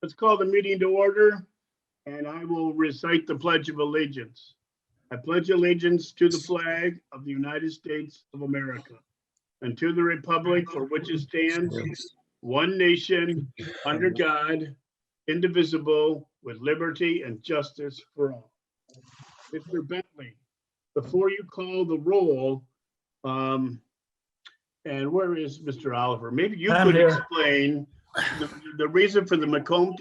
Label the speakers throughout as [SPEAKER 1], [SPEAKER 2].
[SPEAKER 1] Let's call the meeting to order, and I will recite the Pledge of Allegiance. I pledge allegiance to the flag of the United States of America and to the republic for which it stands, one nation, under God, indivisible, with liberty and justice for all. Mr. Bentley, before you call the roll, and where is Mr. Oliver? Maybe you could explain the reason for the Macomb.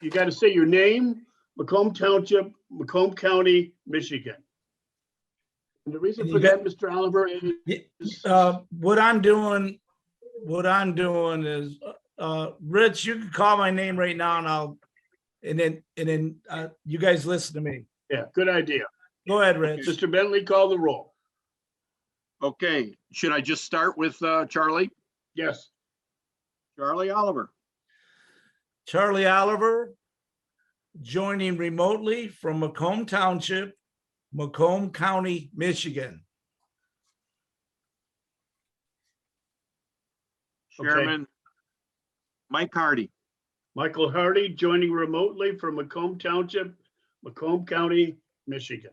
[SPEAKER 1] You got to say your name, Macomb Township, Macomb County, Michigan. And the reason for that, Mr. Oliver, is
[SPEAKER 2] what I'm doing is, Rich, you can call my name right now, and then you guys listen to me.
[SPEAKER 1] Yeah, good idea.
[SPEAKER 2] Go ahead, Rich.
[SPEAKER 1] Mr. Bentley, call the roll.
[SPEAKER 3] Okay, should I just start with Charlie?
[SPEAKER 1] Yes.
[SPEAKER 3] Charlie Oliver.
[SPEAKER 2] Charlie Oliver, joining remotely from Macomb Township, Macomb County, Michigan.
[SPEAKER 3] Chairman Mike Hardy.
[SPEAKER 1] Michael Hardy, joining remotely from Macomb Township, Macomb County, Michigan.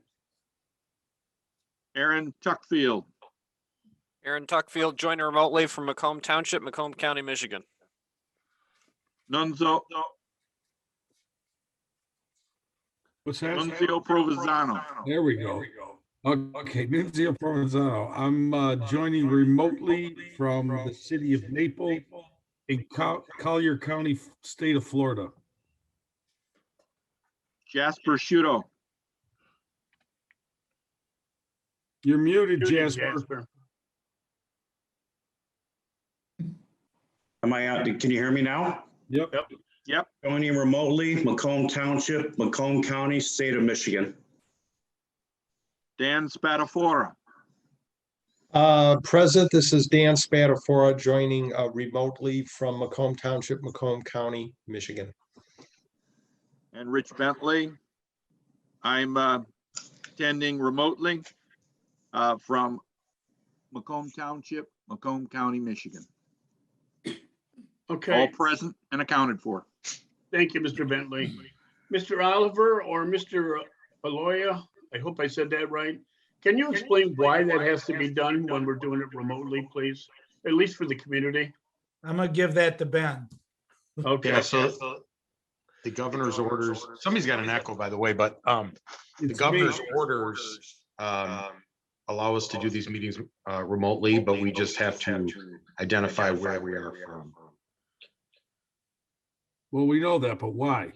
[SPEAKER 3] Aaron Tuckfield.
[SPEAKER 4] Aaron Tuckfield, joining remotely from Macomb Township, Macomb County, Michigan.
[SPEAKER 3] Nunzio Provenzano.
[SPEAKER 5] There we go. Okay, Nunzio Provenzano. I'm joining remotely from the city of Naples in Collier County, state of Florida.
[SPEAKER 3] Jasper Shudo.
[SPEAKER 5] You're muted, Jasper.
[SPEAKER 6] Am I out? Can you hear me now?
[SPEAKER 5] Yep.
[SPEAKER 6] Joining remotely, Macomb Township, Macomb County, state of Michigan.
[SPEAKER 3] Dan Spadafora.
[SPEAKER 7] Present, this is Dan Spadafora joining remotely from Macomb Township, Macomb County, Michigan.
[SPEAKER 3] And Rich Bentley. I'm attending remotely from Macomb Township, Macomb County, Michigan.
[SPEAKER 1] Okay.
[SPEAKER 3] All present and accounted for.
[SPEAKER 1] Thank you, Mr. Bentley. Mr. Oliver or Mr. Aloya, I hope I said that right. Can you explain why that has to be done when we're doing it remotely, please? At least for the community.
[SPEAKER 2] I'm gonna give that to Ben.
[SPEAKER 1] Okay.
[SPEAKER 8] Yeah, so the governor's orders, somebody's got an echo, by the way, but the governor's orders allow us to do these meetings remotely, but we just have to identify where we are from.
[SPEAKER 5] Well, we know that, but why?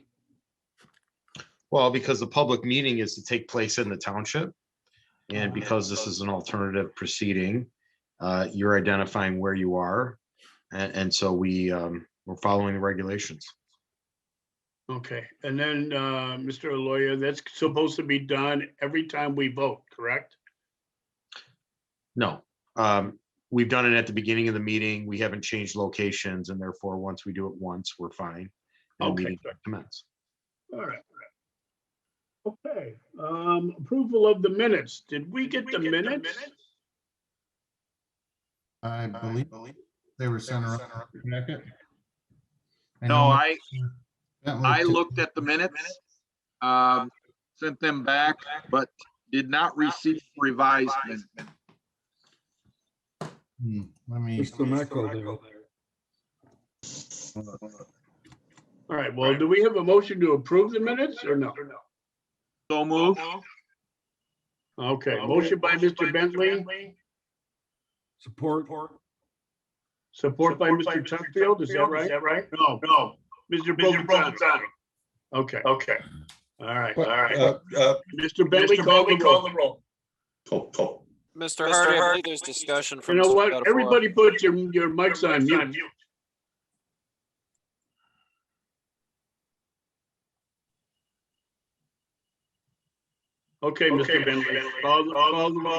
[SPEAKER 8] Well, because the public meeting is to take place in the township. And because this is an alternative proceeding, you're identifying where you are. And so we're following the regulations.
[SPEAKER 1] Okay. And then, Mr. Aloya, that's supposed to be done every time we vote, correct?
[SPEAKER 8] No, we've done it at the beginning of the meeting. We haven't changed locations, and therefore, once we do it once, we're fine. And the meeting commence.
[SPEAKER 1] All right. Okay. Approval of the minutes. Did we get the minutes?
[SPEAKER 9] I believe they were sent around the packet.
[SPEAKER 3] No, I looked at the minutes, sent them back, but did not receive revised minutes.
[SPEAKER 9] Let me.
[SPEAKER 5] It's the echo there.
[SPEAKER 1] All right. Well, do we have a motion to approve the minutes or no?
[SPEAKER 3] So moved.
[SPEAKER 1] Okay. Motion by Mr. Bentley.
[SPEAKER 5] Support.
[SPEAKER 1] Support by Mr. Tuckfield. Is that right? No. Mr. Provenzano. Okay. All right. Mr. Bentley, call the roll.
[SPEAKER 4] Mr. Hardy, I believe there's discussion from.
[SPEAKER 1] You know
[SPEAKER 4] Mr.
[SPEAKER 1] what?
[SPEAKER 4] Spadafora.
[SPEAKER 1] Everybody put your mics on mute. Okay, Mr. Bentley, call the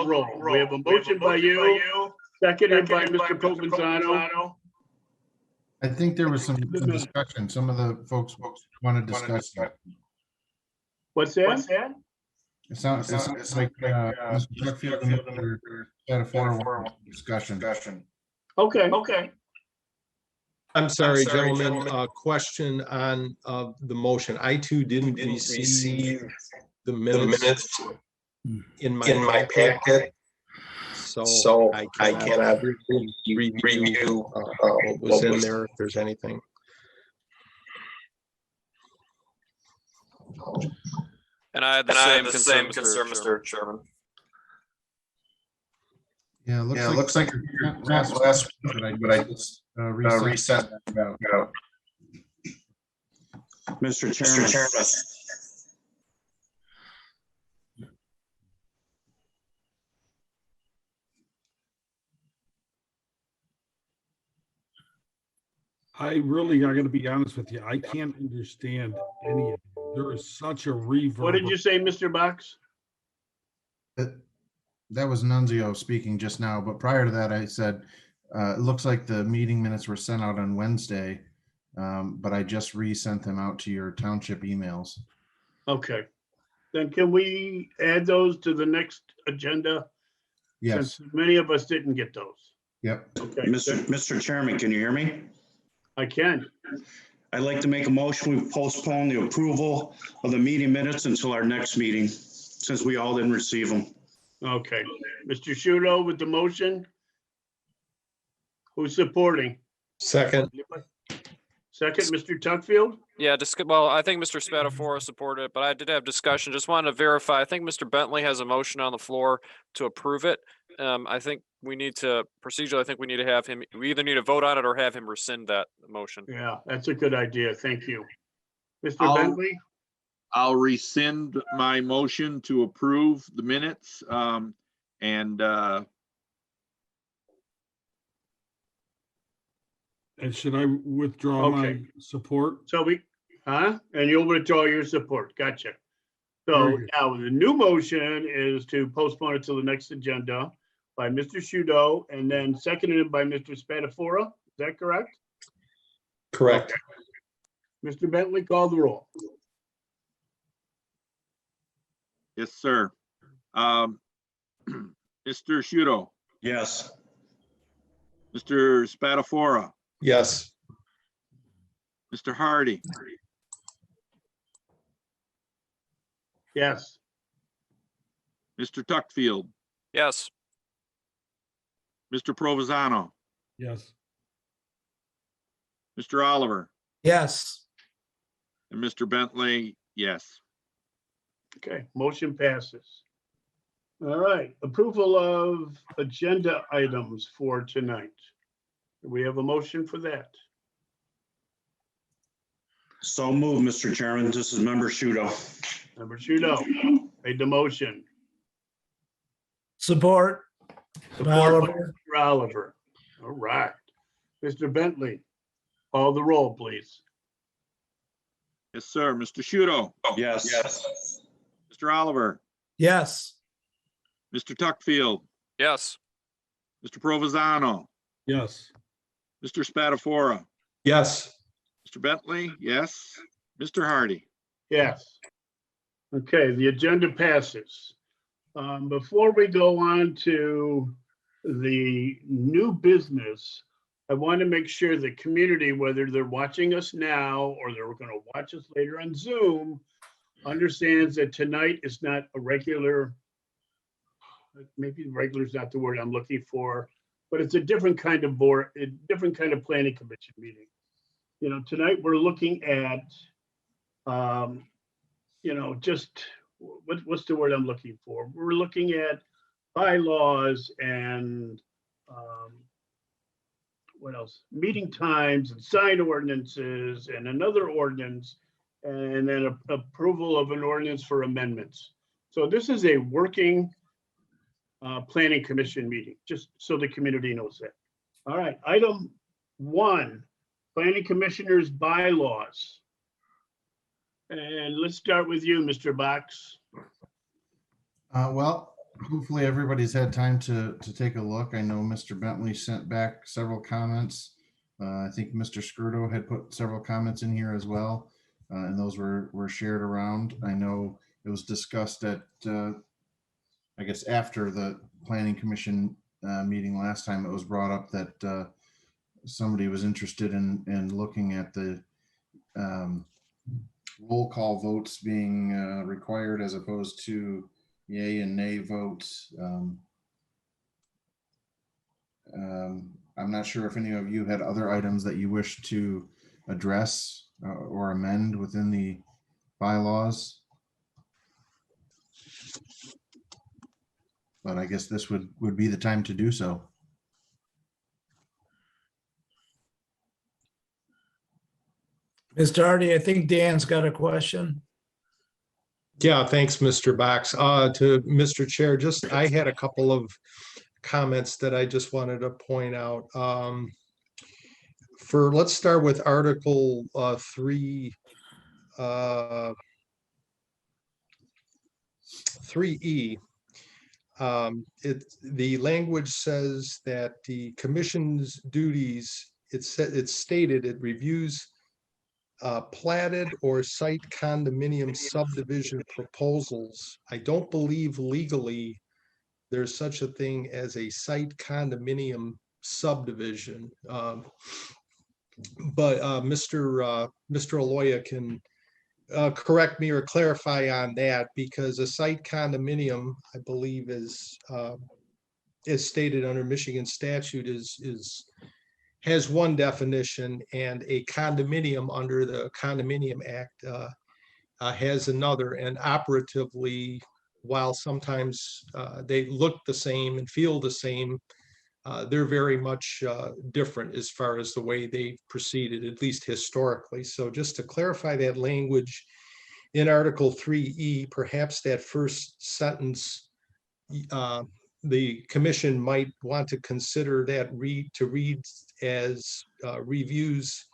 [SPEAKER 1] roll. We have a motion by you, seconded by Mr. Provenzano.
[SPEAKER 9] I think there was some discussion. Some of the folks want to discuss that.
[SPEAKER 1] What's that?
[SPEAKER 9] It sounds like Mr. Tuckfield and Mr. Spadafora want discussion.
[SPEAKER 1] Okay.
[SPEAKER 7] I'm sorry, gentlemen, question on the motion. I too didn't receive the minutes in my packet. So I cannot really review what was in there, if there's anything.
[SPEAKER 4] And I had the same concern, Mr. Chairman.
[SPEAKER 9] Yeah, it looks like last, but I just reset that out.
[SPEAKER 6] Mr. Chairman.
[SPEAKER 5] I gotta be honest with you. I can't understand any of it. There is such a reverb.
[SPEAKER 1] What did you say, Mr. Box?
[SPEAKER 9] That was Nunzio speaking just now, but prior to that, I said, it looks like the meeting minutes were sent out on Wednesday, but I just resent them out to your township emails.
[SPEAKER 1] Okay. Then can we add those to the next agenda?
[SPEAKER 9] Yes,
[SPEAKER 1] Since many of us didn't get those.
[SPEAKER 9] yep.
[SPEAKER 1] Okay,
[SPEAKER 6] Mr. Chairman, can you hear me?
[SPEAKER 1] I can.
[SPEAKER 6] I'd like to make a motion. We postpone the approval of the meeting minutes until our next meeting, since we all didn't receive them.
[SPEAKER 1] Okay. Mr. Shudo with the motion. Who's supporting?
[SPEAKER 7] Second,
[SPEAKER 1] Second, Mr. Tuckfield?
[SPEAKER 4] Yeah, well, I think Mr. Spatafora supported it, but I did have discussion. Just wanted to verify. I think Mr. Bentley has a motion on the floor to approve it. I think we need to procedurally, I think we need to have him, we either need to vote on it or have him rescind that motion.
[SPEAKER 1] Yeah, that's a good idea. Thank you. Mr.
[SPEAKER 3] I'll-
[SPEAKER 1] Bentley?
[SPEAKER 3] I'll rescind my motion to approve the minutes. And
[SPEAKER 5] should I withdraw my
[SPEAKER 1] Okay.
[SPEAKER 5] support?
[SPEAKER 1] So and you'll withdraw your support. Gotcha. So
[SPEAKER 5] Very good.
[SPEAKER 1] now the new motion is to postpone it till the next agenda by Mr. Shudo and then seconded by Mr. Spatafora. Is that correct?
[SPEAKER 7] correct.
[SPEAKER 1] Mr. Bentley, call the roll.
[SPEAKER 3] yes, sir. Mr. Shudo,
[SPEAKER 6] Yes.
[SPEAKER 3] Mr. Spatafora,
[SPEAKER 7] Yes,
[SPEAKER 3] Mr. Hardy,
[SPEAKER 1] Yes.
[SPEAKER 3] Mr. Tuckfield,
[SPEAKER 4] Yes,
[SPEAKER 3] Mr. Provenzano,
[SPEAKER 5] Yes.
[SPEAKER 3] Mr. Oliver,
[SPEAKER 2] Yes.
[SPEAKER 3] and Mr. Bentley, yes.
[SPEAKER 1] Okay, motion passes. All right, approval of agenda items for tonight. Do we have a motion for that?
[SPEAKER 6] So moved, Mr. Chairman. This is member Shudo.
[SPEAKER 1] Member Shudo made the motion.
[SPEAKER 2] Support.
[SPEAKER 1] Support by
[SPEAKER 2] Oliver.
[SPEAKER 1] Mr. Oliver. All right. Mr. Bentley, call the roll, please.
[SPEAKER 3] Yes, sir. Mr. Shudo,
[SPEAKER 6] Yes.
[SPEAKER 3] Mr. Oliver,
[SPEAKER 2] Yes.
[SPEAKER 3] Mr. Tuckfield,
[SPEAKER 4] yes,
[SPEAKER 3] Mr. Provenzano,
[SPEAKER 5] Yes.
[SPEAKER 3] Mr. Spatafora,
[SPEAKER 7] yes,
[SPEAKER 3] Mr. Bentley, yes. Mr. Hardy.
[SPEAKER 1] Yes. Okay, the agenda passes. Before we go on to the new business, I want to make sure the community, whether they're watching us now or they're going to watch us later on Zoom, understands that tonight is not a regular, maybe regular is not the word I'm looking for, but it's a different kind of board, a different kind of planning commission meeting. You know, tonight we're looking at, just what's the word I'm looking for? We're looking at bylaws and what else? Meeting times and sign ordinances and another ordinance, and then approval of an ordinance for amendments. So this is a working planning commission meeting, just so the community knows that. All right, item 1, planning commissioners bylaws. And let's start with you, Mr. Box.
[SPEAKER 9] Well, hopefully everybody's had time to take a look. I know Mr. Bentley sent back several comments. I think Mr. Skirdo had put several comments in here as well. And those were shared around. I know it was discussed at, I guess, after the planning commission meeting last time. It was brought up that somebody was interested in looking at the roll call votes being required as opposed to yay and nay votes. I'm not sure if any of you had other items that you wish to address or amend within the bylaws. But I guess this would be the time to do so.
[SPEAKER 2] Mr. Hardy, I think Dan's got a question.
[SPEAKER 7] Yeah, thanks, Mr. Box. To Mr. Chair, I had a couple of comments that I just wanted to point out. Let's start with Article 3. 3E. The language says that the commission's duties, it's stated it reviews platted or site condominium subdivision proposals. I don't believe legally there's such a thing as a site condominium subdivision. But Mr. Aloya can correct me or clarify on that, because a site condominium, I believe, is stated under Michigan statute has one definition, and a condominium under the Condominium Act has another. And operatively, while sometimes they look the same and feel the same, they're very much different as far as the way they proceeded, at least historically. So just to clarify that language in Article 3E, perhaps that first sentence, the commission might want to consider that read as reviews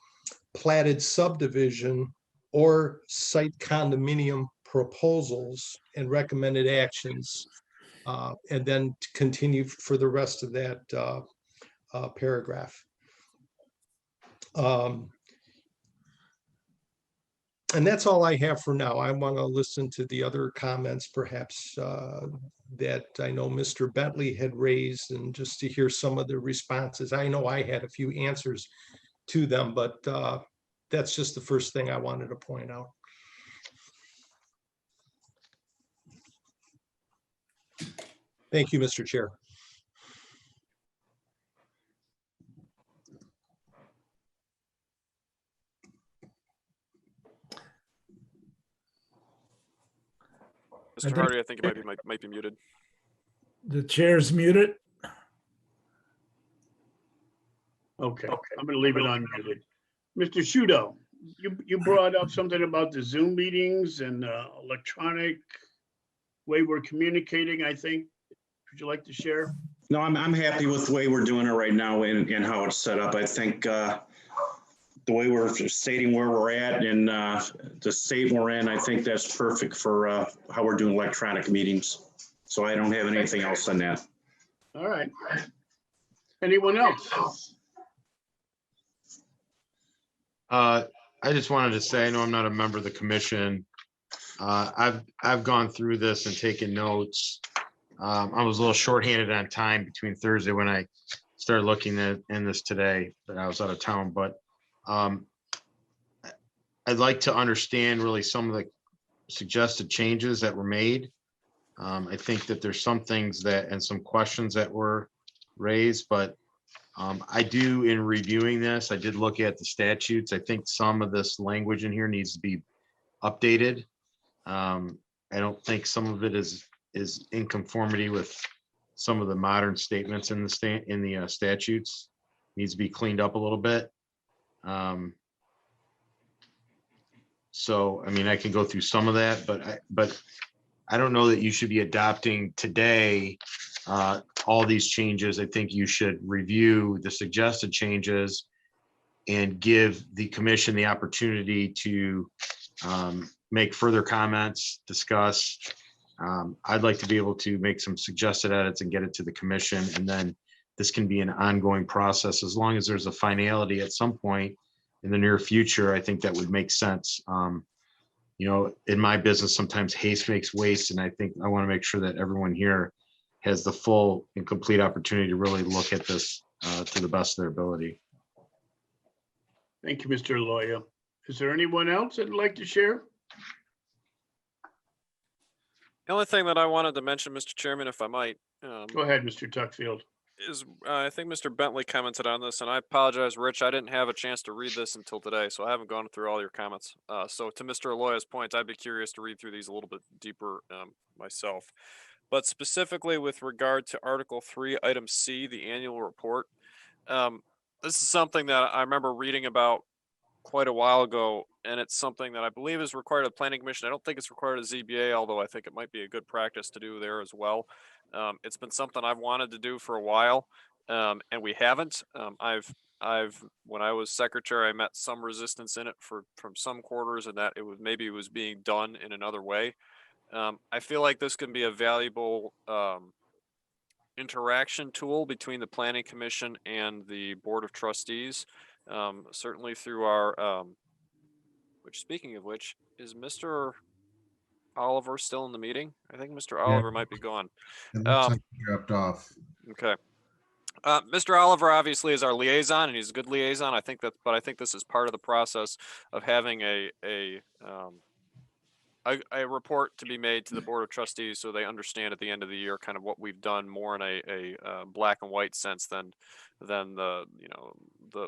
[SPEAKER 7] platted subdivision or site condominium proposals and recommended actions, and then to continue for the rest of that paragraph. And that's all I have for now. I want to listen to the other comments, perhaps, that I know Mr. Bentley had raised, and just to hear some of the responses. I know I had a few answers to them, but that's just the first thing I wanted to point out. Thank you, Mr. Chair.
[SPEAKER 4] Mr. Hardy, I think you might be muted.
[SPEAKER 2] The chair's muted.
[SPEAKER 1] Okay, I'm gonna leave it unmuted. Mr. Shudo, you brought up something about the Zoom meetings and electronic way we're communicating, I think. Would you like to share?
[SPEAKER 6] No, I'm happy with the way we're doing it right now and how it's set up. I think the way we're stating where we're at and the state we're in, I think that's perfect for how we're doing electronic meetings. So I don't have anything else on that.
[SPEAKER 1] All right. Anyone else?
[SPEAKER 8] I just wanted to say, I know I'm not a member of the commission. I've gone through this and taken notes. I was a little shorthanded on time between Thursday when I started looking in this today, but I was out of town. But I'd like to understand really some of the suggested changes that were made. I think that there's some things that and some questions that were raised, but I do, in reviewing this, I did look at the statutes. I think some of this language in here needs to be updated. I don't think some of it is in conformity with some of the modern statements in the statutes. Needs to be cleaned up a little bit. So, I mean, I can go through some of that, but I don't know that you should be adopting today all these changes. I think you should review the suggested changes and give the commission the opportunity to make further comments, discuss. I'd like to be able to make some suggested edits and get it to the commission, and then this can be an ongoing process as long as there's a finality at some point in the near future. I think that would make sense. You know, in my business, sometimes haste makes waste, and I think I want to make sure that everyone here has the full and complete opportunity to really look at this to the best of their ability.
[SPEAKER 1] Thank you, Mr. Loya. Is there anyone else that'd like to share?
[SPEAKER 4] The only thing that I wanted to mention, Mr. Chairman, if I might,
[SPEAKER 1] Go ahead, Mr. Tuckfield.
[SPEAKER 4] is I think Mr. Bentley commented on this, and I apologize, Rich, I didn't have a chance to read this until today, so I haven't gone through all your comments. So to Mr. Aloya's point, I'd be curious to read through these a little bit deeper myself. But specifically with regard to Article 3, Item C, the annual report, this is something that I remember reading about quite a while ago, and it's something that I believe is required of the Planning Commission. I don't think it's required of ZBA, although I think it might be a good practice to do there as well. It's been something I've wanted to do for a while, and we haven't. When I was secretary, I met some resistance in it from some quarters, and that maybe it was being done in another way. I feel like this can be a valuable interaction tool between the Planning Commission and the Board of Trustees. Certainly through our, which speaking of which, is Mr. Oliver still in the meeting? I think Mr. Oliver might be gone.
[SPEAKER 9] It looks like he dropped off.
[SPEAKER 4] Okay. Mr. Oliver obviously is our liaison, and he's a good liaison. But I think this is part of the process of having a report to be made to the Board of Trustees, so they understand at the end of the year kind of what we've done more in a black and white sense than the the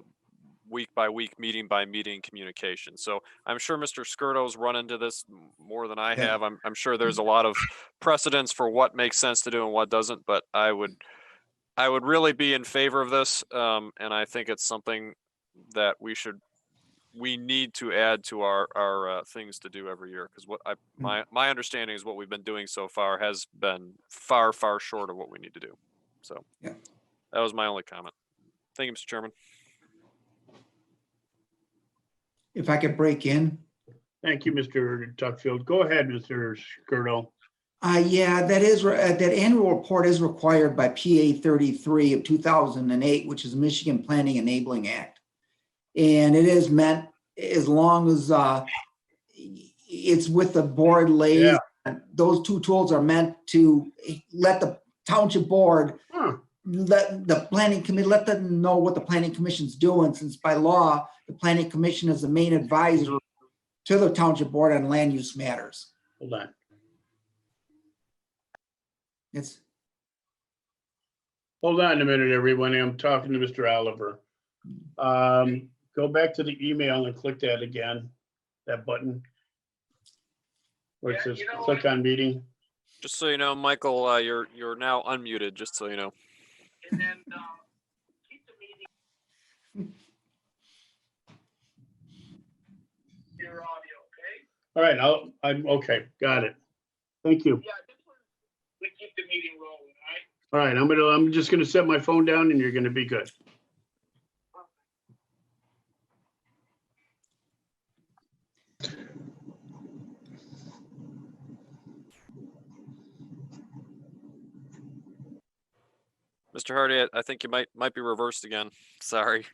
[SPEAKER 4] week by week, meeting by meeting communication. So I'm sure Mr. Skirto's run into this more than I have. I'm sure there's a lot of precedents for what makes sense to do and what doesn't, but I would really be in favor of this. And I think it's something that we need to add to our things to do every year. Because my understanding is what we've been doing so far has been far, far short of what we need to do. So that was my only comment. Thank you, Mr. Chairman.
[SPEAKER 10] If I could break in.
[SPEAKER 1] Thank you, Mr. Tuckfield. Go ahead, Mr. Skirdo.
[SPEAKER 10] Yeah, that annual report is required by PA 33 of 2008, which is the Michigan Planning Enabling Act. And it is meant, as long as it's with the board lays, those two tools are meant to let the township board, let the planning committee, let them know what the planning commission's doing, since by law, the planning commission is the main advisor to the township board on land use matters.
[SPEAKER 1] Hold on. Hold on a minute, everyone. I'm talking to Mr. Oliver. Go back to the email and click that again, that button. Where it says click on meeting.
[SPEAKER 4] Just so you know, Michael, you're now unmuted, just so you know.
[SPEAKER 1] And then keep the meeting. Your audio, okay? All right, I'm okay. Got it. Thank you. Yeah, we keep the meeting rolling, right? All right, I'm just gonna set my phone down and you're gonna be good.
[SPEAKER 4] Mr. Hardy, I think you might be reversed again. Sorry.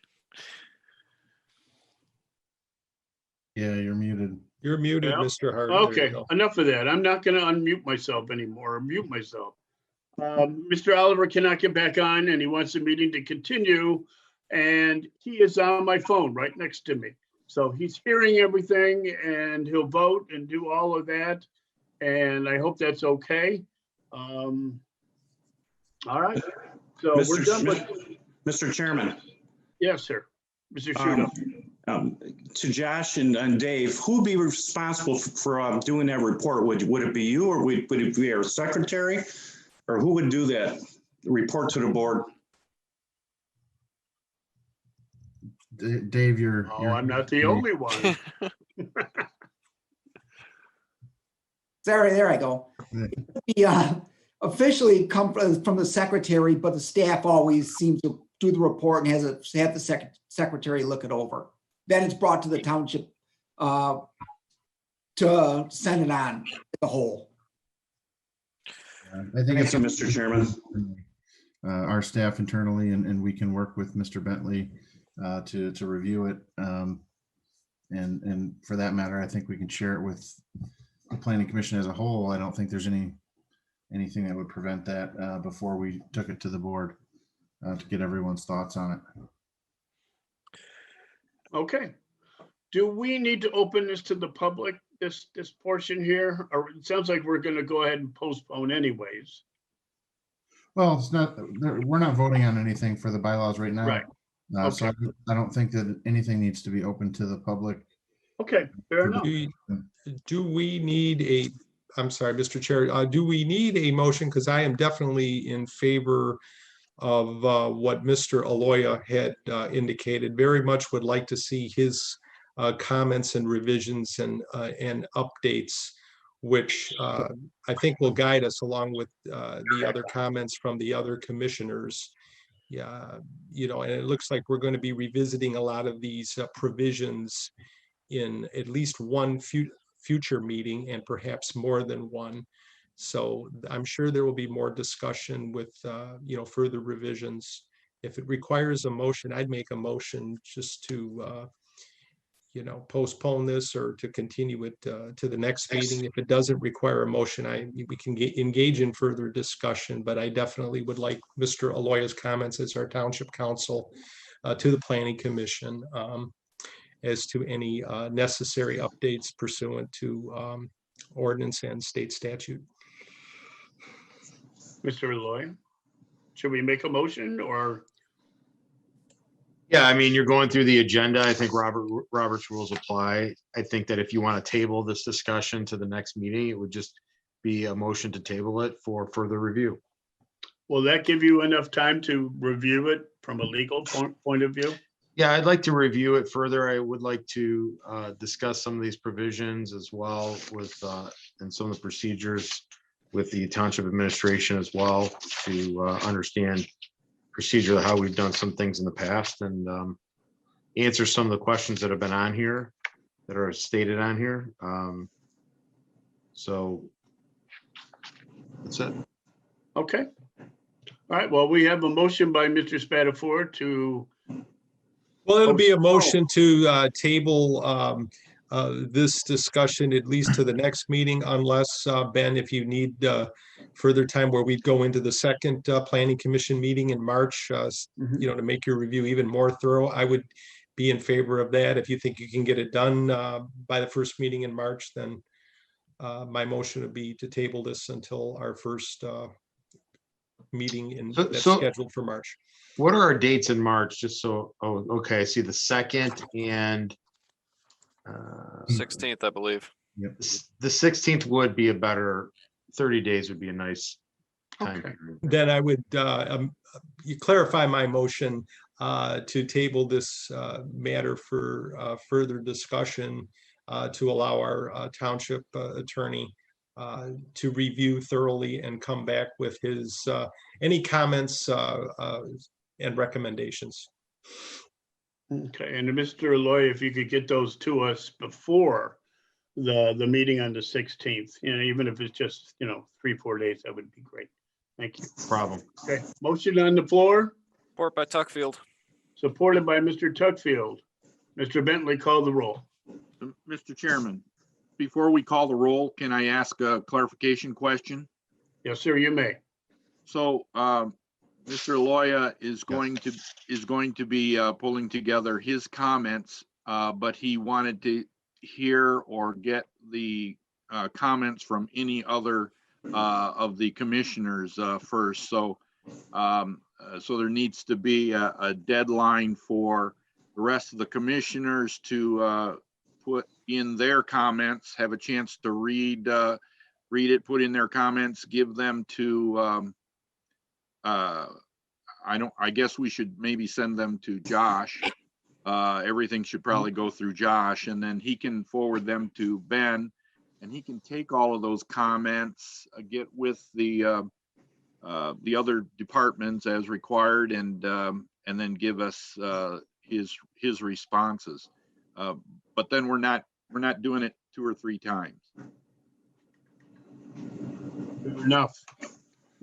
[SPEAKER 9] Yeah, you're muted.
[SPEAKER 7] You're muted,
[SPEAKER 1] Yeah.
[SPEAKER 7] Mr. Hardy.
[SPEAKER 1] Okay, enough of that. I'm not gonna unmute myself anymore, or mute myself. Mr. Oliver cannot get back on and he wants the meeting to continue. And he is on my phone right next to me. So he's hearing everything and he'll vote and do all of that. And I hope that's okay. All right. So we're done with.
[SPEAKER 6] Mr. Chairman.
[SPEAKER 1] Yes, sir. Mr. Shudo.
[SPEAKER 6] To Josh and Dave, who would be responsible for doing that report? Would it be you, or would it be our secretary? Or who would do that report to the board?
[SPEAKER 9] Dave,
[SPEAKER 1] I'm not the only one.
[SPEAKER 10] Sorry, there I go. Officially come from the secretary, but the staff always seems to do the report and have the secretary look it over. Then it's brought to the township to send it on the whole.
[SPEAKER 9] I think it's
[SPEAKER 6] Mr. Chairman.
[SPEAKER 9] Our staff internally, and we can work with Mr. Bentley to review it. And for that matter, I think we can share it with the Planning Commission as a whole. I don't think there's anything that would prevent that before we took it to the board to get everyone's thoughts on it.
[SPEAKER 1] Okay. Do we need to open this to the public, this portion here? Or it sounds like we're gonna go ahead and postpone anyways.
[SPEAKER 9] Well, it's not, we're not voting on anything for the bylaws right now.
[SPEAKER 1] Right.
[SPEAKER 9] So I don't think that anything needs to be open to the public.
[SPEAKER 1] Okay, fair enough.
[SPEAKER 7] Do we need a, I'm sorry, Mr. Chair, do we need a motion? Because I am definitely in favor of what Mr. Aloya had indicated. Very much would like to see his comments and revisions and updates, which I think will guide us along with the other comments from the other commissioners. Yeah, you know, and it looks like we're going to be revisiting a lot of these provisions in at least one future meeting and perhaps more than one. So I'm sure there will be more discussion with, you know, further revisions. If it requires a motion, I'd make a motion just to, you know, postpone this or to continue it to the next meeting. If it doesn't require a motion, we can engage in further discussion, but I definitely would like Mr. Aloya's comments as our township council to the planning commission as to any necessary updates pursuant to ordinance and state statute.
[SPEAKER 1] Mr. Aloy, should we make a motion or?
[SPEAKER 8] Yeah, I mean, you're going through the agenda. I think Robert's rules apply. I think that if you want to table this discussion to the next meeting, it would just be a motion to table it for further review.
[SPEAKER 1] Will that give you enough time to review it from a legal point of view?
[SPEAKER 8] Yeah, I'd like to review it further. I would like to discuss some of these provisions as well with, and some of the procedures with the township administration as well to understand procedure, how we've done some things in the past and answer some of the questions that have been on here, that are stated on here. So that's it.
[SPEAKER 1] Okay. All right, well, we have a motion by Mr. Spatafor to.
[SPEAKER 7] Well, it'll be a motion to table this discussion at least to the next meeting, unless, Ben, if you need further time where we'd go into the second planning commission meeting in March, you know, to make your review even more thorough, I would be in favor of that. If you think you can get it done by the first meeting in March, then my motion would be to table this until our first meeting that's scheduled for March.
[SPEAKER 8] What are our dates in March? Just so, oh, okay, I see the 2nd and
[SPEAKER 4] 16th, I believe.
[SPEAKER 9] Yep.
[SPEAKER 8] the 16th would be a better, 30 days would be a nice time.
[SPEAKER 1] Okay.
[SPEAKER 8] period.
[SPEAKER 7] Then I would you clarify my motion to table this matter for further discussion to allow our township attorney to review thoroughly and come back with his any comments and recommendations.
[SPEAKER 1] Okay, and Mr. Aloy, if you could get those to us before the meeting on the 16th, you know, even if it's just, you know, 3-4 days, that would be great. Thank you.
[SPEAKER 8] Problem.
[SPEAKER 1] Okay, motion on the floor,
[SPEAKER 4] Support by Tuckfield.
[SPEAKER 1] supported by Mr. Tuckfield. Mr. Bentley, call the roll.
[SPEAKER 3] Mr. Chairman, before we call the roll, can I ask a clarification question?
[SPEAKER 1] Yes, sir, you may.
[SPEAKER 3] So, Mr. Aloya is going to be pulling together his comments, but he wanted to hear or get the comments from any other of the commissioners first. So, so there needs to be a deadline for the rest of the commissioners to put in their comments, have a chance to read it, put in their comments, give them to I guess we should maybe send them to Josh. Everything should probably go through Josh, and then he can forward them to Ben, and he can take all of those comments, get with the other departments as required, and then give us his responses. But then we're not doing it 2 or 3 times.
[SPEAKER 1] Enough.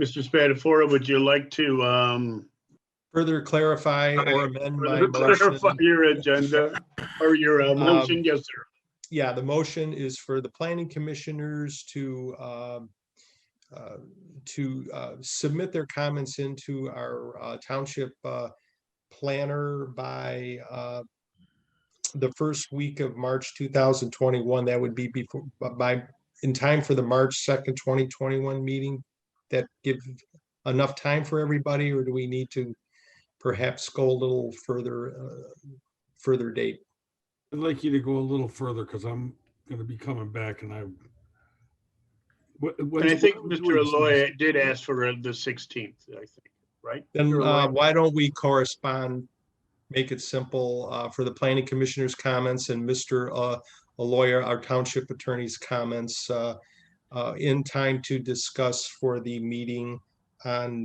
[SPEAKER 1] Mr. Spatafora, would you like to
[SPEAKER 7] Further clarify or amend my
[SPEAKER 1] clarify
[SPEAKER 7] motion?
[SPEAKER 1] your agenda or your motion? Yes, sir.
[SPEAKER 7] Yeah, the motion is for the planning commissioners to submit their comments into our township planner by the first week of March 2021. That would be before, in time for the March 2nd, 2021 meeting. That give enough time for everybody, or do we need to perhaps go a little further date?
[SPEAKER 5] I'd like you to go a little further because I'm going to be coming back and
[SPEAKER 1] And I think Mr. Aloy did ask for the 16th, I think, right?
[SPEAKER 7] Then
[SPEAKER 1] Mr. Aloy?
[SPEAKER 7] why don't we correspond, make it simple for the planning commissioner's comments and Mr. Aloy, our township attorney's comments in time to discuss for the meeting on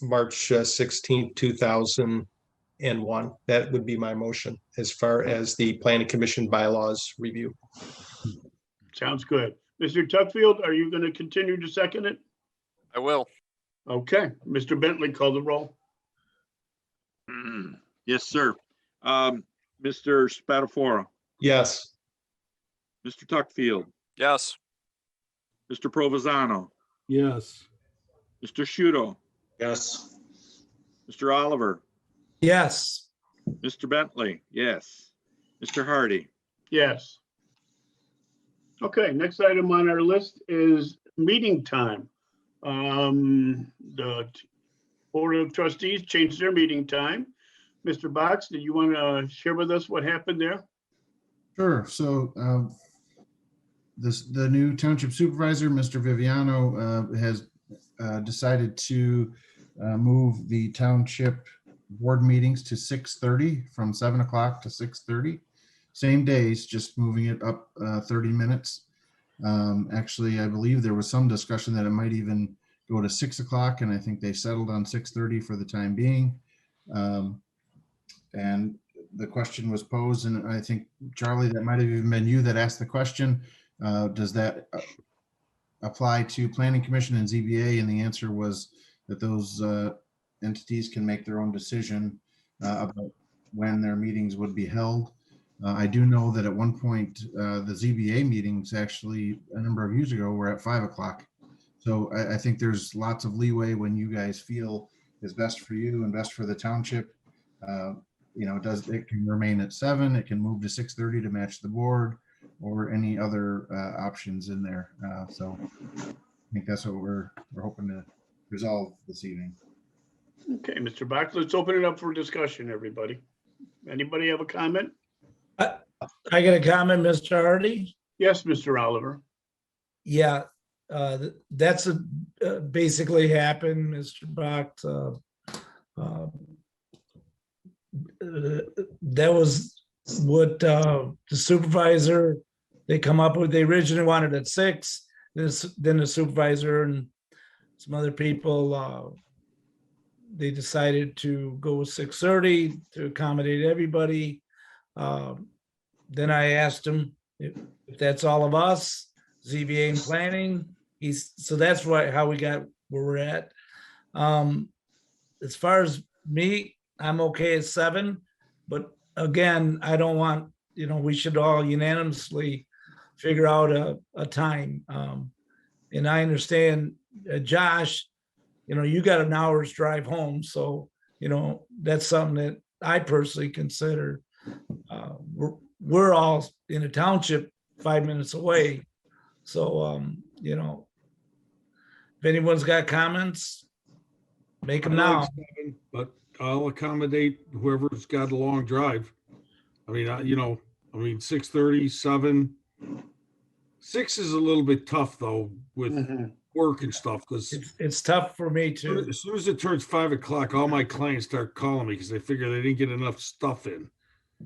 [SPEAKER 7] March 16th, 2001. That would be my motion as far as the planning commission bylaws review.
[SPEAKER 1] Sounds good. Mr. Tuckfield, are you going to continue to second it?
[SPEAKER 4] I will.
[SPEAKER 1] Okay, Mr. Bentley, call the roll.
[SPEAKER 3] Yes, sir. Mr. Spatafora,
[SPEAKER 7] Yes.
[SPEAKER 3] Mr. Tuckfield,
[SPEAKER 4] Yes.
[SPEAKER 3] Mr. Provenzano,
[SPEAKER 5] Yes.
[SPEAKER 3] Mr. Shudo,
[SPEAKER 6] Yes.
[SPEAKER 3] Mr. Oliver,
[SPEAKER 2] Yes.
[SPEAKER 3] Mr. Bentley, yes. Mr. Hardy.
[SPEAKER 1] Yes. Okay, next item on our list is meeting time. The Board of Trustees changed their meeting time. Mr. Box, do you want to share with us what happened there?
[SPEAKER 9] Sure. So the new township supervisor, Mr. Viviano, has decided to move the township board meetings to 6:30 from 7 o'clock to 6:30. Same days, just moving it up 30 minutes. Actually, I believe there was some discussion that it might even go to 6 o'clock, and I think they settled on 6:30 for the time being. And the question was posed, and I think, Charlie, that might have even been you that asked the question. Does that apply to Planning Commission and ZBA? And the answer was that those entities can make their own decision about when their meetings would be held. I do know that at one point, the ZBA meetings actually a number of years ago were at 5 o'clock. So I think there's lots of leeway when you guys feel is best for you and best for the township. It can remain at 7, it can move to 6:30 to match the board, or any other options in there. So I think that's what we're hoping to resolve this evening.
[SPEAKER 1] Okay, Mr. Box, let's open it up for discussion, everybody. Anybody have a comment?
[SPEAKER 2] I got a comment, Mr. Hardy.
[SPEAKER 1] Yes, Mr. Oliver.
[SPEAKER 2] Yeah, that's basically happened, Mr. Bach. That was what the supervisor, they come up with. They originally wanted at 6. Then the supervisor and some other people, they decided to go with 6:30 to accommodate everybody. Then I asked him if that's all of us, ZBA and planning. So that's how we got where we're at. As far as me, I'm okay at 7, but again, I don't want, we should all unanimously figure out a time. And I understand, Josh, you got an hour's drive home. So, that's something that I personally consider. We're all in a township 5 minutes away. So, if anyone's got comments, make them now.
[SPEAKER 5] 7, but I'll accommodate whoever's got a long drive. I mean, 6:30, 7. 6 is a little bit tough though with work and stuff, because
[SPEAKER 2] it's tough for me too.
[SPEAKER 5] As soon as it turns 5 o'clock, all my clients start calling me because they figure they didn't get enough stuff in.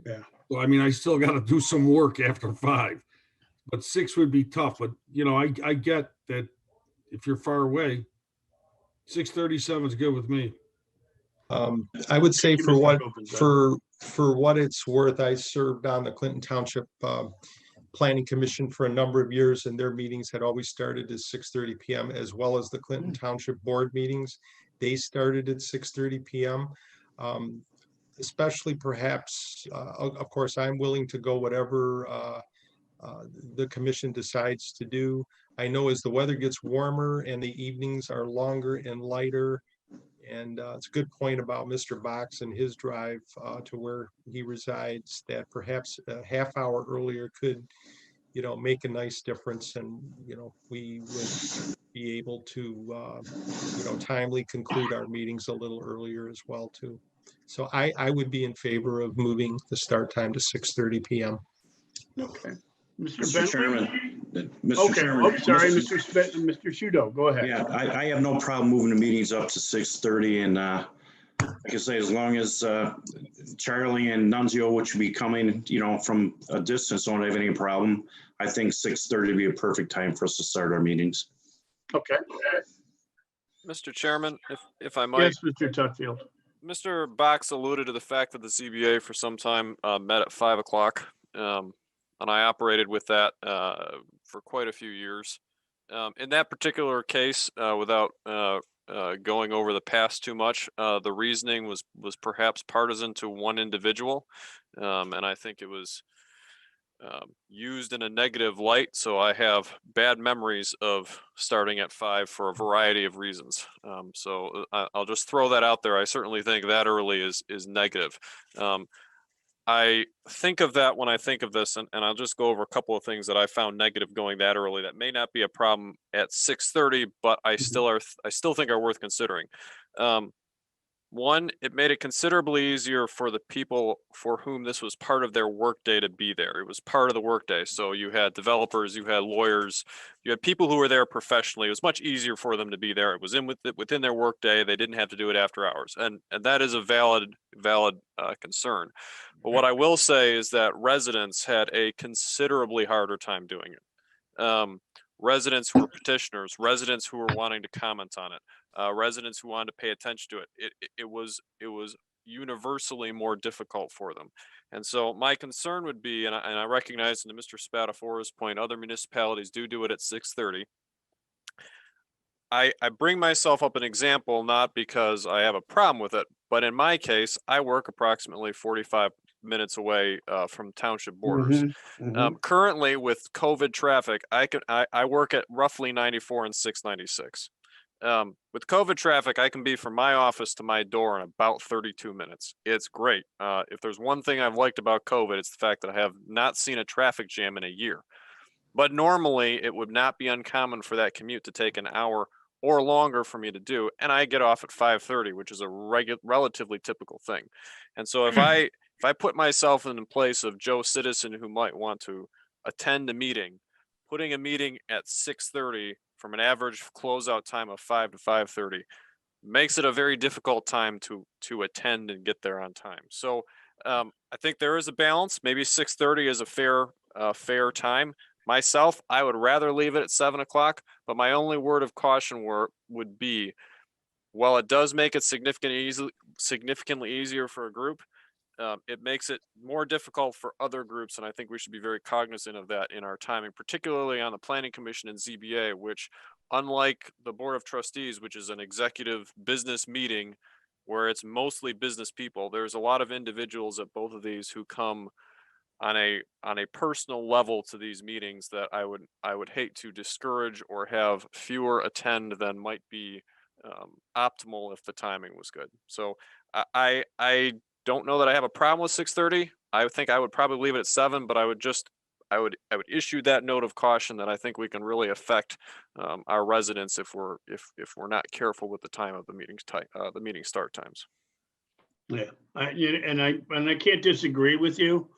[SPEAKER 1] Yeah.
[SPEAKER 5] So I mean, I still got to do some work after 5, but 6 would be tough. But I get that if you're far away, 6:37 is good with me.
[SPEAKER 7] I would say for what it's worth, I served on the Clinton Township Planning Commission for a number of years, and their meetings had always started at 6:30 p.m. as well as the Clinton Township Board meetings. They started at 6:30 p.m. Especially perhaps, of course, I'm willing to go whatever the commission decides to do. I know as the weather gets warmer and the evenings are longer and lighter, And it's a good point about Mr. Box and his drive to where he resides, that perhaps a half hour earlier could, make a nice difference. And, we would be able to, timely conclude our meetings a little earlier as well, too. So I would be in favor of moving the start time to 6:30 p.m.
[SPEAKER 1] Okay.
[SPEAKER 6] Mr.
[SPEAKER 1] Mr.
[SPEAKER 6] Chairman.
[SPEAKER 1] Bentley?
[SPEAKER 6] Mr.
[SPEAKER 1] Okay,
[SPEAKER 6] Chairman.
[SPEAKER 1] oh, sorry, Mr. Shudo, go ahead.
[SPEAKER 6] Yeah, I have no problem moving the meetings up to 6:30 and like I say, as long as Charlie and Nunzio, which will be coming, from a distance, don't have any problem. I think 6:30 would be a perfect time for us to start our meetings.
[SPEAKER 1] Okay.
[SPEAKER 4] Mr. Chairman, if I might.
[SPEAKER 1] Yes, Mr. Tuckfield.
[SPEAKER 4] Mr. Box alluded to the fact that the ZBA for some time met at 5 o'clock. And I operated with that for quite a few years. In that particular case, without going over the past too much, the reasoning was perhaps partisan to one individual. And I think it was used in a negative light. So I have bad memories of starting at 5 for a variety of reasons. So I'll just throw that out there. I certainly think that early is negative. I think of that when I think of this, and I'll just go over a couple of things that I found negative going that early. That may not be a problem at 6:30, but I still think are worth considering. One, it made it considerably easier for the people for whom this was part of their workday to be there. It was part of the workday. So you had developers, you had lawyers, you had people who were there professionally. It was much easier for them to be there. It was within their workday. They didn't have to do it after hours. And that is a valid concern. But what I will say is that residents had a considerably harder time doing it. Residents who were petitioners, residents who were wanting to comment on it, residents who wanted to pay attention to it. It was universally more difficult for them. And so my concern would be, and I recognize, to Mr. Spatafora's point, other municipalities do it at 6:30. I bring myself up an example, not because I have a problem with it, but in my case, I work approximately 45 minutes away from township borders. Currently with COVID traffic, I work at roughly 94 and 696. With COVID traffic, I can be from my office to my door in about 32 minutes. It's great. If there's one thing I've liked about COVID, it's the fact that I have not seen a traffic jam in a year. But normally it would not be uncommon for that commute to take an hour or longer for me to do. And I get off at 5:30, which is a relatively typical thing. And so if I put myself in the place of Joe Citizen who might want to attend a meeting, putting a meeting at 6:30 from an average closeout time of 5 to 5:30 makes it a very difficult time to attend and get there on time. So I think there is a balance. Maybe 6:30 is a fair time. Myself, I would rather leave it at 7 o'clock, but my only word of caution would be, while it does make it significantly easier for a group, it makes it more difficult for other groups, and I think we should be very cognizant of that in our timing, particularly on the Planning Commission and ZBA, which, unlike the Board of Trustees, which is an executive business meeting where it's mostly business people, there's a lot of individuals at both of these who come on a personal level to these meetings that I would hate to discourage or have fewer attend than might be optimal if the timing was good. So I don't know that I have a problem with 6:30. I think I would probably leave it at 7, but I would issue that note of caution that I think we can really affect our residents if we're not careful with the time of the meeting start times.
[SPEAKER 1] Yeah, I can't disagree with you.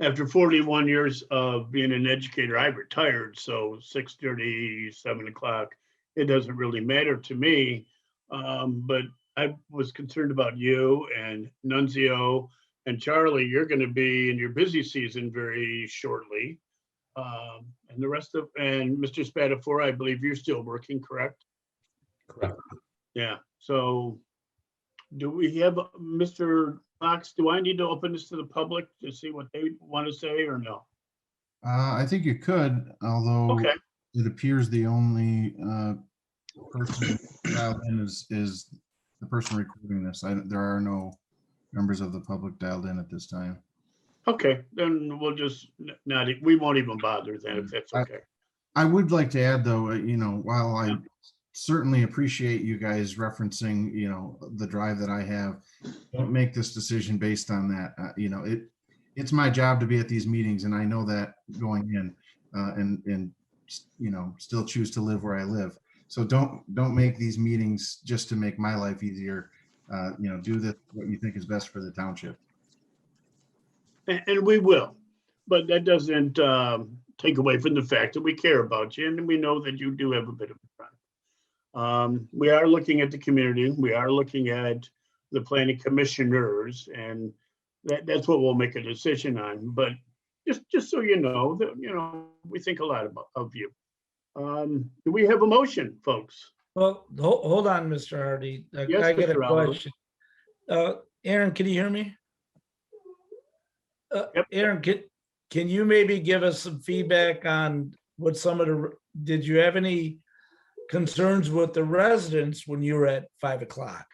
[SPEAKER 1] After 41 years of being an educator, I retired, so 6:30, 7 o'clock, it doesn't really matter to me. But I was concerned about you and Nunzio and Charlie. You're going to be in your busy season very shortly. And the rest of, and Mr. Spatafora, I believe you're still working, correct?
[SPEAKER 7] Correct.
[SPEAKER 1] Yeah, so do we have Mr. Fox? Do I need to open this to the public to see what they want to say or no?
[SPEAKER 9] I think you could, although
[SPEAKER 1] Okay.
[SPEAKER 9] it appears the only person dialed in is the person recording this. There are no members of the public dialed in at this time.
[SPEAKER 1] Okay, then we'll just we won't even bother then if that's okay.
[SPEAKER 9] I would like to add though, while I certainly appreciate you guys referencing, the drive that I have. Don't make this decision based on that. It's my job to be at these meetings, and I know that going in, and still choose to live where I live. So don't make these meetings just to make my life easier. Do what you think is best for the township.
[SPEAKER 1] And we will, but that doesn't take away from the fact that we care about you and we know that you do have a bit of a time. We are looking at the community. We are looking at the planning commissioners, and that's what we'll make a decision on. But just so you know that we think a lot of you. Do we have a motion, folks?
[SPEAKER 2] Well, hold on, Mr. Hardy.
[SPEAKER 1] Yes,
[SPEAKER 2] I got a
[SPEAKER 1] Mr. Oliver.
[SPEAKER 2] question. Aaron, can you hear me?
[SPEAKER 1] Yep.
[SPEAKER 2] Aaron, can you maybe give us some feedback on what did you have any concerns with the residents when you were at 5 o'clock?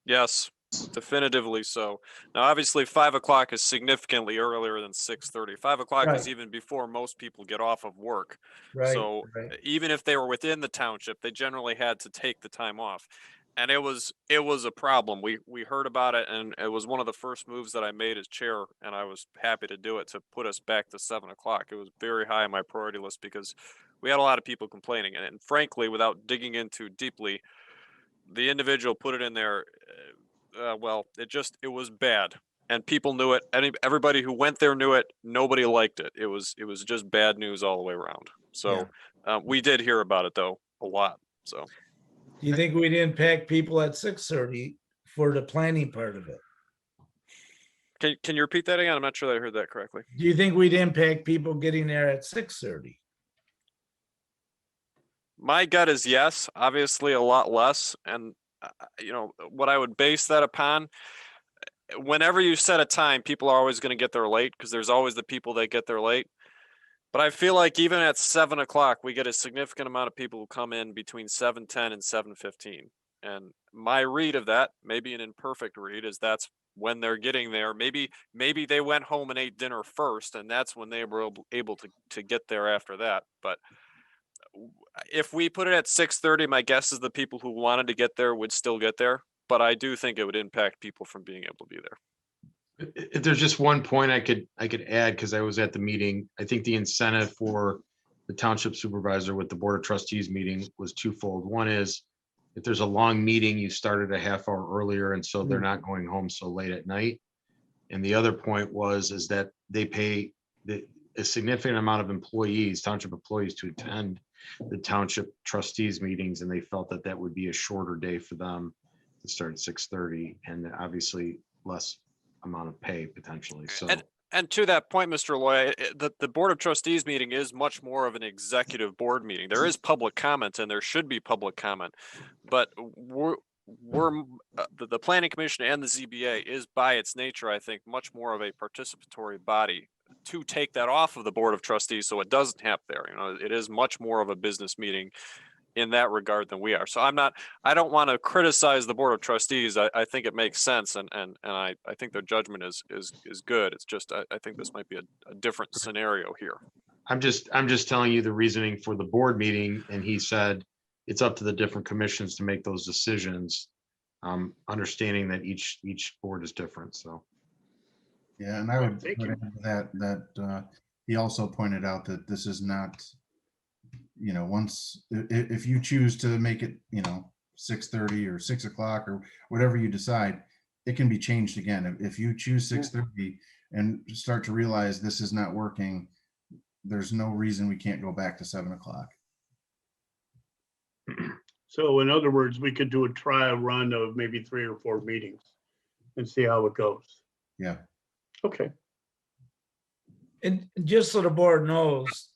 [SPEAKER 4] Yes, definitively so. Now, obviously, 5 o'clock is significantly earlier than 6:30. 5 o'clock is
[SPEAKER 2] Right.
[SPEAKER 4] even before most people get off of work.
[SPEAKER 2] Right.
[SPEAKER 4] So
[SPEAKER 2] right.
[SPEAKER 4] even if they were within the township, they generally had to take the time off. And it was a problem. We heard about it, and it was one of the first moves that I made as chair, and I was happy to do it to put us back to 7 o'clock. It was very high on my priority list because we had a lot of people complaining. And frankly, without digging into deeply, the individual put it in there. It was bad, and people knew it. Everybody who went there knew it. Nobody liked it. It was just bad news all the way around. So we did hear about it though a lot. So
[SPEAKER 2] Do you think we'd impact people at 6:30 for the planning part of it?
[SPEAKER 4] can you repeat that again? I'm not sure that I heard that correctly.
[SPEAKER 2] Do you think we'd impact people getting there at 6:30?
[SPEAKER 4] My gut is yes. Obviously, a lot less, and what I would base that upon. Whenever you set a time, people are always going to get there late because there's always the people that get there late. But I feel like even at 7 o'clock, we get a significant amount of people who come in between 7:10 and 7:15. And my read of that, maybe an imperfect read, is that's when they're getting there. Maybe they went home and ate dinner first, and that's when they were able to get there after that. But if we put it at 6:30, my guess is the people who wanted to get there would still get there. But I do think it would impact people from being able to be there.
[SPEAKER 8] If there's just one point I could add, because I was at the meeting, I think the incentive for the township supervisor with the board of trustees meeting was twofold. One is if there's a long meeting, you started a half hour earlier, and so they're not going home so late at night. And the other point is that they pay a significant amount of employees, township employees, to attend the township trustees meetings, and they felt that would be a shorter day for them to start at 6:30, and obviously less amount of pay potentially. So
[SPEAKER 4] and to that point, Mr. Loy, the board of trustees meeting is much more of an executive board meeting. There is public comment, and there should be public comment, but the planning commission and the ZBA is by its nature, I think, much more of a participatory body to take that off of the board of trustees so it doesn't happen there. It is much more of a business meeting in that regard than we are. So I don't want to criticize the board of trustees. I think it makes sense, and I think their judgment is good. It's just I think this might be a different scenario here.
[SPEAKER 8] I'm just telling you the reasoning for the board meeting, and he said it's up to the different commissions to make those decisions, understanding that each board is different. So
[SPEAKER 9] Yeah, and I would put into that he also pointed out that this is not, if you choose to make it, 6:30 or 6 o'clock or whatever you decide, it can be changed again. If you choose 6:30 and start to realize this is not working, there's no reason we can't go back to 7 o'clock.
[SPEAKER 1] So in other words, we could do a trial run of maybe 3 or 4 meetings and see how it goes.
[SPEAKER 9] Yeah.
[SPEAKER 1] Okay.
[SPEAKER 2] And just so the board knows,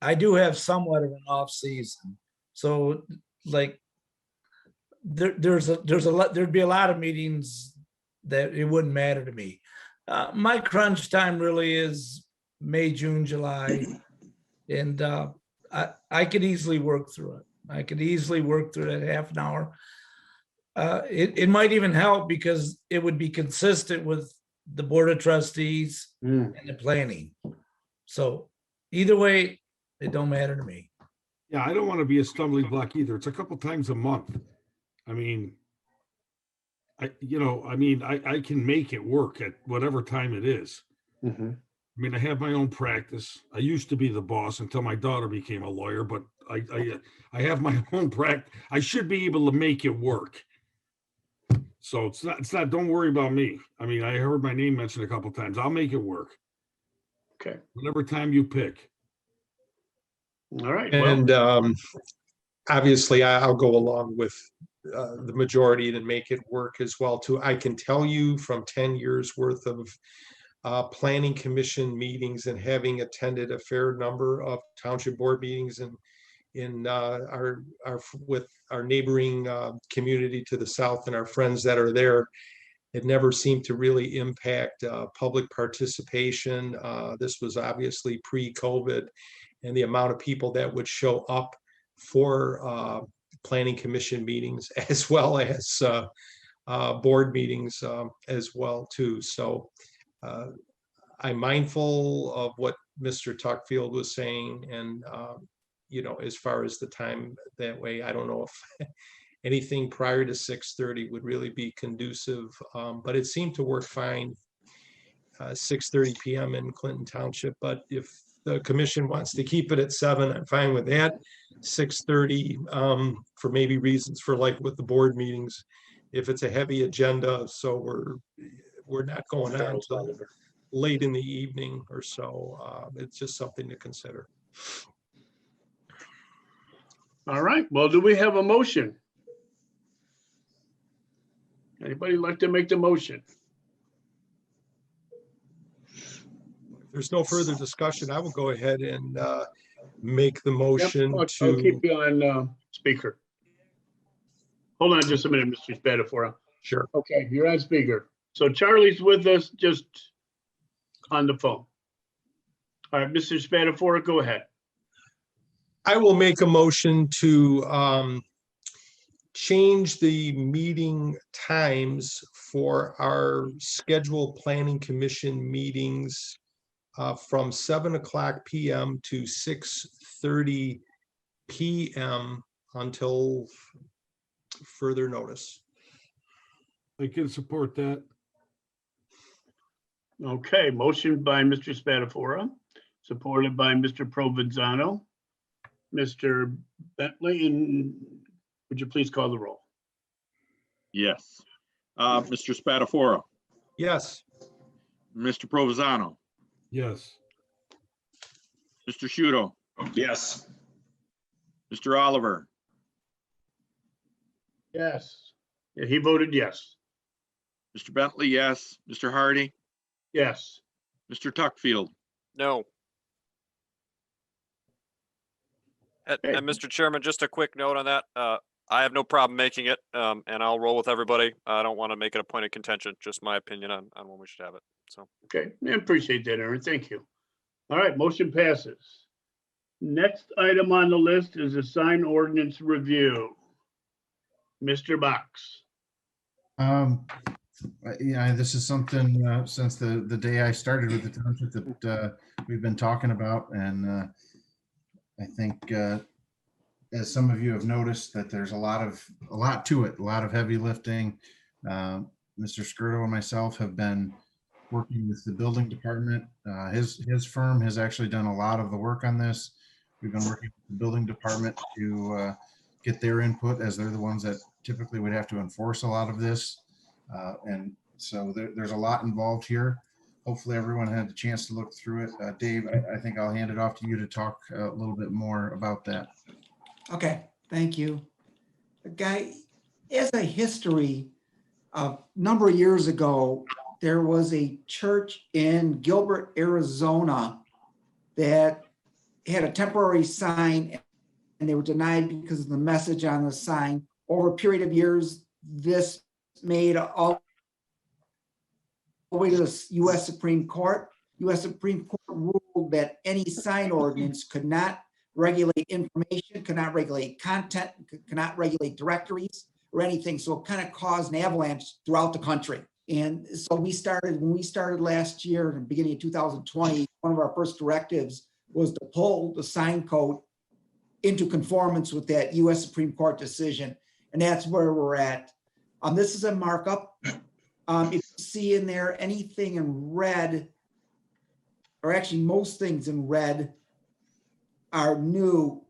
[SPEAKER 2] I do have somewhat of an off season. So like there'd be a lot of meetings that it wouldn't matter to me. My crunch time really is May, June, July. And I could easily work through it. I could easily work through that half an hour. It might even help because it would be consistent with the board of trustees and the planning. So either way, it don't matter to me.
[SPEAKER 5] Yeah, I don't want to be a stumbling block either. It's a couple times a month. I mean, I can make it work at whatever time it is.
[SPEAKER 1] Mhm.
[SPEAKER 5] I mean, I have my own practice. I used to be the boss until my daughter became a lawyer, but I have my own practice. I should be able to make it work. So it's not, don't worry about me. I mean, I heard my name mentioned a couple times. I'll make it work.
[SPEAKER 1] Okay,
[SPEAKER 5] Whatever time you pick.
[SPEAKER 1] all right. Well,
[SPEAKER 7] And obviously, I'll go along with the majority to make it work as well too. I can tell you from 10 years worth of planning commission meetings and having attended a fair number of township board meetings and in our with our neighboring community to the south and our friends that are there, it never seemed to really impact public participation. This was obviously pre-COVID, and the amount of people that would show up for planning commission meetings as well as board meetings as well too. So I'm mindful of what Mr. Tuckfield was saying, and as far as the time that way, I don't know if anything prior to 6:30 would really be conducive, but it seemed to work fine. 6:30 p.m. in Clinton Township, but if the commission wants to keep it at 7, I'm fine with that. 6:30 for maybe reasons for like with the board meetings, if it's a heavy agenda, so we're not going on till late in the evening or so. It's just something to consider.
[SPEAKER 1] all right. Well, do we have a motion? Anybody like to make the motion?
[SPEAKER 7] If there's no further discussion, I will go ahead and make the
[SPEAKER 1] Yep,
[SPEAKER 7] motion
[SPEAKER 1] I'll
[SPEAKER 7] to.
[SPEAKER 1] keep you on speaker. Hold on just a minute, Mr. Spatafora.
[SPEAKER 7] Sure.
[SPEAKER 1] Okay, you're on speaker. So Charlie's with us just on the phone. All right, Mr. Spatafora, go ahead.
[SPEAKER 7] I will make a motion to change the meeting times for our scheduled planning commission meetings from 7:00 p.m. to 6:30 p.m. until further notice.
[SPEAKER 5] I can support that.
[SPEAKER 1] Okay, motion by Mr. Spatafora, supported by Mr. Provenzano. Mr. Bentley, and would you please call the roll?
[SPEAKER 3] Yes. Mr. Spatafora,
[SPEAKER 7] Yes.
[SPEAKER 3] Mr. Provenzano,
[SPEAKER 5] Yes.
[SPEAKER 3] Mr. Shudo,
[SPEAKER 6] Yes.
[SPEAKER 3] Mr. Oliver,
[SPEAKER 1] Yes. Yeah, he voted yes.
[SPEAKER 3] Mr. Bentley, yes. Mr. Hardy,
[SPEAKER 1] Yes.
[SPEAKER 3] Mr. Tuckfield.
[SPEAKER 4] No. And Mr. Chairman, just a quick note on that. I have no problem making it, and I'll roll with everybody. I don't want to make it a point of contention, just my opinion on when we should have it. So.
[SPEAKER 1] Okay, I appreciate that, Aaron. Thank you. All right, motion passes. Next item on the list is a sign ordinance review. Mr. Box.
[SPEAKER 9] Yeah, this is something since the day I started with the township that we've been talking about, and I think as some of you have noticed that there's a lot to it, a lot of heavy lifting. Mr. Skirdo and myself have been working with the building department. His firm has actually done a lot of the work on this. We've been working with the building department to get their input, as they're the ones that typically would have to enforce a lot of this. And so there's a lot involved here. Hopefully everyone had a chance to look through it. Dave, I think I'll hand it off to you to talk a little bit more about that.
[SPEAKER 10] Okay, thank you. Guy, as a history, a number of years ago, there was a church in Gilbert, Arizona that had a temporary sign, and they were denied because of the message on the sign. Over a period of years, this made all the way to the U.S. Supreme Court. U.S. Supreme Court ruled that any sign ordinance could not regulate information, could not regulate content, could not regulate directories or anything. So it kind of caused an avalanche throughout the country. And so when we started last year, in the beginning of 2020, one of our first directives was to pull the sign code into conformance with that US Supreme Court decision. And that's where we're at. This is a markup. If you see in there anything in red, or actually most things in red are new.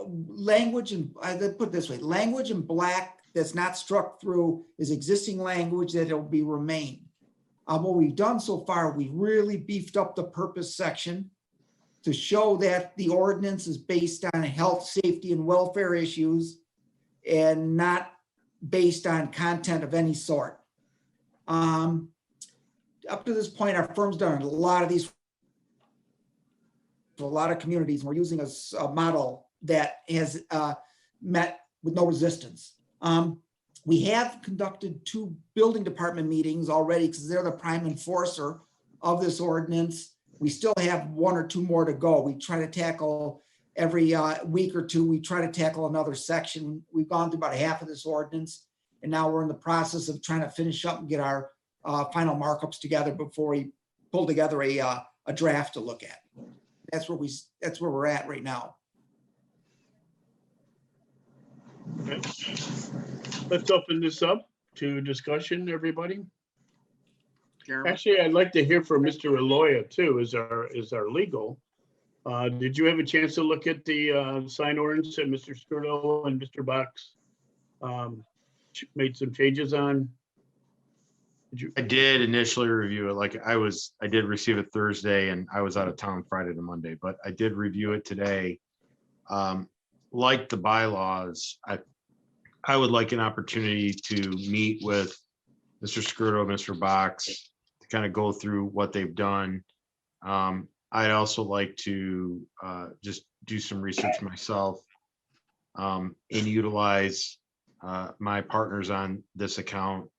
[SPEAKER 10] Language, and let's put it this way, language in black that's not struck through is existing language that will be remain. What we've done so far, we really beefed up the purpose section to show that the ordinance is based on health, safety, and welfare issues and not based on content of any sort. Up to this point, our firm's done a lot of these for a lot of communities, and we're using a model that has met with no resistance. We have conducted 2 building department meetings already because they're the prime enforcer of this ordinance. We still have 1 or 2 more to go. We try to tackle every week or 2, we try to tackle another section. We've gone through about half of this ordinance, and now we're in the process of trying to finish up and get our final markups together before we pull together a draft to look at. That's where we're at right now.
[SPEAKER 1] Okay. Let's open this up to discussion, everybody.
[SPEAKER 3] Chairman?
[SPEAKER 1] Actually, I'd like to hear from Mr. Aloya too, is our legal. Did you have a chance to look at the sign ordinance that Mr. Skirdo and Mr. Box made some changes on?
[SPEAKER 8] I did initially review it. Like I did receive it Thursday and I was out of town Friday to Monday, but I did review it today. Like the bylaws, I would like an opportunity to meet with Mr. Skirdo, Mr. Box, to kind of go through what they've done. I'd also like to just do some research myself and utilize my partners on this account,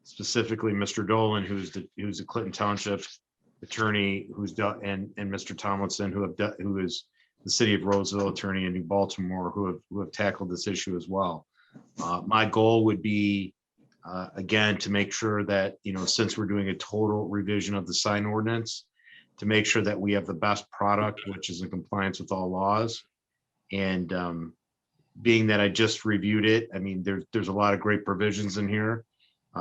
[SPEAKER 8] specifically Mr. Dolan, who's the Clinton Township attorney, and Mr. Tomlinson, who is the city of Roseville attorney in New Baltimore, who have tackled this issue as well. My goal would be, again, to make sure that, since we're doing a total revision of the sign ordinance, to make sure that we have the best product, which is in compliance with all laws. And being that I just reviewed it, I mean, there's a lot of great provisions in here.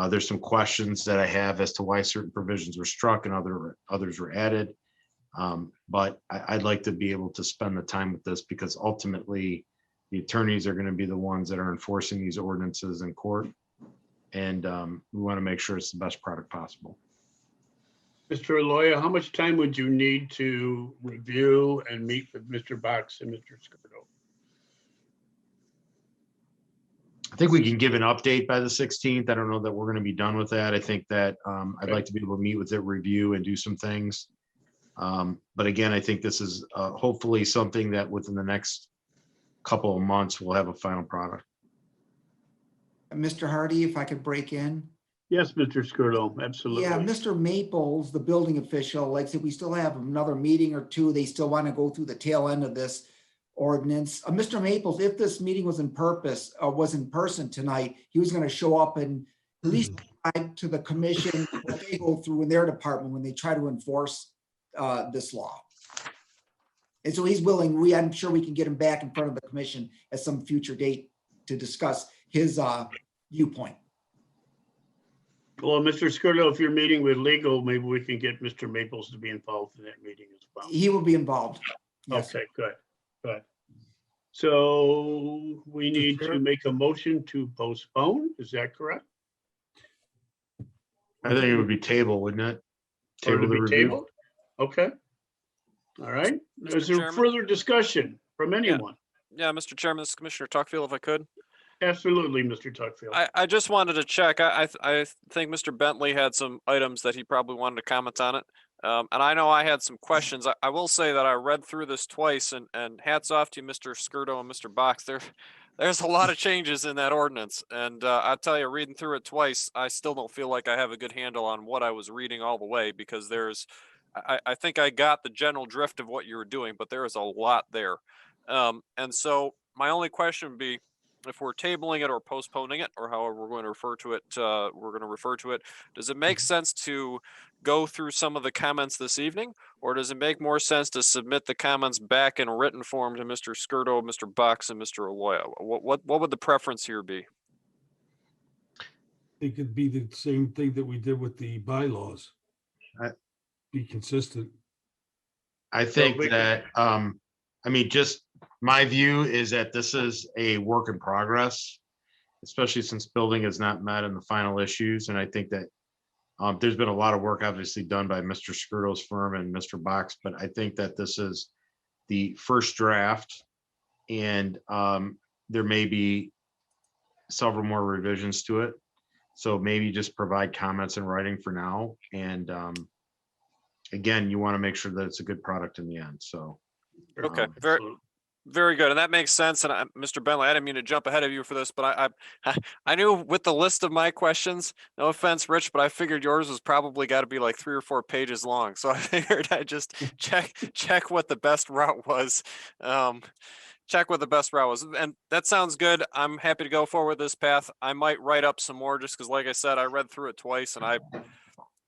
[SPEAKER 8] There's some questions that I have as to why certain provisions were struck and others were added. But I'd like to be able to spend the time with this because ultimately the attorneys are going to be the ones that are enforcing these ordinances in court. And we want to make sure it's the best product possible.
[SPEAKER 1] Mr. Aloya, how much time would you need to review and meet with Mr. Box and Mr. Skirdo?
[SPEAKER 8] I think we can give an update by the 16th. I don't know that we're going to be done with that. I think that I'd like to be able to meet with it, review and do some things. But again, I think this is hopefully something that within the next couple of months, we'll have a final product.
[SPEAKER 10] Mr. Hardy, if I could break in.
[SPEAKER 1] Yes, Mr. Skirdo, absolutely.
[SPEAKER 10] Yeah, Mr. Maples, the building official, like I said, we still have another meeting or 2. They still want to go through the tail end of this ordinance. Mr. Maples, if this meeting was in person tonight, he was going to show up and at least describe to the commission what they go through in their department when they try to enforce this law. And so he's willing. I'm sure we can get him back in front of the commission at some future date to discuss his viewpoint.
[SPEAKER 1] Well, Mr. Skirdo, if you're meeting with legal, maybe we can get Mr. Maples to be involved in that meeting as well.
[SPEAKER 10] He will be involved. Yes.
[SPEAKER 1] Okay, good. So we need to make a motion to postpone. Is that correct?
[SPEAKER 8] I think it would be table, wouldn't it?
[SPEAKER 1] Or to
[SPEAKER 8] Table the
[SPEAKER 1] be
[SPEAKER 8] review.
[SPEAKER 1] tabled? Okay. All right. Is there
[SPEAKER 4] Chairman?
[SPEAKER 1] further discussion from anyone?
[SPEAKER 4] Yeah, Mr. Chairman, this is Commissioner Tuckfield, if I could.
[SPEAKER 1] Absolutely, Mr. Tuckfield.
[SPEAKER 4] I just wanted to check. I think Mr. Bentley had some items that he probably wanted to comment on it. And I know I had some questions. I will say that I read through this twice, and hats off to you, Mr. Skirdo and Mr. Box. There's a lot of changes in that ordinance. And I'll tell you, reading through it twice, I still don't feel like I have a good handle on what I was reading all the way, because I think I got the general drift of what you were doing, but there is a lot there. And so my only question would be, if we're tabling it or postponing it, or however we're going to refer to it, does it make sense to go through some of the comments this evening? Or does it make more sense to submit the comments back in written form to Mr. Skirdo, Mr. Box, and Mr. Aloya? What would the preference here be?
[SPEAKER 5] It could be the same thing that we did with the bylaws. Be consistent.
[SPEAKER 8] I think
[SPEAKER 1] we-
[SPEAKER 8] that, I mean, just my view is that this is a work in progress, especially since building has not met in the final issues. And I think that there's been a lot of work obviously done by Mr. Skirdo's firm and Mr. Box, but I think that this is the first draft, and there may be several more revisions to it. So maybe just provide comments in writing for now. And again, you want to make sure that it's a good product in the end. So.
[SPEAKER 4] Okay, very good, and that makes sense. And Mr. Bentley, I didn't mean to jump ahead of you for this, but I knew with the list of my questions, no offense, Rich, but I figured yours was probably got to be like 3 or 4 pages long. So I figured I'd just check what the best route was. Check what the best route was, and that sounds good. I'm happy to go forward with this path. I might write up some more just because, like I said, I read through it twice, and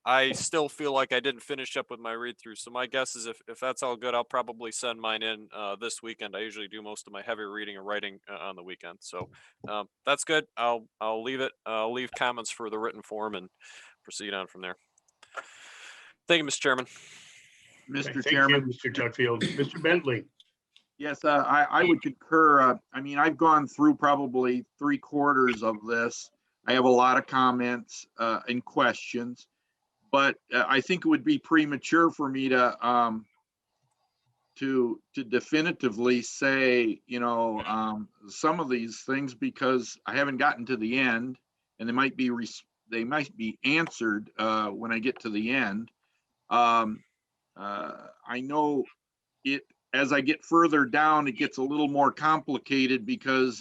[SPEAKER 4] I still feel like I didn't finish up with my read through. So my guess is if that's all good, I'll probably send mine in this weekend. I usually do most of my heavy reading and writing on the weekend. So that's good. I'll leave it. I'll leave comments for the written form and proceed on from there. Thank you, Mr. Chairman.
[SPEAKER 3] Mr.
[SPEAKER 1] Thank
[SPEAKER 3] Chairman.
[SPEAKER 1] you, Mr. Tuckfield. Mr. Bentley.
[SPEAKER 3] Yes, I would concur. I mean, I've gone through probably 3/4 of this. I have a lot of comments and questions, but I think it would be premature for me to definitively say, you know, some of these things, because I haven't gotten to the end, and they might be answered when I get to the end. I know it. As I get further down, it gets a little more complicated because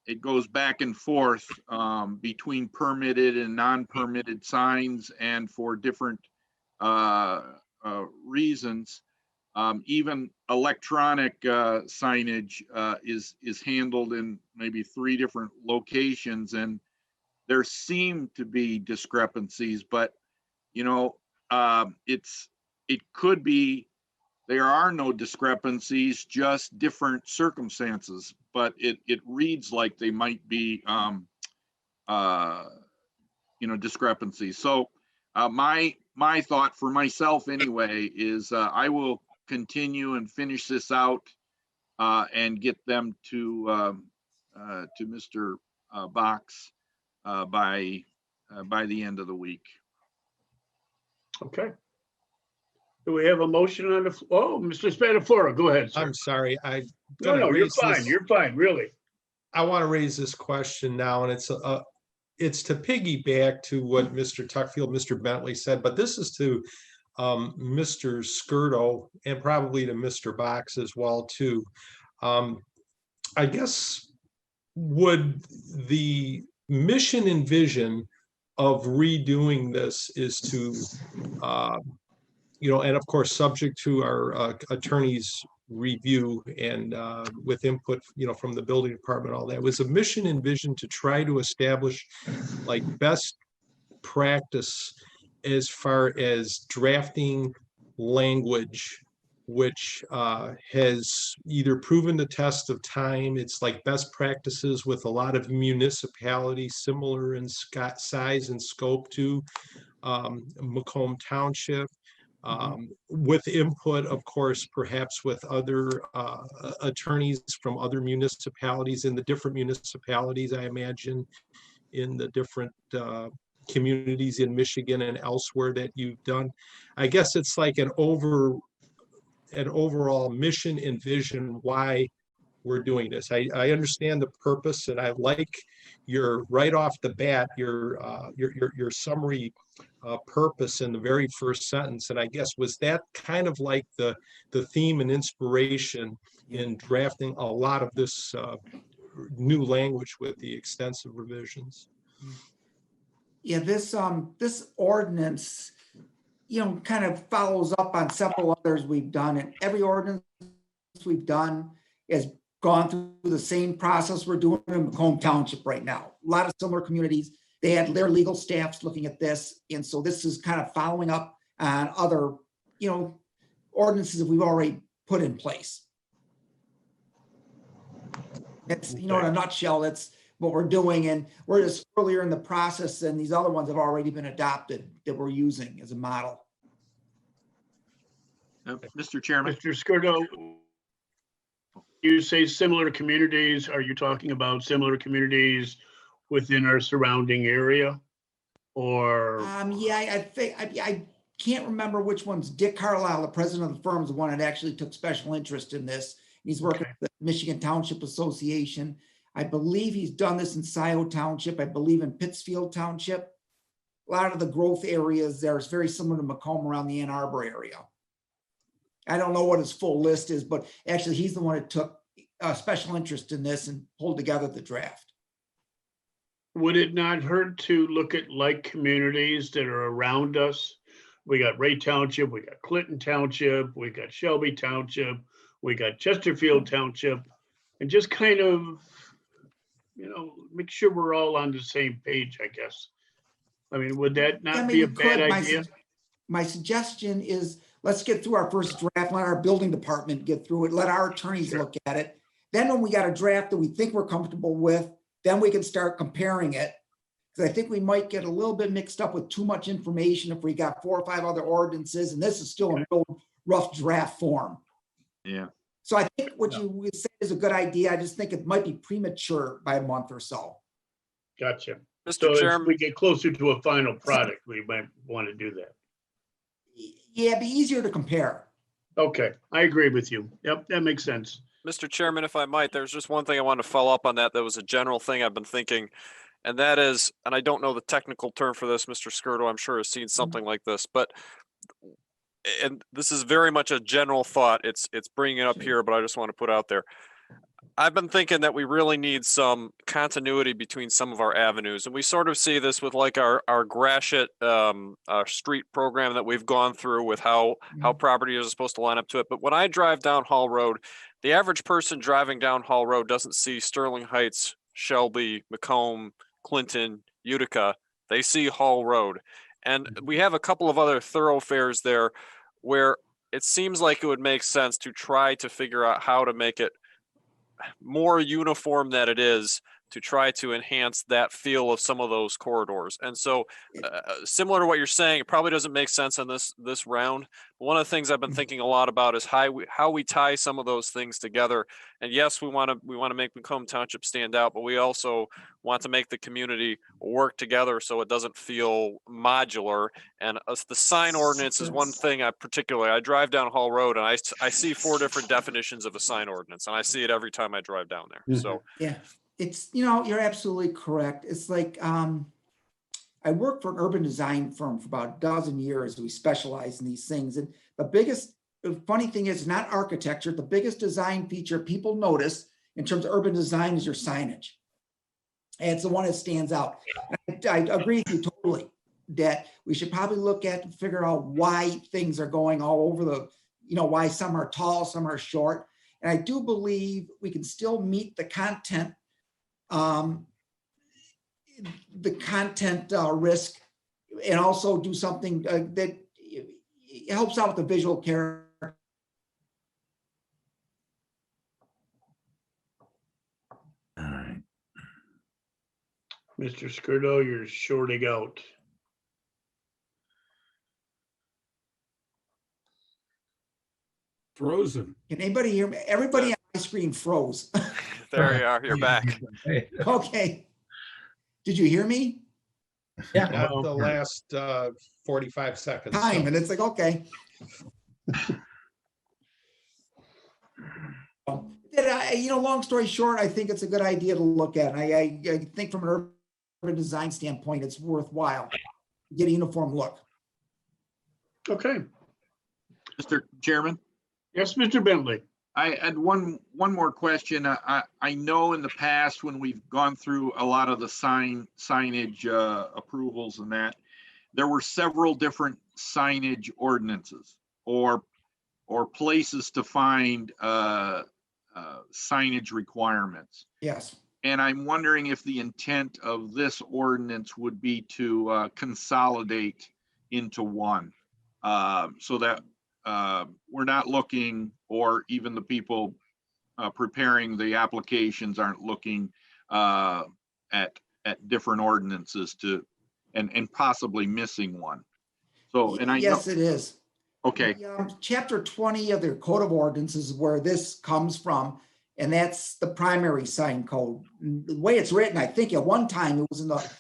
[SPEAKER 3] it goes back and forth between permitted and non-permitted signs, and for different reasons. Even electronic signage is handled in maybe 3 different locations, and there seem to be discrepancies, but you know, it could be. There are no discrepancies, just different circumstances, but it reads like they might be, you know, discrepancies. So my thought for myself anyway is I will continue and finish this out and get them to Mr. Box by the end of the week.
[SPEAKER 1] Okay. Do we have a motion on the, oh, Mr. Spatafora, go ahead, sir.
[SPEAKER 7] I'm sorry,
[SPEAKER 1] No, you're fine. You're fine, really.
[SPEAKER 7] I want to raise this question now, and it's to piggyback to what Mr. Tuckfield, Mr. Bentley said, but this is to Mr. Skirdo and probably to Mr. Box as well too. I guess, would the mission and vision of redoing this is to you know, and of course, subject to our attorney's review and with input, you know, from the building department, all that, was a mission and vision to try to establish like best practice as far as drafting language, which has either proven the test of time. It's like best practices with a lot of municipalities similar in size and scope to Macomb Township. With input, of course, perhaps with other attorneys from other municipalities in the different municipalities, I imagine, in the different communities in Michigan and elsewhere that you've done. I guess it's like an overall mission and vision why we're doing this. I understand the purpose, and I like your right off the bat, your summary purpose in the very first sentence. And I guess, was that kind of like the theme and inspiration in drafting a lot of this new language with the extensive revisions?
[SPEAKER 10] Yeah, this ordinance, you know, kind of follows up on several others we've done, and every ordinance we've done is gone through the same process we're doing in Macomb Township right now. A lot of similar communities, they had their legal staffs looking at this. And so this is kind of following up on other, ordinances that we've already put in place. It's, in a nutshell, that's what we're doing. And we're just earlier in the process, and these other ones have already been adopted that we're using as a model.
[SPEAKER 3] Mr. Chairman,
[SPEAKER 1] Mr. Skirdo, you say similar communities, are you talking about similar communities within our surrounding area? Or,
[SPEAKER 10] Yeah, I think, I can't remember which one's Dick Carlisle, the president of the firm, is the one that actually took special interest in this. He's working
[SPEAKER 1] Okay.
[SPEAKER 10] with the Michigan Township Association. I believe he's done this in Scioto Township. I believe in Pittsfield Township. A lot of the growth areas there is very similar to Macomb around the Ann Arbor area. I don't know what his full list is, but actually he's the one that took a special interest in this and pulled together the draft.
[SPEAKER 1] would it not hurt to look at like communities that are around us? We got Ray Township, we got Clinton Township, we got Shelby Township, we got Chesterfield Township, and just kind of, make sure we're all on the same page, I guess. I mean, would that
[SPEAKER 10] Yeah,
[SPEAKER 1] not
[SPEAKER 10] maybe
[SPEAKER 1] be a
[SPEAKER 10] we
[SPEAKER 1] bad
[SPEAKER 10] could.
[SPEAKER 1] idea?
[SPEAKER 10] My suggestion is, let's get through our first draft, let our building department get through it, let our attorneys
[SPEAKER 1] Sure.
[SPEAKER 10] look at it. Then when we got a draft that we think we're comfortable with, then we can start comparing it. Because I think we might get a little bit mixed up with too much information if we got 4 or 5 other ordinances, and this is still in real rough draft form.
[SPEAKER 3] yeah.
[SPEAKER 10] So I think what you would say is a good idea. I just think it might be premature by a month or so.
[SPEAKER 1] Gotcha.
[SPEAKER 4] Mr.
[SPEAKER 1] So as
[SPEAKER 4] Chairman,
[SPEAKER 1] we get closer to a final product, we might want to do that.
[SPEAKER 10] Yeah, it'd be easier to compare.
[SPEAKER 1] Okay, I agree with you. Yep, that makes sense.
[SPEAKER 4] Mr. Chairman, if I might, there's just one thing I want to follow up on that was a general thing I've been thinking. And that is, and I don't know the technical term for this, Mr. Skirdo, I'm sure has seen something like this, but, and this is very much a general thought. It's bringing it up here, but I just want to put out there. I've been thinking that we really need some continuity between some of our avenues. And we sort of see this with like our Gratiot street program that we've gone through with how properties are supposed to line up to it. But when I drive down Hall Road, the average person driving down Hall Road doesn't see Sterling Heights, Shelby, Macomb, Clinton, Utica. They see Hall Road. And we have a couple of other thoroughfares there where it seems like it would make sense to try to figure out how to make it more uniform than it is, to try to enhance that feel of some of those corridors. And so similar to what you're saying, it probably doesn't make sense on this round. One of the things I've been thinking a lot about is how we tie some of those things together. And yes, we want to make Macomb Township stand out, but we also want to make the community work together so it doesn't feel modular. And the sign ordinance is one thing I drive down Hall Road and I see 4 different definitions of a sign ordinance, and I see it every time I drive down there. So
[SPEAKER 10] Yeah, it's, you're absolutely correct. It's like, I worked for an urban design firm for about a dozen years. We specialize in these things. And the funny thing is not architecture. The biggest design feature people notice in terms of urban design is your signage. And it's the one that stands out. I agree with you totally that we should probably look at and figure out why things are going all over why some are tall, some are short. And I do believe we can still meet the content risk, and also do something that helps out with the visual character.
[SPEAKER 2] All right.
[SPEAKER 1] Mr. Skirdo, you're shorting out.
[SPEAKER 5] Frozen.
[SPEAKER 10] Can anybody hear me? Everybody on my screen froze.
[SPEAKER 4] there you are, you're back.
[SPEAKER 2] Hey,
[SPEAKER 10] Okay. Did you hear me?
[SPEAKER 7] At the last 45 seconds.
[SPEAKER 10] Time,
[SPEAKER 7] So-
[SPEAKER 10] and it's like, okay. Long story short, I think it's a good idea to look at. I think from an urban design standpoint, it's worthwhile. Get a uniform look.
[SPEAKER 1] Okay.
[SPEAKER 3] Mr. Chairman,
[SPEAKER 1] Yes, Mr. Bentley.
[SPEAKER 3] I had one more question. I know in the past when we've gone through a lot of the signage approvals and that, there were several different signage ordinances or places to find signage requirements.
[SPEAKER 10] Yes.
[SPEAKER 3] And I'm wondering if the intent of this ordinance would be to consolidate into one, so that we're not looking, or even the people preparing the applications aren't looking at different ordinances and possibly missing one. So, and I know,
[SPEAKER 10] Yes, it is.
[SPEAKER 3] okay,
[SPEAKER 10] Chapter 20 of the Code of Ordinances is where this comes from, and that's the primary sign code. The way it's written, I think at one time it was in the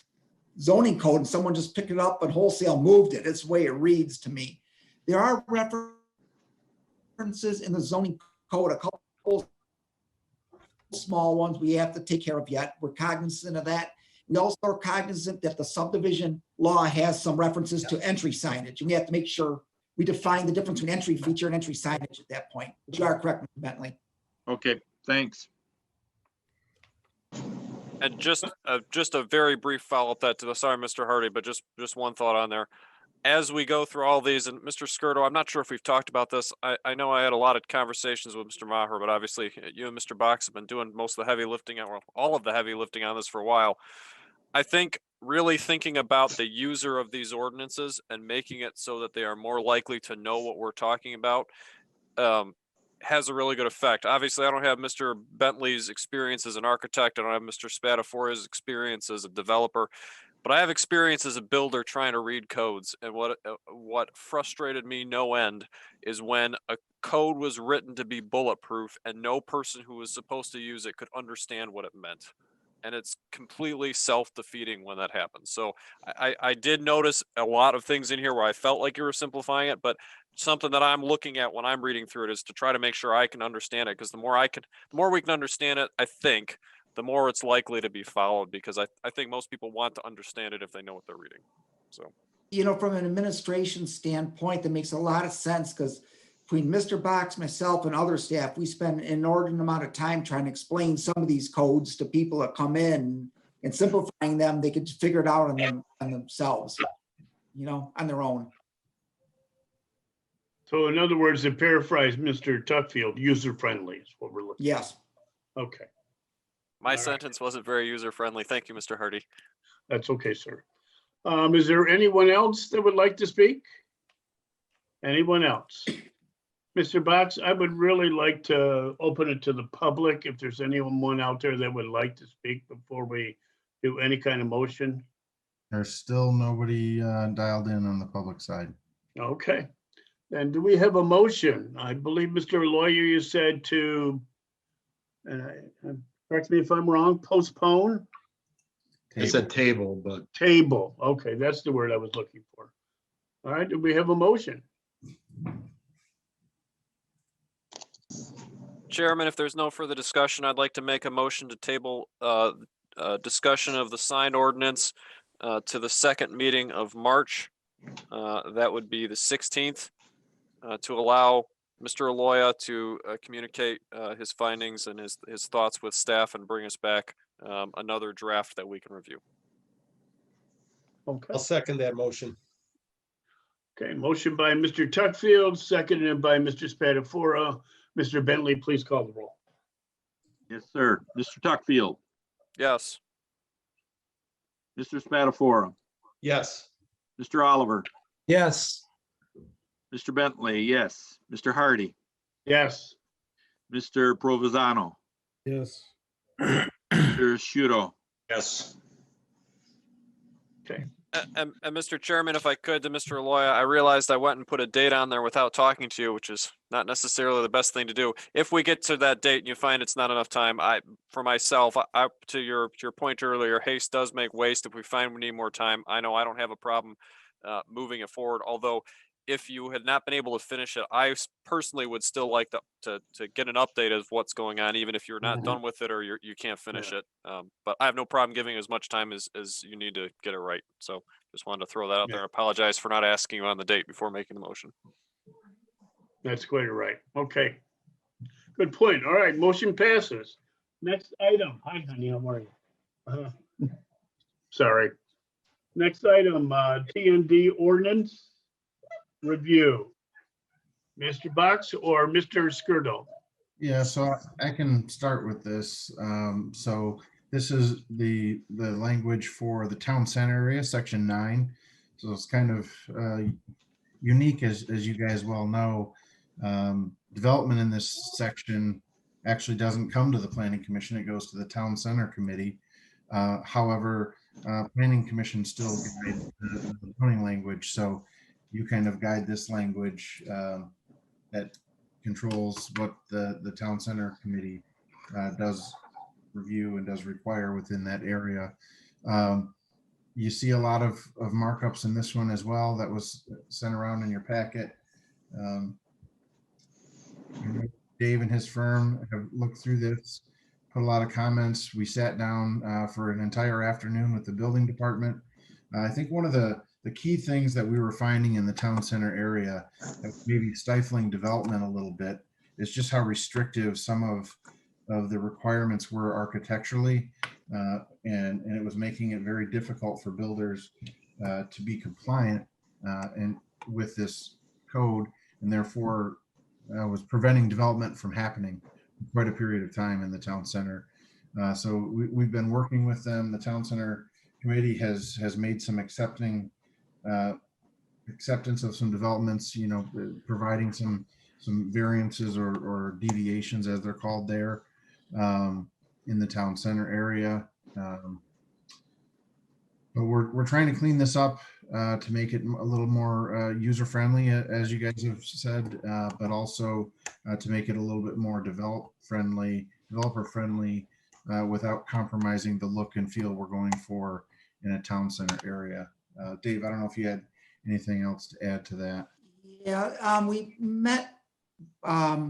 [SPEAKER 10] zoning code and someone just picked it up and wholesale moved it. It's the way it reads to me. There are references in the zoning code, a couple small ones we have to take care of yet. We're cognizant of that. We also are cognizant that the subdivision law has some references to entry signage, and we have to make sure we define the difference between entry feature and entry signage at that point. But you are correct, Mr. Bentley.
[SPEAKER 3] okay, thanks.
[SPEAKER 4] And just a very brief follow-up that to the, sorry, Mr. Hardy, but just one thought on there. As we go through all these, and Mr. Skirdo, I'm not sure if we've talked about this. I know I had a lot of conversations with Mr. Maher, but obviously you and Mr. Box have been doing most of the heavy lifting, or all of the heavy lifting on this for a while. I think really thinking about the user of these ordinances and making it so that they are more likely to know what we're talking about has a really good effect. Obviously, I don't have Mr. Bentley's experience as an architect. I don't have Mr. Spatafora's experience as a developer, but I have experience as a builder trying to read codes. And what frustrated me no end is when a code was written to be bulletproof and no person who was supposed to use it could understand what it meant. And it's completely self-defeating when that happens. So I did notice a lot of things in here where I felt like you were simplifying it, but something that I'm looking at when I'm reading through it is to try to make sure I can understand it, because the more we can understand it, I think, the more it's likely to be followed, because I think most people want to understand it if they know what they're reading. So,
[SPEAKER 10] You know, from an administration standpoint, that makes a lot of sense, because between Mr. Box, myself, and other staff, we spend an inordinate amount of time trying to explain some of these codes to people that come in, and simplifying them, they could figure it out on themselves, you know, on their own.
[SPEAKER 1] So in other words, to paraphrase Mr. Tuckfield, user-friendly is what we're looking.
[SPEAKER 10] Yes.
[SPEAKER 1] Okay,
[SPEAKER 4] my
[SPEAKER 1] All right.
[SPEAKER 4] sentence wasn't very user-friendly. Thank you, Mr. Hardy.
[SPEAKER 1] that's okay, sir. Is there anyone else that would like to speak? Anyone else? Mr. Box, I would really like to open it to the public if there's anyone out there that would like to speak before we do any kind of motion.
[SPEAKER 9] There's still nobody dialed in on the public side.
[SPEAKER 1] Okay, then do we have a motion? I believe, Mr. Lawyer, you said to, correct me if I'm wrong, postpone?
[SPEAKER 8] It's a table, but
[SPEAKER 1] Table, okay, that's the word I was looking for. All right, do we have a motion?
[SPEAKER 4] Chairman, if there's no further discussion, I'd like to make a motion to table discussion of the signed ordinance to the second meeting of March. That would be the 16th, to allow Mr. Aloya to communicate his findings and his thoughts with staff and bring us back another draft that we can review.
[SPEAKER 1] Okay.
[SPEAKER 7] I'll second that motion.
[SPEAKER 1] Okay, motion by Mr. Tuckfield, seconded by Mr. Spatafora. Mr. Bentley, please call the roll.
[SPEAKER 3] Yes, sir. Mr. Tuckfield,
[SPEAKER 4] Yes.
[SPEAKER 3] Mr. Spatafora,
[SPEAKER 7] Yes.
[SPEAKER 3] Mr. Oliver,
[SPEAKER 2] Yes.
[SPEAKER 3] Mr. Bentley, yes. Mr. Hardy,
[SPEAKER 1] Yes,
[SPEAKER 3] Mr. Provenzano,
[SPEAKER 5] Yes.
[SPEAKER 3] Mr. Shudo.
[SPEAKER 6] Yes.
[SPEAKER 1] okay.
[SPEAKER 4] And Mr. Chairman, if I could, to Mr. Aloya, I realized I went and put a date on there without talking to you, which is not necessarily the best thing to do. If we get to that date and you find it's not enough time, for myself, to your point earlier, haste does make waste. If we find we need more time, I know I don't have a problem moving it forward. Although, if you had not been able to finish it, I personally would still like to get an update of what's going on, even if you're not done with it or you can't finish it. But I have no problem giving as much time as you need to get it right. So just wanted to throw that out there. I apologize for not asking you on the date before making the motion.
[SPEAKER 1] That's quite right. Okay. Good point. All right, motion passes. Next item. Hi, honey, how are you? Sorry. Next item, TND ordinance review. Mr. Box or Mr. Skirdo?
[SPEAKER 9] Yeah, so I can start with this. So this is the language for the town center area, section 9. So it's kind of unique, as you guys well know. Development in this section actually doesn't come to the planning commission. It goes to the town center committee. However, planning commission still guide the zoning language. So you kind of guide this language that controls what the town center committee does review and does require within that area. You see a lot of markups in this one as well that was sent around in your packet. Dave and his firm have looked through this, put a lot of comments. We sat down for an entire afternoon with the building department. I think one of the key things that we were finding in the town center area that was maybe stifling development a little bit is just how restrictive some of the requirements were architecturally. And it was making it very difficult for builders to be compliant and with this code, and therefore was preventing development from happening for quite a period of time in the town center. So we've been working with them. The town center committee has made some acceptance of some developments, providing some variances or deviations, as they're called there, in the town center area. But we're trying to clean this up to make it a little more user friendly, as you guys have said, but also to make it a little bit more developer friendly, without compromising the look and feel we're going for in a town center area. Dave, I don't know if you had anything else to add to that.
[SPEAKER 10] Yeah, we met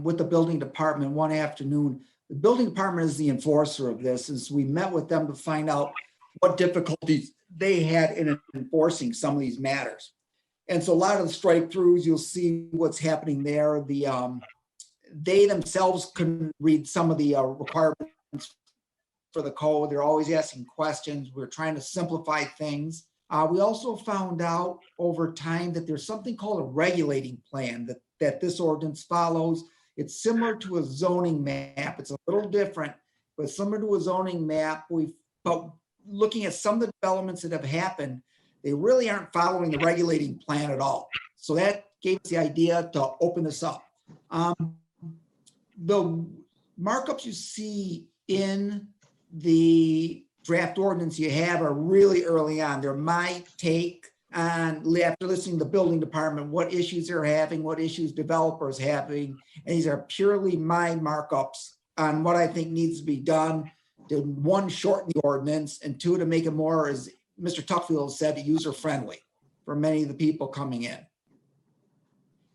[SPEAKER 10] with the building department one afternoon. The building department is the enforcer of this, and so we met with them to find out what difficulties they had in enforcing some of these matters. And so a lot of the strike throughs, you'll see what's happening there. They themselves couldn't read some of the requirements for the code. They're always asking questions. We're trying to simplify things. We also found out over time that there's something called a regulating plan that this ordinance follows. It's similar to a zoning map. It's a little different, but similar to a zoning map. But looking at some of the developments that have happened, they really aren't following the regulating plan at all. So that gave us the idea to open this up. The markups you see in the draft ordinance you have are really early on. They're my take on, after listening to the building department, what issues they're having, what issues developers having. And these are purely my markups on what I think needs to be done to, one, shorten the ordinance, and two, to make it more, as Mr. Tuckfield said, user-friendly for many of the people coming in.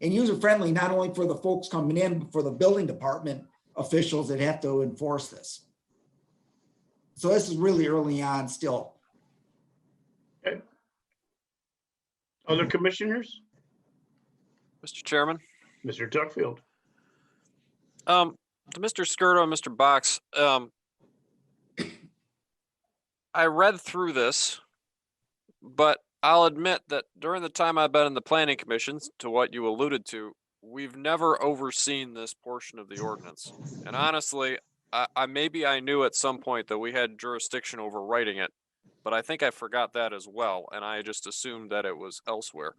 [SPEAKER 10] And user-friendly not only for the folks coming in, but for the building department officials that have to enforce this. So this is really early on still.
[SPEAKER 1] Okay. Other commissioners?
[SPEAKER 4] Mr. Chairman,
[SPEAKER 1] Mr. Tuckfield.
[SPEAKER 4] to Mr. Skirdo and Mr. Box, I read through this, but I'll admit that during the time I've been in the planning commissions, to what you alluded to, we've never overseen this portion of the ordinance. And honestly, maybe I knew at some point that we had jurisdiction over writing it, but I think I forgot that as well, and I just assumed that it was elsewhere.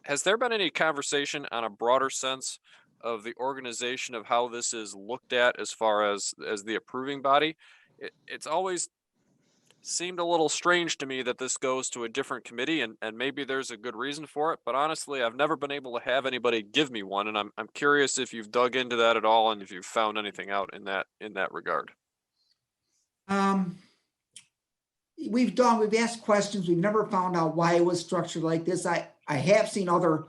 [SPEAKER 4] Has there been any conversation on a broader sense of the organization of how this is looked at as far as the approving body? It's always seemed a little strange to me that this goes to a different committee, and maybe there's a good reason for it, but honestly, I've never been able to have anybody give me one, and I'm curious if you've dug into that at all and if you've found anything out in that regard.
[SPEAKER 10] We've asked questions. We've never found out why it was structured like this. I have seen other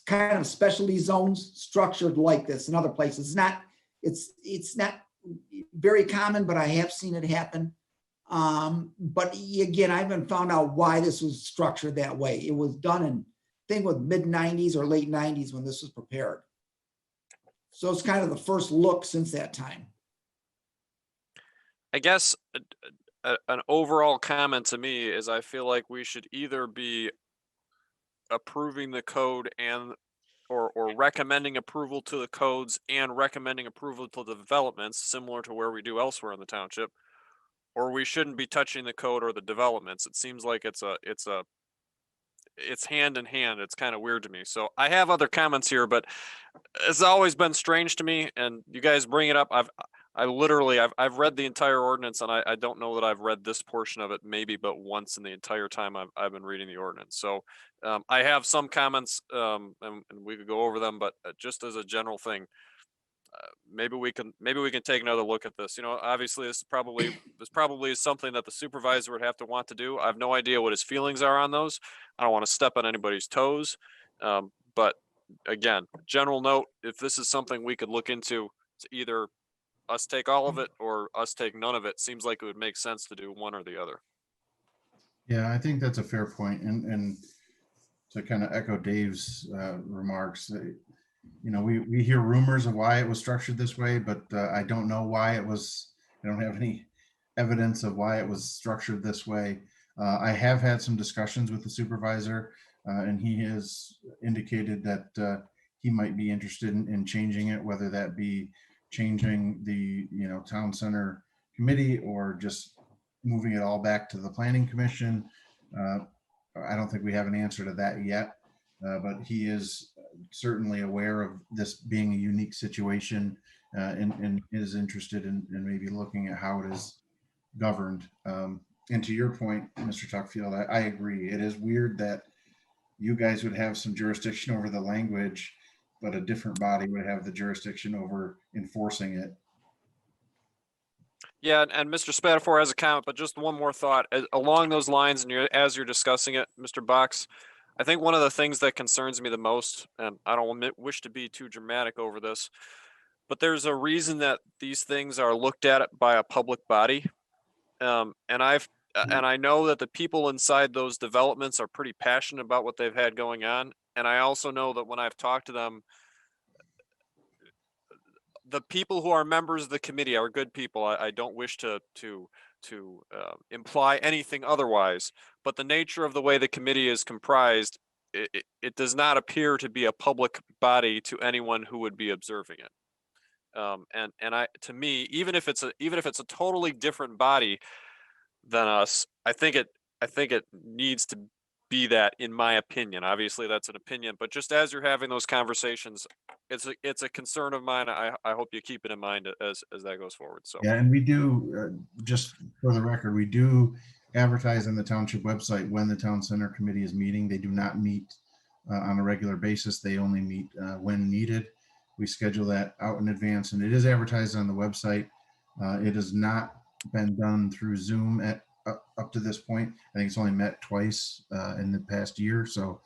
[SPEAKER 10] kind of specialty zones structured like this in other places. It's not very common, but I have seen it happen. But again, I haven't found out why this was structured that way. It was done in, I think, with mid-90s or late 90s when this was prepared. So it's kind of the first look since that time.
[SPEAKER 4] I guess an overall comment to me is I feel like we should either be approving the code and or recommending approval to the codes and recommending approval to the developments, similar to where we do elsewhere in the township, or we shouldn't be touching the code or the developments. It seems like it's hand in hand. It's kind of weird to me. So I have other comments here, but it's always been strange to me, and you guys bring it up. I've read the entire ordinance, and I don't know that I've read this portion of it maybe but once in the entire time I've been reading the ordinance. So I have some comments, and we could go over them, but just as a general thing, maybe we can take another look at this. You know, obviously this probably is something that the supervisor would have to want to do. I have no idea what his feelings are on those. I don't want to step on anybody's toes, but again, general note: if this is something we could look into, to either us take all of it or us take none of it, seems like it would make sense to do one or the other.
[SPEAKER 9] Yeah, I think that's a fair point. And to kind of echo Dave's remarks, you know, we hear rumors of why it was structured this way, but I don't know why it was. I don't have any evidence of why it was structured this way. I have had some discussions with the supervisor, and he has indicated that he might be interested in changing it, whether that be changing the, you know, town center committee or just moving it all back to the planning commission. I don't think we have an answer to that yet, but he is certainly aware of this being a unique situation, and is interested in maybe looking at how it is governed. And to your point, Mr. Tuckfield, I agree. It is weird that you guys would have some jurisdiction over the language, but a different body would have the jurisdiction over enforcing it.
[SPEAKER 4] Yeah, and Mr. Spatafor has a comment, but just one more thought along those lines. And as you're discussing it, Mr. Box, I think one of the things that concerns me the most, and I don't wish to be too dramatic over this, but there's a reason that these things are looked at by a public body. And I know that the people inside those developments are pretty passionate about what they've had going on. And I also know that when I've talked to them, the people who are members of the committee are good people. I don't wish to imply anything otherwise, but the nature of the way the committee is comprised, it does not appear to be a public body to anyone who would be observing it. To me, even if it's a totally different body than us, I think it needs to be that, in my opinion. Obviously that's an opinion, but just as you're having those conversations, it's a concern of mine. I hope you keep it in mind as that goes forward. So
[SPEAKER 9] yeah, and we do, just for the record, we do advertise on the township website when the town center committee is meeting. They do not meet on a regular basis. They only meet when needed. We schedule that out in advance, and it is advertised on the website. It has not been done through Zoom up to this point. I think it's only met twice in the past year, so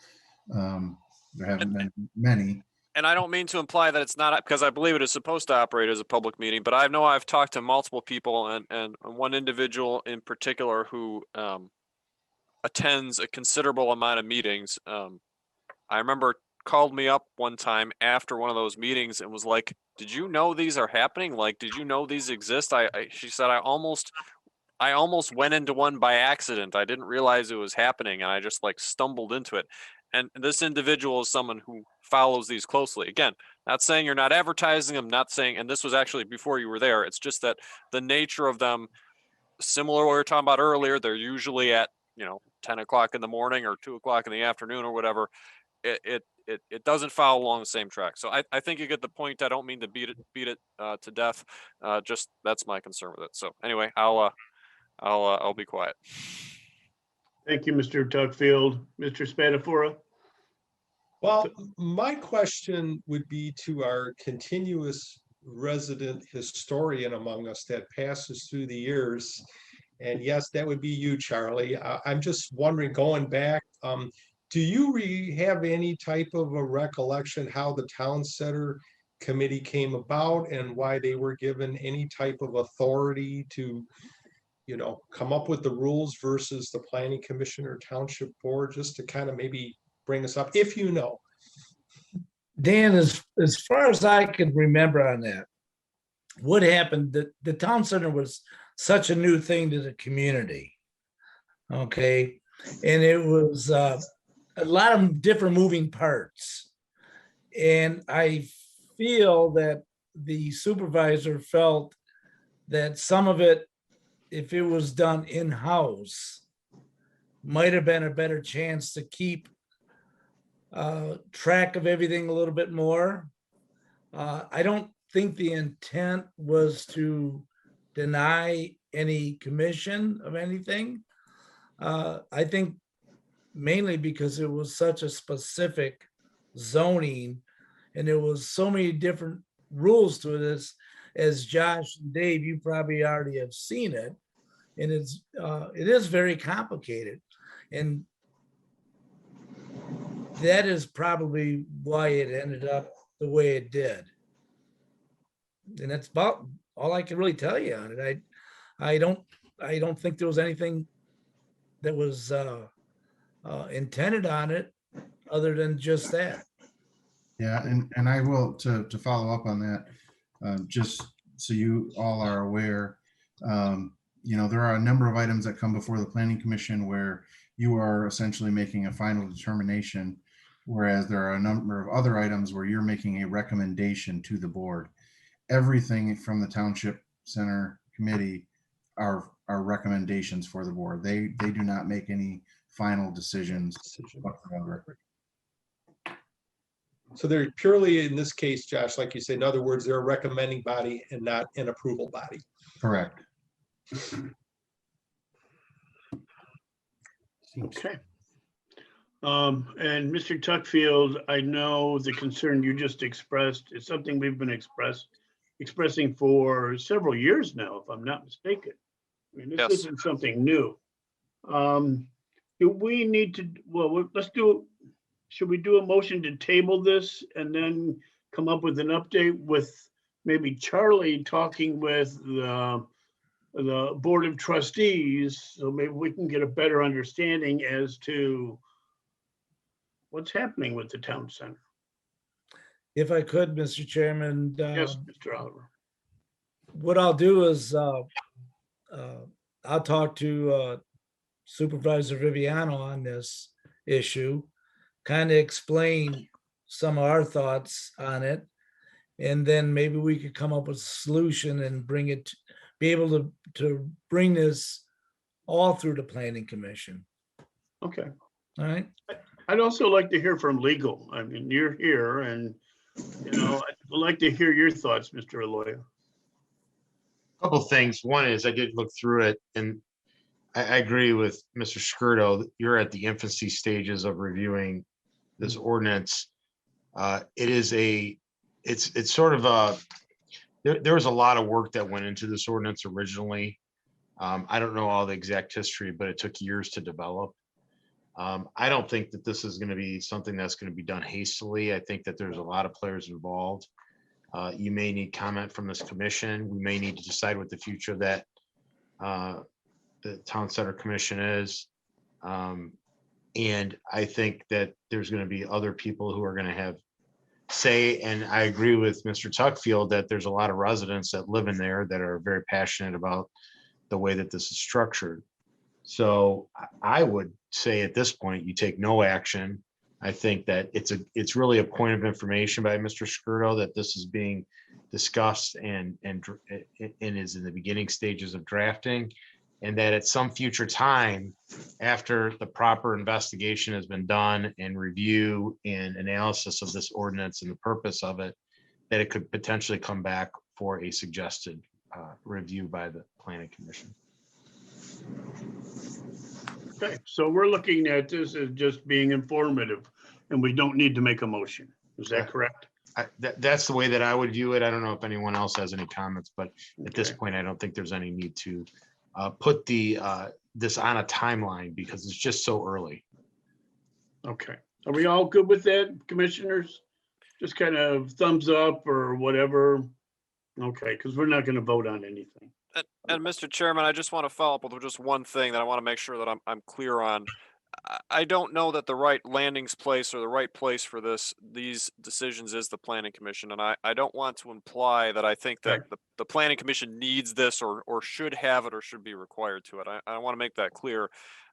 [SPEAKER 9] there haven't been many.
[SPEAKER 4] And I don't mean to imply that it's not, because I believe it is supposed to operate as a public meeting, but I know I've talked to multiple people, and one individual in particular who attends a considerable amount of meetings. I remember called me up one time after one of those meetings and was like, "Did you know these are happening? Like, did you know these exist?" She said, I almost went into one by accident. I didn't realize it was happening, and I just like stumbled into it. And this individual is someone who follows these closely. Again, not saying you're not advertising them, not saying, and this was actually before you were there. It's just that the nature of them, similar to what we were talking about earlier, they're usually at, 10 o'clock in the morning or 2 o'clock in the afternoon or whatever. It doesn't follow along the same track. So I think you get the point. I don't mean to beat it to death. Just that's my concern with it. So anyway, I'll be quiet.
[SPEAKER 1] Thank you, Mr. Tuckfield. Mr. Spatafora?
[SPEAKER 7] Well, my question would be to our continuous resident historian among us that passes through the years. And yes, that would be you, Charlie. I'm just wondering, going back, do you have any type of a recollection how the town center committee came about and why they were given any type of authority to, come up with the rules versus the planning commission or township board, just to kind of maybe bring us up, if you know?
[SPEAKER 2] Dan, as far as I can remember on that, what happened, the town center was such a new thing to the community. Okay. And it was a lot of different moving parts. And I feel that the supervisor felt that some of it, if it was done in-house, might have been a better chance to keep track of everything a little bit more. I don't think the intent was to deny any commission of anything. I think mainly because it was such a specific zoning and there was so many different rules to this, as Josh and Dave, you probably already have seen it. And it is very complicated. And that is probably why it ended up the way it did. And that's about all I can really tell you on it. I don't think there was anything that was intended on it other than just that.
[SPEAKER 9] Yeah, and I will, to follow up on that, just so you all are aware, there are a number of items that come before the Planning Commission where you are essentially making a final determination, whereas there are a number of other items where you're making a recommendation to the board. Everything from the Township Center Committee are recommendations for the board. They do not make any final decisions whatsoever.
[SPEAKER 7] So they're purely, in this case, Josh, like you say, in other words, they're a recommending body and not an approval body.
[SPEAKER 9] Correct.
[SPEAKER 1] Okay. And Mr. Tuckfield, I know the concern you just expressed is something we've been expressing for several years now, if I'm not mistaken. I mean, this
[SPEAKER 4] Yes.
[SPEAKER 1] isn't something new. Do we need to, well, should we do a motion to table this and then come up with an update with maybe Charlie talking with the Board of Trustees, so maybe we can get a better understanding as to what's happening with the town center?
[SPEAKER 2] If I could, Mr. Chairman.
[SPEAKER 1] Yes, Mr. Oliver.
[SPEAKER 2] What I'll do is I'll talk to Supervisor Viviano on this issue, kind of explain some of our thoughts on it, and then maybe we could come up with a solution and be able to bring this all through the Planning Commission.
[SPEAKER 1] Okay.
[SPEAKER 2] All right.
[SPEAKER 1] I'd also like to hear from legal. I mean, you're here and, I'd like to hear your thoughts, Mr. Aloya.
[SPEAKER 8] Couple things. One is I did look through it and I agree with Mr. Skirdo. You're at the infancy stages of reviewing this ordinance. It's sort of there was a lot of work that went into this ordinance originally. I don't know all the exact history, but it took years to develop. I don't think that this is going to be something that's going to be done hastily. I think that there's a lot of players involved. You may need comment from this commission. We may need to decide what the future of that the Town Center Commission is. And I think that there's going to be other people who are going to have say, and I agree with Mr. Tuckfield that there's a lot of residents that live in there that are very passionate about the way that this is structured. So I would say at this point, you take no action. I think that it's really a point of information by Mr. Skirdo that this is being discussed and is in the beginning stages of drafting. And that at some future time, after the proper investigation has been done and review and analysis of this ordinance and the purpose of it, that it could potentially come back for a suggested review by the Planning Commission.
[SPEAKER 1] Okay, so we're looking at this as just being informative and we don't need to make a motion. Is that correct?
[SPEAKER 8] That's the way that I would view it. I don't know if anyone else has any comments, but at this
[SPEAKER 1] Okay.
[SPEAKER 8] point, I don't think there's any need to put this on a timeline because it's just so early.
[SPEAKER 1] Okay. Are we all good with that, commissioners? Just kind of thumbs up or whatever? Okay, because we're not going to vote on anything.
[SPEAKER 4] And Mr. Chairman, I just want to follow up with just one thing that I want to make sure that I'm clear on. I don't know that the right landings place or the right place for these decisions is the Planning Commission. And I don't want to imply that I think that the Planning Commission needs this or should have it or should be required to it. I want to make that clear.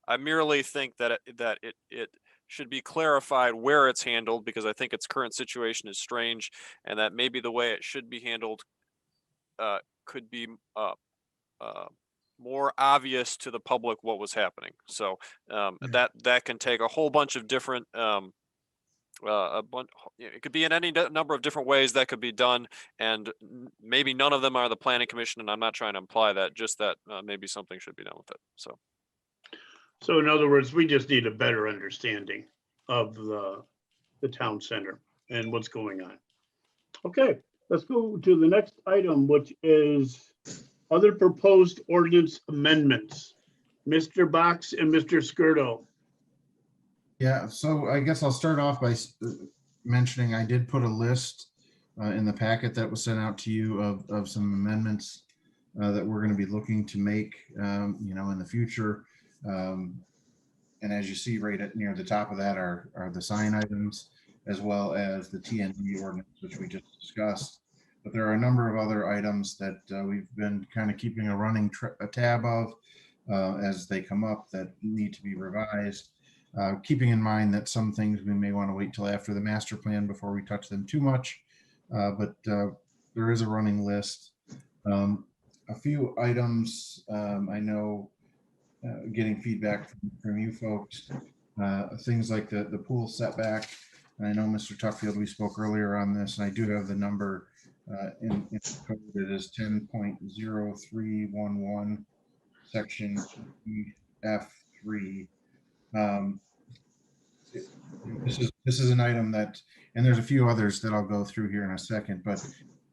[SPEAKER 4] I merely think that it should be clarified where it's handled, because I think its current situation is strange, and that maybe the way it should be handled could be more obvious to the public what was happening. So that can take a whole bunch of different it could be in any number of different ways that could be done, and maybe none of them are the planning commission, and I'm not trying to imply that, just that maybe something should be done with it.
[SPEAKER 1] So in other words, we just need a better understanding of the town center and what's going on. Okay, let's go to the next item, which is other proposed ordinance amendments. Mr. Box and Mr. Skirdo.
[SPEAKER 9] Yeah, so I guess I'll start off by mentioning I did put a list in the packet that was sent out to you of some amendments that we're going to be looking to make, in the future. And as you see right near the top of that are the sign items, as well as the TND ordinance, which we just discussed. But there are a number of other items that we've been kind of keeping a running tab of as they come up that need to be revised. Keeping in mind that some things we may want to wait till after the master plan before we touch them too much. But there is a running list. A few items I know getting feedback from you folks, things like the pool setback. And I know Mr. Tuckfield, we spoke earlier on this, and I do have the number in the code. It is 10.0311 section F3. This is an item that, and there's a few others that I'll go through here in a second, but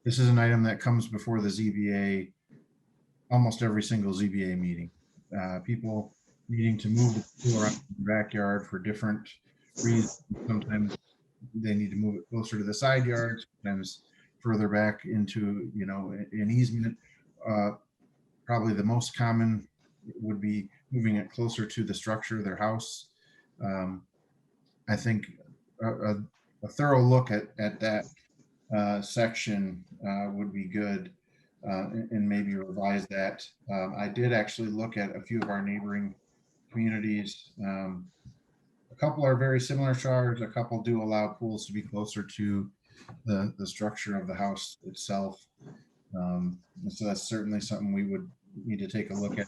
[SPEAKER 9] this is an item that comes before the ZBA almost every single ZBA meeting. People needing to move the pool around the backyard for different reasons. Sometimes they need to move it closer to the side yard, sometimes further back into, an easement. Probably the most common would be moving it closer to the structure of their house. I think a thorough look at that section would be good, and maybe revise that. I did actually look at a few of our neighboring communities. A couple are very similar to ours. A couple do allow pools to be closer to the structure of the house itself. So that's certainly something we would need to take a look at.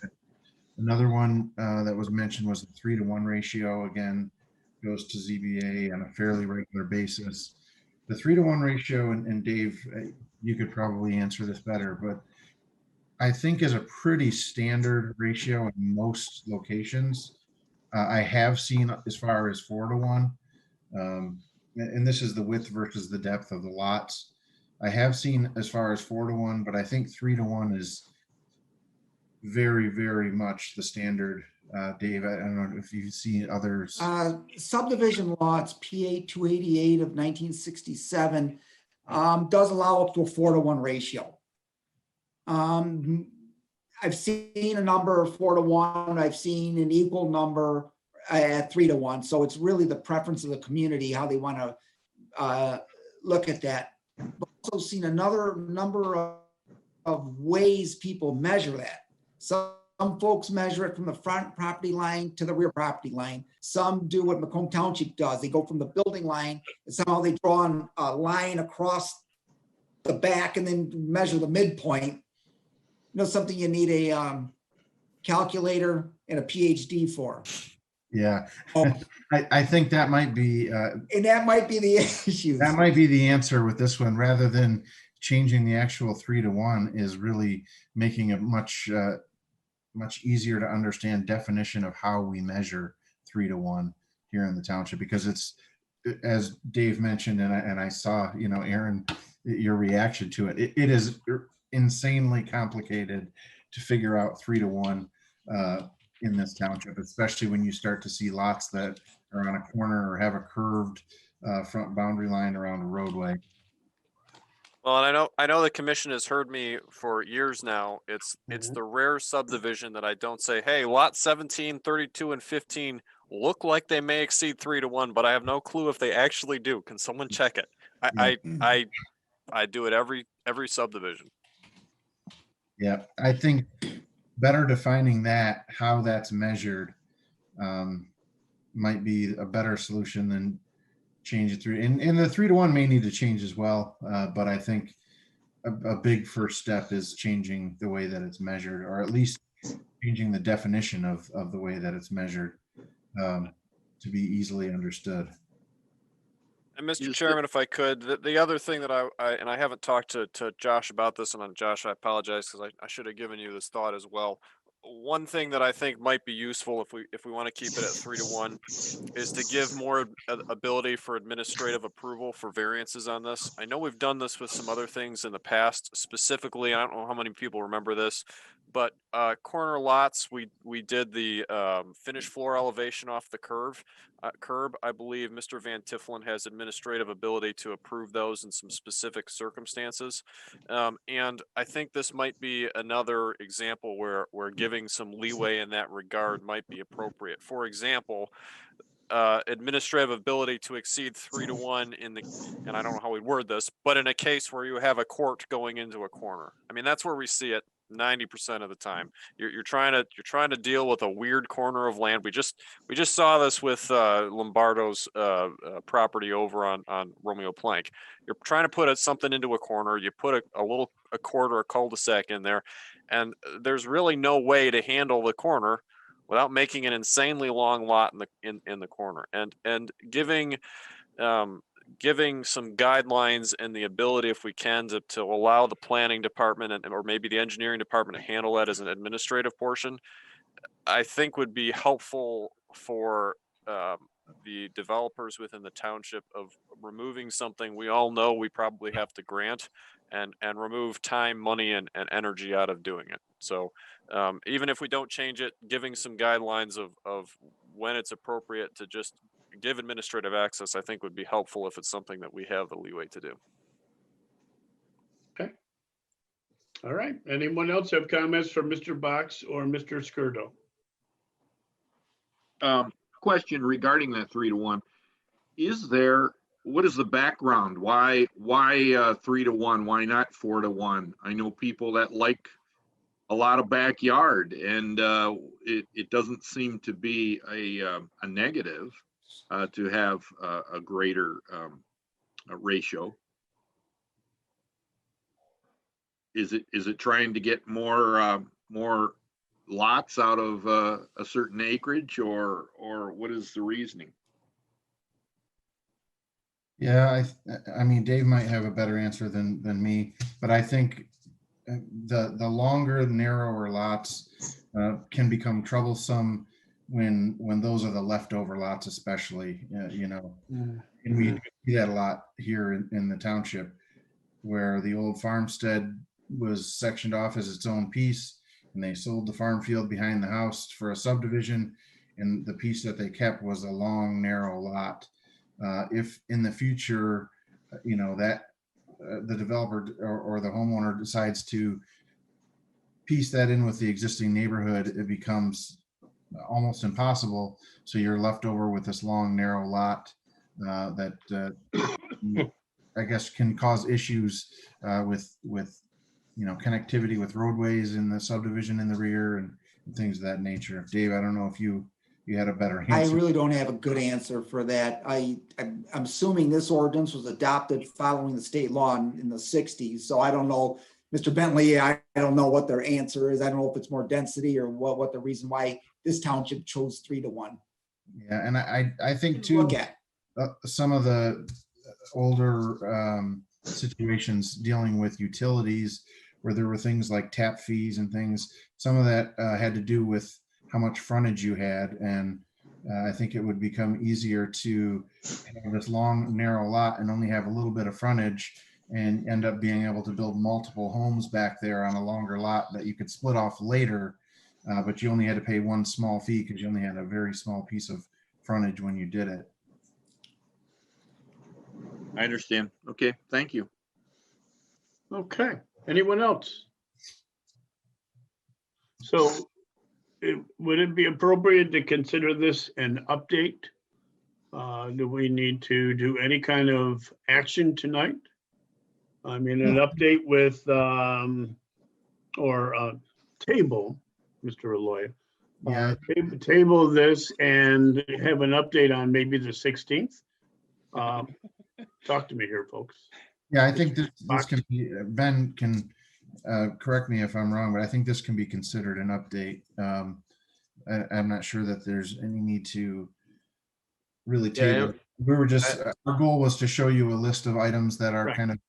[SPEAKER 9] Another one that was mentioned was the 3-to-1 ratio. Again, goes to ZBA on a fairly regular basis. The 3-to-1 ratio, and Dave, you could probably answer this better, but I think is a pretty standard ratio in most locations. I have seen as far as 4-to-1, and this is the width versus the depth of the lots. I have seen as far as 4-to-1, but I think 3-to-1 is very, very much the standard. Dave, I don't know if you've seen others.
[SPEAKER 10] Subdivision lots, PA 288 of 1967, does allow up to a 4-to-1 ratio. I've seen a number of 4-to-1. I've seen an equal number at 3-to-1. So it's really the preference of the community, how they want to look at that. I've also seen another number of ways people measure that. Some folks measure it from the front property line to the rear property line. Some do what Macomb Township does. They go from the building line and somehow they draw a line across the back and then measure the midpoint. Something you need a calculator and a PhD for.
[SPEAKER 9] Yeah, I think that might be.
[SPEAKER 10] And that might be the issue.
[SPEAKER 9] That might be the answer with this one, rather than changing the actual 3-to-1 is really making a much easier to understand definition of how we measure 3-to-1 here in the township, because it's, as Dave mentioned, and I saw, Aaron, your reaction to it. It is insanely complicated to figure out 3-to-1 in this township, especially when you start to see lots that are on a corner or have a curved front boundary line around a roadway.
[SPEAKER 4] Well, and I know the commission has heard me for years now. It's the rare subdivision that I don't say, hey, lot 17, 32, and 15 look like they may exceed 3-to-1, but I have no clue if they actually do. Can someone check it? I do it every subdivision.
[SPEAKER 9] Yeah, I think better defining that, how that's measured, might be a better solution than change it through. And the 3-to-1 may need to change as well. But I think a big first step is changing the way that it's measured, or at least changing the definition of the way that it's measured to be easily understood.
[SPEAKER 4] And Mr.
[SPEAKER 3] Is
[SPEAKER 4] Chairman, if I could, the other thing that I haven't talked to Josh about this, and on Josh, I apologize because I should have given you this thought as well. One thing that I think might be useful if we want to keep it at 3-to-1 is to give more ability for administrative approval for variances on this. I know we've done this with some other things in the past, specifically, I don't know how many people remember this, but corner lots, we did the finished floor elevation off the curb. I believe Mr. Van Tiffelen has administrative ability to approve those in some specific circumstances. And I think this might be another example where giving some leeway in that regard might be appropriate. For example, administrative ability to exceed 3-to-1 and I don't know how we word this, but in a case where you have a court going into a corner. I mean, that's where we see it 90% of the time. You're trying to deal with a weird corner of land. We just saw this with Lombardo's property over on Romeo Plank. You're trying to put something into a corner. You put a court or a cul-de-sac in there, and there's really no way to handle the corner without making an insanely long lot in the corner, and giving some guidelines and the ability, if we can, to allow the planning department or maybe the engineering department to handle that as an administrative portion, I think would be helpful for the developers within the township of removing something we all know we probably have to grant and remove time, money, and energy out of doing it. So even if we don't change it, giving some guidelines of when it's appropriate to just give administrative access, I think would be helpful if it's something that we have the leeway to do.
[SPEAKER 1] Okay. All right. Anyone else have comments for Mr. Box or Mr. Skirdo?
[SPEAKER 3] Question regarding that 3-to-1. What is the background? Why 3-to-1? Why not 4-to-1? I know people that like a lot of backyard, and it doesn't seem to be a negative to have a greater ratio. Is it trying to get more lots out of a certain acreage, or what is the reasoning?
[SPEAKER 9] Yeah, I mean, Dave might have a better answer than me, but I think the longer, narrower lots can become troublesome when those are the leftover lots, especially, and we see that a lot here in the township, where the old farmstead was sectioned off as its own piece, and they sold the farm field behind the house for a subdivision, and the piece that they kept was a long, narrow lot. If in the future, that the developer or the homeowner decides to piece that in with the existing neighborhood, it becomes almost impossible. So you're left over with this long, narrow lot that I guess can cause issues with connectivity with roadways in the subdivision in the rear and things of that nature. Dave, I don't know if you had a better answer.
[SPEAKER 10] I really don't have a good answer for that. I'm assuming this ordinance was adopted following the state law in the 60s. So I don't know, Mr. Bentley, I don't know what their answer is. I don't know if it's more density or what the reason why this township chose 3-to-1.
[SPEAKER 9] Yeah, and I think too,
[SPEAKER 10] Look at
[SPEAKER 9] some of the older situations dealing with utilities where there were things like tap fees and things, some of that had to do with how much frontage you had. And I think it would become easier to have this long, narrow lot and only have a little bit of frontage and end up being able to build multiple homes back there on a longer lot that you could split off later. But you only had to pay one small fee because you only had a very small piece of frontage when you did it.
[SPEAKER 3] I understand. Okay, thank you.
[SPEAKER 1] Okay. Anyone else? So would it be appropriate to consider this an update? Do we need to do any kind of action tonight? I mean, an update with, or a table, Mr. Aloy,
[SPEAKER 9] Yeah,
[SPEAKER 1] Table this and have an update on maybe the 16th. Talk to me here, folks.
[SPEAKER 9] yeah, I think this can be, Ben can correct me if I'm wrong, but I think this can be considered an update. I'm not sure that there's any need to really table. We were just, our goal was to show you a list of items that are
[SPEAKER 1] Right.
[SPEAKER 9] kind of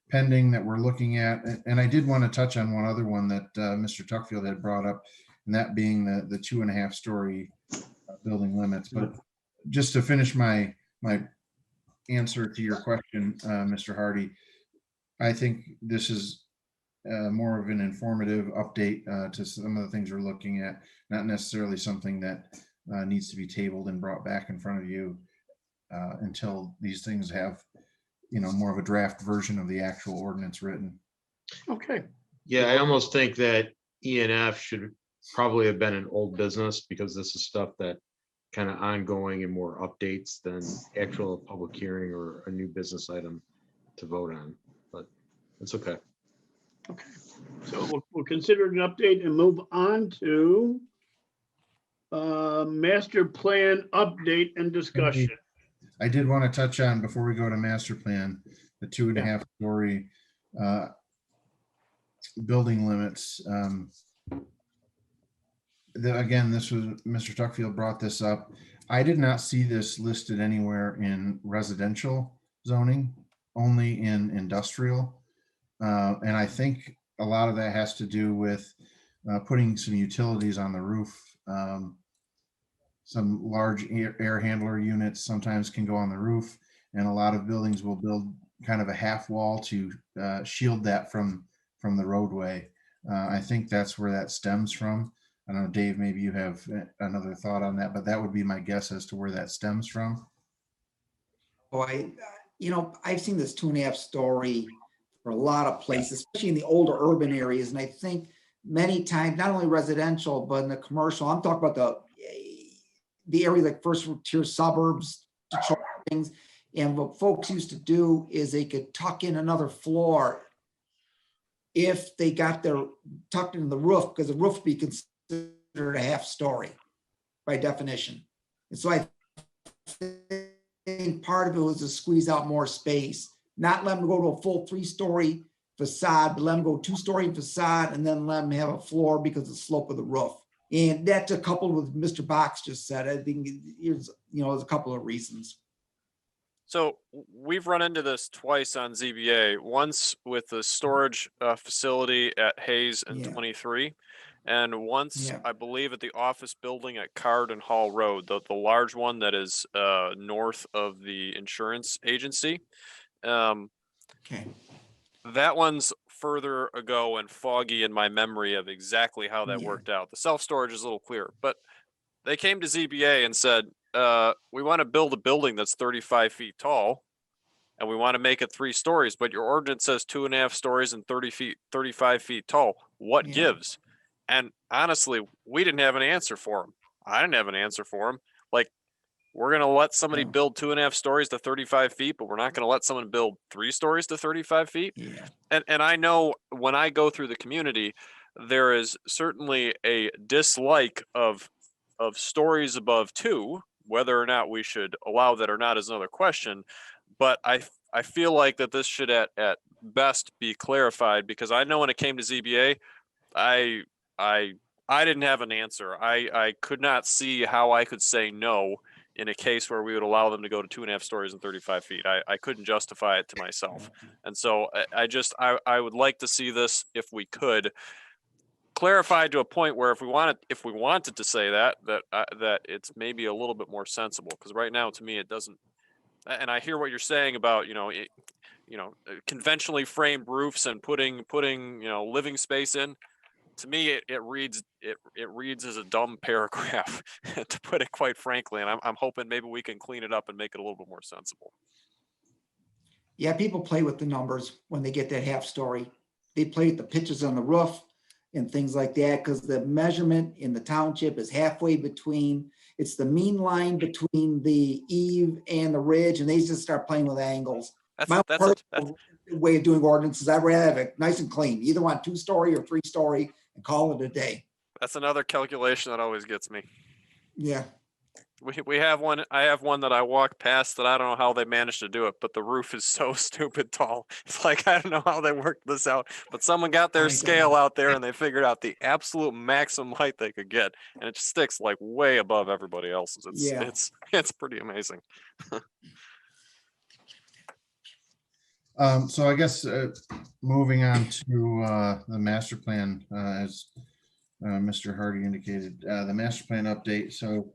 [SPEAKER 9] pending that we're looking at. And I did want to touch on one other one that Mr. Tuckfield had brought up, and that being the 2.5 story building limits. But just to finish my answer to your question, Mr. Hardy, I think this is more of an informative update to some of the things we're looking at, not necessarily something that needs to be tabled and brought back in front of you until these things have, more of a draft version of the actual ordinance written.
[SPEAKER 1] Okay.
[SPEAKER 8] Yeah, I almost think that E and F should probably have been an old business, because this is stuff that kind of ongoing and more updates than actual public hearing or a new business item to vote on, but it's okay.
[SPEAKER 1] Okay. So we'll consider it an update and move on to master plan update and discussion.
[SPEAKER 9] I did want to touch on, before we go to master plan, the 2.5 story building limits. Again, this was, Mr. Tuckfield brought this up. I did not see this listed anywhere in residential zoning, only in industrial. And I think a lot of that has to do with putting some utilities on the roof. Some large air handler units sometimes can go on the roof, and a lot of buildings will build kind of a half wall to shield that from the roadway. I think that's where that stems from. I don't know, Dave, maybe you have another thought on that, but that would be my guess as to where that stems from.
[SPEAKER 10] Oh, I've seen this 2.5 story for a lot of places, especially in the older urban areas. And I think many times, not only residential, but in the commercial, I'm talking about the area like first tier suburbs, Detroit things. And what folks used to do is they could tuck in another floor if they got their tucked into the roof, because the roof would be considered a half story by definition. And so I think part of it was to squeeze out more space, not let them go to a full 3-story facade, but let them go 2-story facade and then let them have a floor because of the slope of the roof. And that's coupled with Mr. Box just said. I think there's a couple of reasons.
[SPEAKER 4] So we've run into this twice on ZBA, once with the storage facility at Hayes and 23, and once I believe at the office building at Card and Hall Road, the large one that is north of the insurance agency.
[SPEAKER 10] Okay.
[SPEAKER 4] That one's further ago and foggy in my memory of exactly how that worked out. The self-storage is a little clearer, but they came to ZBA and said, we want to build a building that's 35 feet tall and we want to make it 3 stories, but your ordinance says 2.5 stories and 35 feet tall. What gives? And honestly, we didn't have an answer for him. I didn't have an answer for him. Like, we're going to let somebody build 2.5 stories to 35 feet, but we're not going to let someone build 3 stories to 35 feet.
[SPEAKER 10] Yeah.
[SPEAKER 4] And I know when I go through the community, there is certainly a dislike of stories above 2. Whether or not we should allow that or not is another question. But I feel like that this should at best be clarified, because I know when it came to ZBA, I didn't have an answer. I could not see how I could say no in a case where we would allow them to go to 2.5 stories and 35 feet. I couldn't justify it to myself. And so I would like to see this, if we could, clarified to a point where if we wanted to say that it's maybe a little bit more sensible, because right now to me it doesn't. And I hear what you're saying about conventionally framed roofs and putting living space in. To me it reads as a dumb paragraph to put it quite frankly, and I'm hoping maybe we can clean it up and make it a little bit more sensible.
[SPEAKER 10] Yeah, people play with the numbers when they get that half story. They play with the pitches on the roof and things like that, because the measurement in the township is halfway between, it's the mean line between the eave and the ridge, and they just start playing with angles. My way of doing ordinances, I'd rather have it nice and clean. You either want 2-story or 3-story and call it a day.
[SPEAKER 4] That's another calculation that always gets me.
[SPEAKER 10] Yeah.
[SPEAKER 4] We have one. I have one that I walk past that I don't know how they managed to do it, but the roof is so stupid tall. It's like I don't know how they worked this out, but someone got their scale out there and they figured out the absolute maximum height they could get, and it sticks like way above everybody else's. It's pretty amazing.
[SPEAKER 9] So I guess moving on to the master plan, as Mr. Hardy indicated, the master plan update. So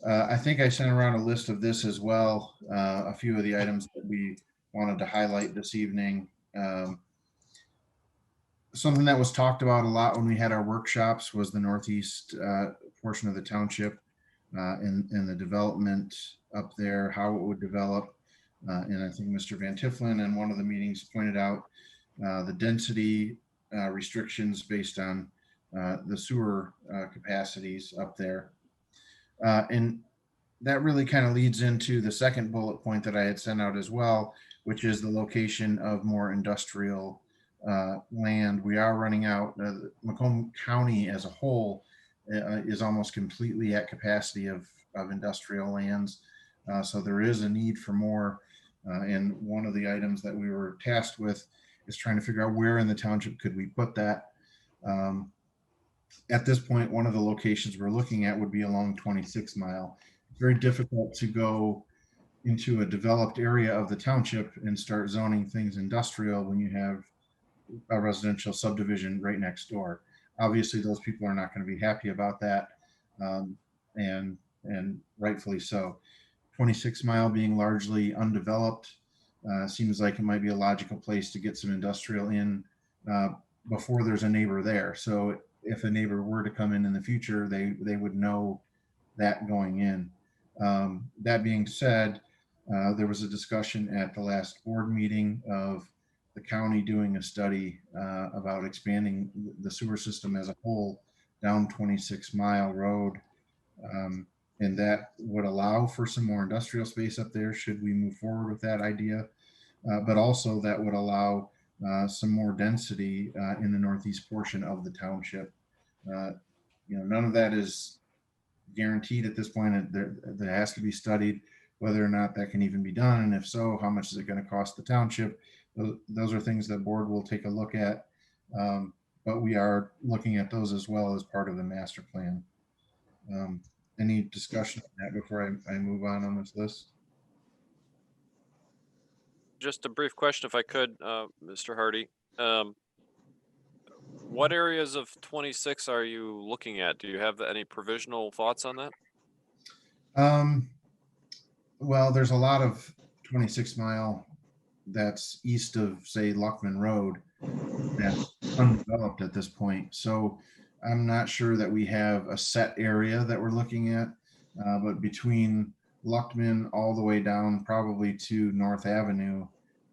[SPEAKER 9] I think I sent around a list of this as well. A few of the items that we wanted to highlight this evening. Something that was talked about a lot when we had our workshops was the northeast portion of the township and the development up there, how it would develop. And I think Mr. Van Tifflin in one of the meetings pointed out the density restrictions based on the sewer capacities up there. And that really kind of leads into the second bullet point that I had sent out as well, which is the location of more industrial land. We are running out. Macomb County as a whole is almost completely at capacity of industrial lands. So there is a need for more. And one of the items that we were tasked with is trying to figure out where in the township could we put that. At this point, one of the locations we're looking at would be along 26 Mile. It's very difficult to go into a developed area of the township and start zoning things industrial when you have a residential subdivision right next door. Obviously, those people are not going to be happy about that, and rightfully so. 26 Mile being largely undeveloped seems like it might be a logical place to get some industrial in before there's a neighbor there. So if a neighbor were to come in the future, they would know that going in. That being said, there was a discussion at the last board meeting of the county doing a study about expanding the sewer system as a whole down 26 Mile Road. And that would allow for some more industrial space up there should we move forward with that idea. But also that would allow some more density in the northeast portion of the township. None of that is guaranteed at this point. There has to be studied whether or not that can even be done. And if so, how much is it going to cost the township? Those are things that board will take a look at. But we are looking at those as well as part of the master plan. Any discussion on that before I move on this list?
[SPEAKER 4] Just a brief question, if I could, Mr. Hardy. What areas of 26 are you looking at? Do you have any provisional thoughts on that?
[SPEAKER 9] Well, there's a lot of 26 Mile that's east of, say, Luckman Road that's undeveloped at this point. So I'm not sure that we have a set area that we're looking at, but between Luckman all the way down probably to North Avenue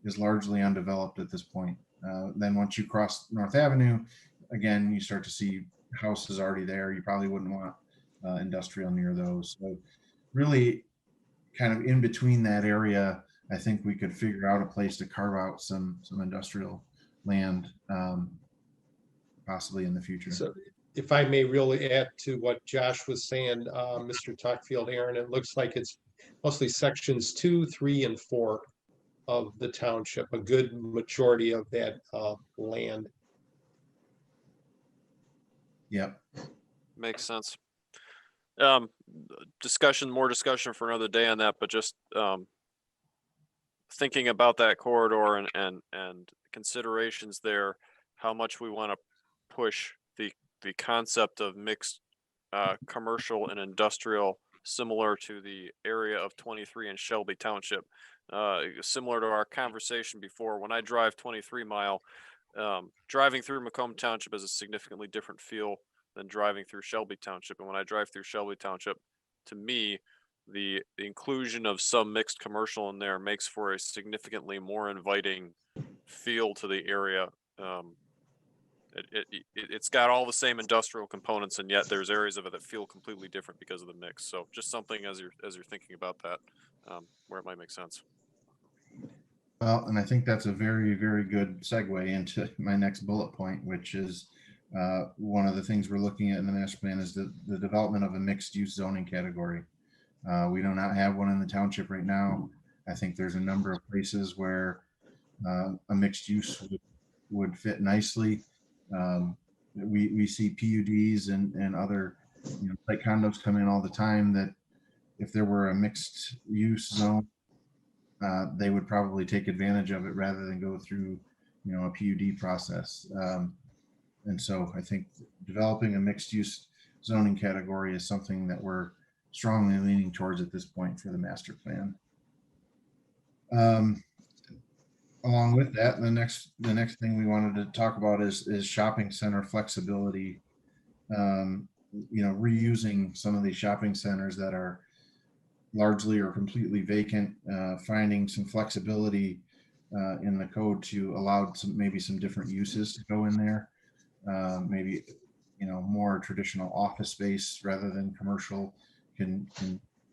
[SPEAKER 9] is largely undeveloped at this point. Then once you cross North Avenue, again, you start to see houses already there. You probably wouldn't want industrial near those. So really kind of in between that area, I think we could figure out a place to carve out some industrial land possibly in the future.
[SPEAKER 7] So if I may really add to what Josh was saying, Mr. Tuckfield, Aaron, it looks like it's mostly sections 2, 3, and 4 of the township, a good majority of that land.
[SPEAKER 9] Yep.
[SPEAKER 4] Makes sense. More discussion for another day on that, but just thinking about that corridor and considerations there, how much we want to push the concept of mixed commercial and industrial, similar to the area of 23 in Shelby Township. Similar to our conversation before, when I drive 23 Mile, driving through Macomb Township is a significantly different feel than driving through Shelby Township. And when I drive through Shelby Township, to me, the inclusion of some mixed commercial in there makes for a significantly more inviting feel to the area. It's got all the same industrial components, and yet there's areas of it that feel completely different because of the mix. So just something as you're thinking about that, where it might make sense.
[SPEAKER 9] Well, and I think that's a very, very good segue into my next bullet point, which is One of the things we're looking at in the master plan is the development of a mixed use zoning category. We do not have one in the township right now. I think there's a number of places where a mixed use would fit nicely. We see PUDs and other like condos come in all the time that if there were a mixed use zone, they would probably take advantage of it rather than go through a PUD process. And so I think developing a mixed use zoning category is something that we're strongly leaning towards at this point for the master plan. Along with that, the next thing we wanted to talk about is shopping center flexibility. Reusing some of these shopping centers that are largely or completely vacant, finding some flexibility in the code to allow maybe some different uses to go in there. Maybe more traditional office space rather than commercial can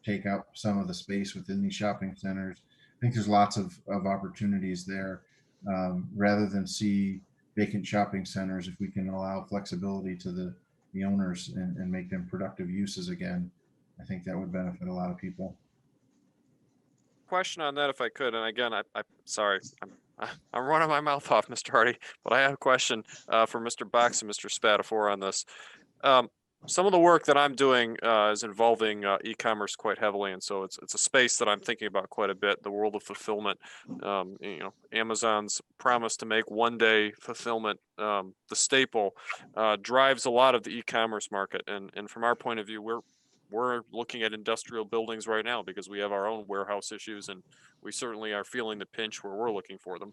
[SPEAKER 9] take up some of the space within these shopping centers. I think there's lots of opportunities there. Rather than see vacant shopping centers, if we can allow flexibility to the owners and make them productive uses again, I think that would benefit a lot of people.
[SPEAKER 4] Question on that, if I could, and again, I'm sorry, I'm running my mouth off, Mr. Hardy, but I have a question for Mr. Box and Mr. Spatafor on this. Some of the work that I'm doing is involving e-commerce quite heavily, and so it's a space that I'm thinking about quite a bit. The world of fulfillment, Amazon's promise to make one-day fulfillment the staple drives a lot of the e-commerce market, and from our point of view, we're looking at industrial buildings right now because we have our own warehouse issues, and we certainly are feeling the pinch where we're looking for them.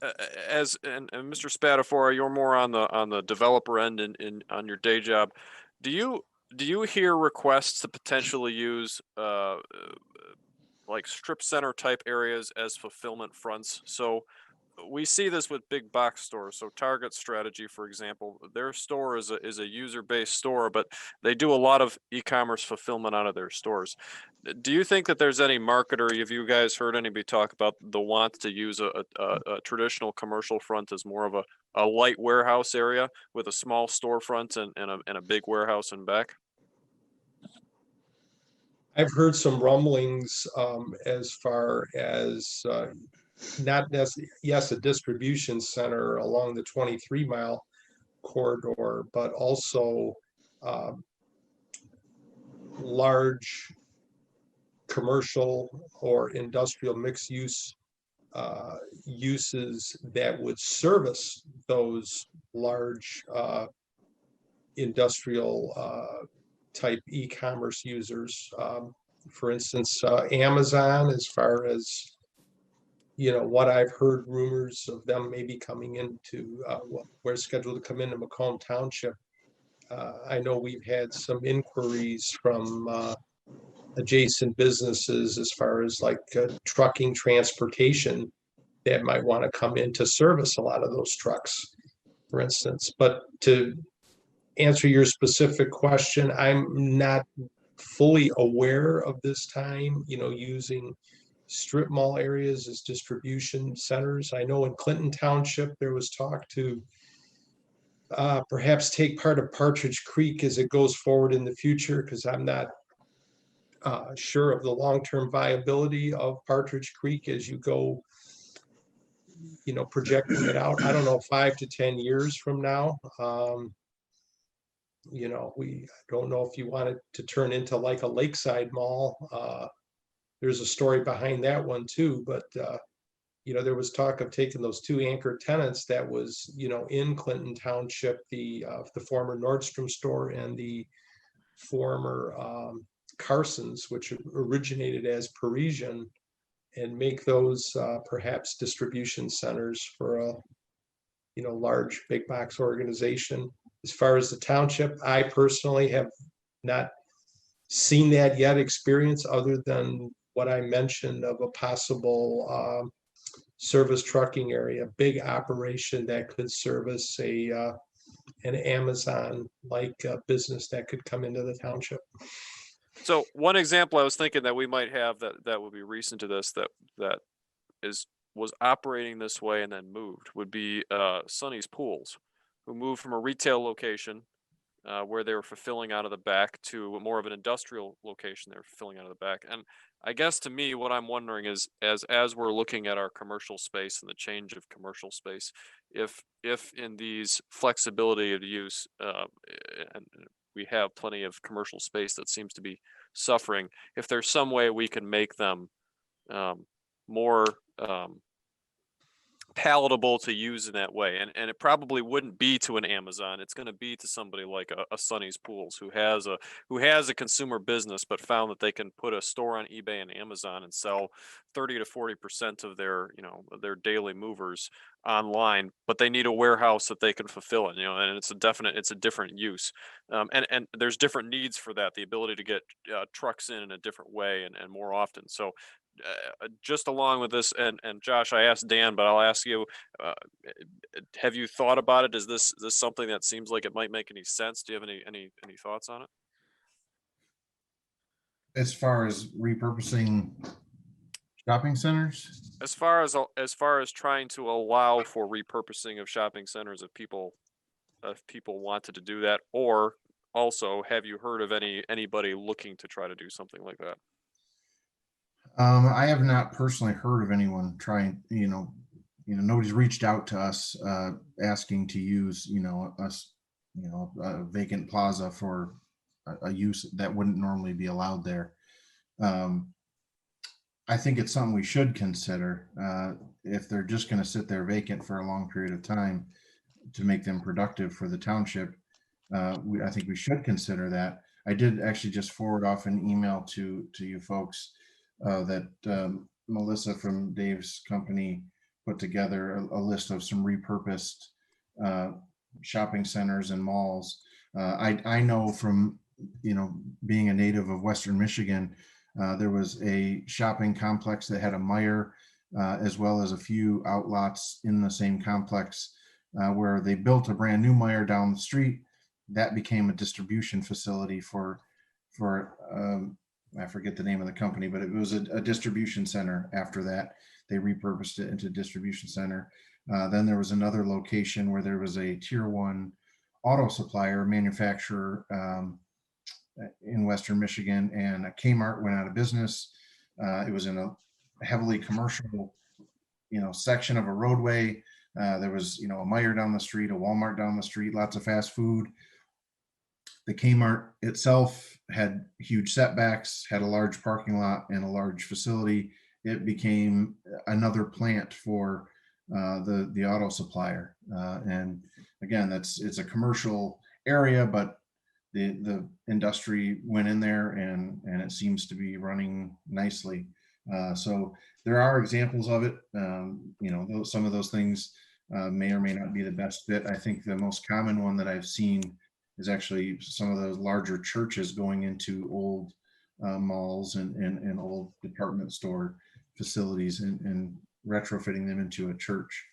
[SPEAKER 4] Mr. Spatafor, you're more on the developer end and on your day job. Do you hear requests to potentially use like strip center type areas as fulfillment fronts? So we see this with big box stores. So Target's strategy, for example, their store is a user-based store, but they do a lot of e-commerce fulfillment out of their stores. Do you think that there's any marketer, have you guys heard anybody talk about the want to use a traditional commercial front as more of a light warehouse area with a small storefront and a big warehouse in back?
[SPEAKER 7] I've heard some rumblings as far as not necessarily, yes, a distribution center along the 23-mile corridor, but also large commercial or industrial mixed use uses that would service those large industrial type e-commerce users. For instance, Amazon, as far as what I've heard rumors of them maybe coming into, we're scheduled to come into Macomb Township. I know we've had some inquiries from adjacent businesses as far as like trucking transportation that might want to come in to service a lot of those trucks, for instance. But to answer your specific question, I'm not fully aware of this time, using strip mall areas as distribution centers. I know in Clinton Township, there was talk to perhaps take part of Partridge Creek as it goes forward in the future, because I'm not sure of the long-term viability of Partridge Creek as you go, projecting it out. I don't know, 5 to 10 years from now. We don't know if you want it to turn into like a lakeside mall. There's a story behind that one too, but there was talk of taking those two anchor tenants that was, in Clinton Township, the former Nordstrom store and the former Carson's, which originated as Parisian, and make those perhaps distribution centers for a large big box organization. As far as the township, I personally have not seen that yet experience, other than what I mentioned of a possible service trucking area, big operation that could service an Amazon like business that could come into the township.
[SPEAKER 4] So one example I was thinking that we might have that would be recent to this that is was operating this way and then moved would be Sonny's Pools, who moved from a retail location where they were fulfilling out of the back to more of an industrial location they were fulfilling out of the back. And I guess to me, what I'm wondering is, as we're looking at our commercial space and the change of commercial space, if in these flexibility of use, and we have plenty of commercial space that seems to be suffering, if there's some way we can make them more palatable to use in that way, and it probably wouldn't be to an Amazon. It's going to be to somebody like a Sonny's Pools, who has a consumer business, but found that they can put a store on eBay and Amazon and sell 30 to 40% of their their daily movers online, but they need a warehouse that they can fulfill it. And it's a different use, and there's different needs for that. The ability to get trucks in a different way and more often. So just along with this, and Josh, I asked Dan, but I'll ask you, have you thought about it? Is this something that seems like it might make any sense? Do you have any thoughts on it?
[SPEAKER 9] As far as repurposing shopping centers?
[SPEAKER 4] As far as trying to allow for repurposing of shopping centers, if people wanted to do that, or also, have you heard of anybody looking to try to do something like that?
[SPEAKER 9] I have not personally heard of anyone trying, nobody's reached out to us asking to use, a vacant plaza for a use that wouldn't normally be allowed there. I think it's something we should consider if they're just going to sit there vacant for a long period of time to make them productive for the township. I think we should consider that. I did actually just forward off an email to you folks that Melissa from Dave's company put together a list of some repurposed shopping centers and malls. I know from, being a native of Western Michigan, there was a shopping complex that had a Meijer as well as a few outlots in the same complex where they built a brand new Meijer down the street. That became a distribution facility for I forget the name of the company, but it was a distribution center. After that, they repurposed it into a distribution center. Then there was another location where there was a tier 1 auto supplier manufacturer in Western Michigan, and a Kmart went out of business. It was in a heavily commercial, section of a roadway. There was, a Meijer down the street, a Walmart down the street, lots of fast food. The Kmart itself had huge setbacks, had a large parking lot and a large facility. It became another plant for the auto supplier. And again, it's a commercial area, but the industry went in there and it seems to be running nicely. So there are examples of it. Some of those things may or may not be the best fit. I think the most common one that I've seen is actually some of those larger churches going into old malls and old department store facilities and retrofitting them into a church.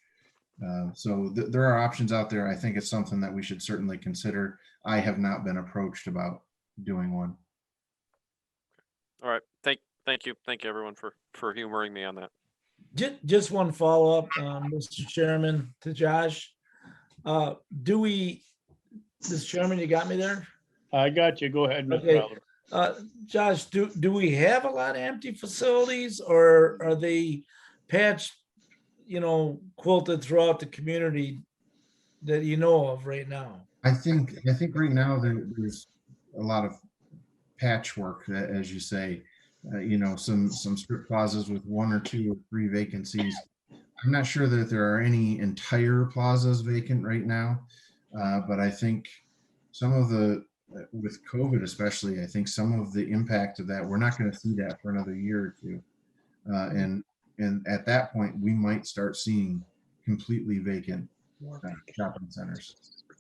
[SPEAKER 9] So there are options out there. I think it's something that we should certainly consider. I have not been approached about doing one.
[SPEAKER 4] All right. Thank you everyone for humoring me on that.
[SPEAKER 2] Just one follow-up, Mr. Chairman, to Josh. Mr. Chairman, you got me there?
[SPEAKER 1] I got you. Go ahead, Mr.
[SPEAKER 2] Okay.
[SPEAKER 1] Fowler.
[SPEAKER 2] Josh, do we have a lot of empty facilities, or are they patched, quilted throughout the community that you know of right now?
[SPEAKER 9] I think right now there's a lot of patchwork, as you say. Some strip plazas with 1 or 2 or 3 vacancies. I'm not sure that there are any entire plazas vacant right now, but I think with COVID especially, I think some of the impact of that, we're not going to see that for another year or 2. And at that point, we might start seeing completely vacant shopping centers.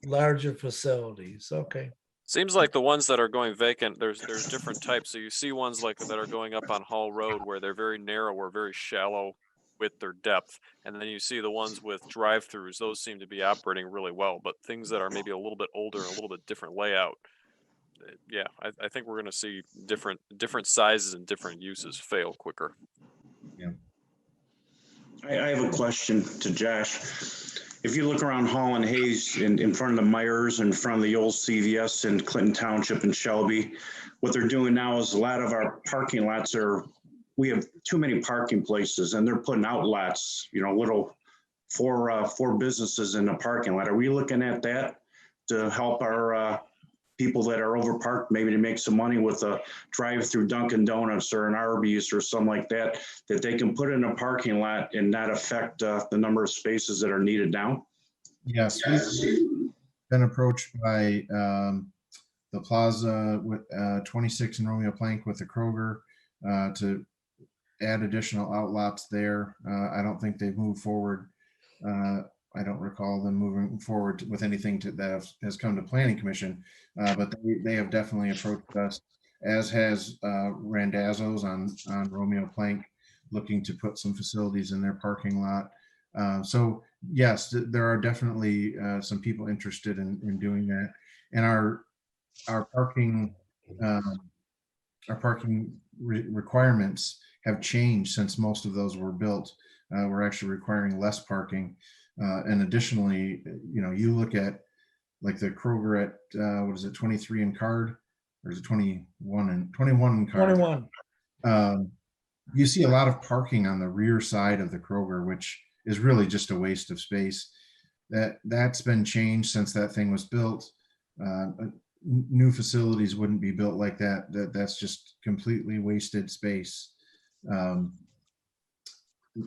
[SPEAKER 2] Larger facilities, okay.
[SPEAKER 4] Seems like the ones that are going vacant, there's different types. So you see ones like that are going up on Hall Road where they're very narrow or very shallow with their depth. And then you see the ones with drive-throughs. Those seem to be operating really well, but things that are maybe a little bit older, a little bit different layout. Yeah, I think we're going to see different sizes and different uses fail quicker.
[SPEAKER 9] Yeah.
[SPEAKER 6] I have a question to Josh. If you look around Hall and Hayes in front of the Myers, in front of the old CVS in Clinton Township and Shelby, what they're doing now is a lot of our parking lots we have too many parking places and they're putting outlets, little four businesses in the parking lot. Are we looking at that to help our people that are overparked, maybe to make some money with a drive-through Dunkin' Donuts or an Arby's or something like that, that they can put in a parking lot and not affect the number of spaces that are needed now?
[SPEAKER 9] Yes, we've been approached by the Plaza with 26 and Romeo Plank with the Kroger to add additional outlets there. I don't think they've moved forward. I don't recall them moving forward with anything that has come to Planning Commission, but they have definitely approached us, as has Randazzo's on Romeo Plank, looking to put some facilities in their parking lot. So yes, there are definitely some people interested in doing that, and our parking requirements have changed since most of those were built. We're actually requiring less parking. And additionally, you look at like the Kroger at, what is it, 23 in Card, or is it 21 in Card?
[SPEAKER 2] 21.
[SPEAKER 9] You see a lot of parking on the rear side of the Kroger, which is really just a waste of space. That's been changed since that thing was built. New facilities wouldn't be built like that. That's just completely wasted space.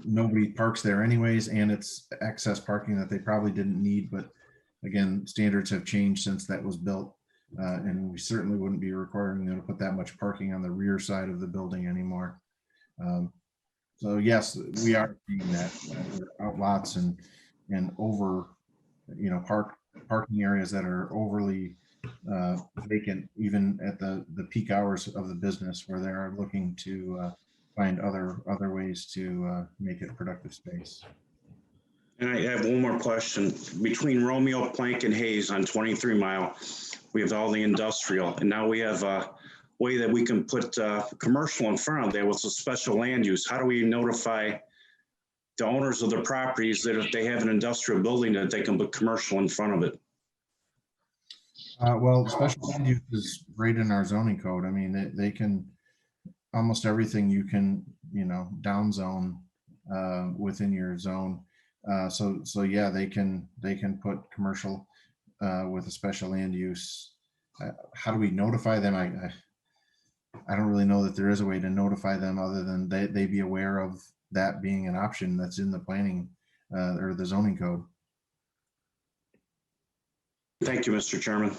[SPEAKER 9] Nobody parks there anyways, and it's excess parking that they probably didn't need. But again, standards have changed since that was built, and we certainly wouldn't be requiring them to put that much parking on the rear side of the building anymore. So yes, we are seeing that outlots and over, parking areas that are overly vacant, even at the peak hours of the business, where they are looking to find other ways to make it productive space.
[SPEAKER 6] And I have one more question. Between Romeo Plank and Hayes on 23 Mile, we have all the industrial, and now we have a way that we can put commercial in front of there with a special land use. How do we notify the owners of the properties that if they have an industrial building, that they can put commercial in front of it?
[SPEAKER 9] Well, special land use is right in our zoning code. I mean, they can, almost everything you can, down zone within your zone. So yeah, they can put commercial with a special land use. How do we notify them? I don't really know that there is a way to notify them other than they be aware of that being an option that's in the planning or the zoning code.
[SPEAKER 6] Thank you, Mr. Chairman.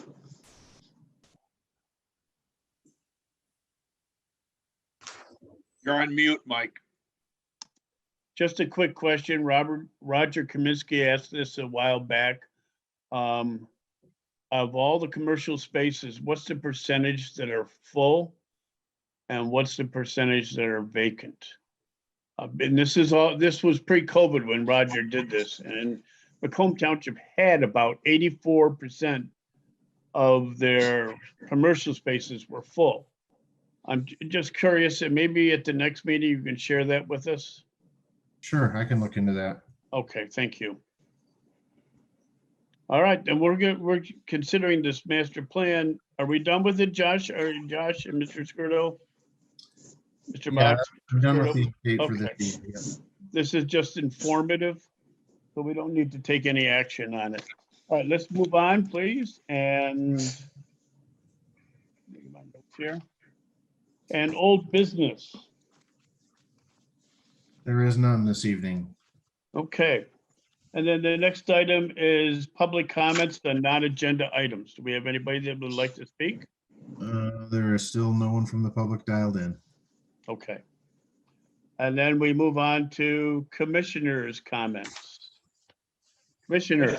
[SPEAKER 3] You're on mute, Mike.
[SPEAKER 1] Just a quick question. Roger Kaminsky asked this a while back. Of all the commercial spaces, what's the percentage that are full? And what's the percentage that are vacant? And this was pre-COVID when Roger did this, and Macomb Township had about 84% of their commercial spaces were full. I'm just curious, and maybe at the next meeting you can share that with us.
[SPEAKER 9] Sure, I can look into that.
[SPEAKER 1] Okay, thank you. All right, then we're considering this master plan. Are we done with it, Josh? Or Josh and Mr. Skirdo? Mr.
[SPEAKER 9] Yeah,
[SPEAKER 1] Box?
[SPEAKER 9] I'm done with the update for
[SPEAKER 1] Okay.
[SPEAKER 9] this evening. Yeah.
[SPEAKER 1] This is just informative, so we don't need to take any action on it. All right, let's move on, please. And my notes here. And old business.
[SPEAKER 9] There is none this evening.
[SPEAKER 1] Okay. And then the next item is public comments on non-agenda items. Do we have anybody that would like to speak?
[SPEAKER 9] There is still no one from the public dialed in.
[SPEAKER 1] Okay. And then we move on to commissioners' comments. Commissioner.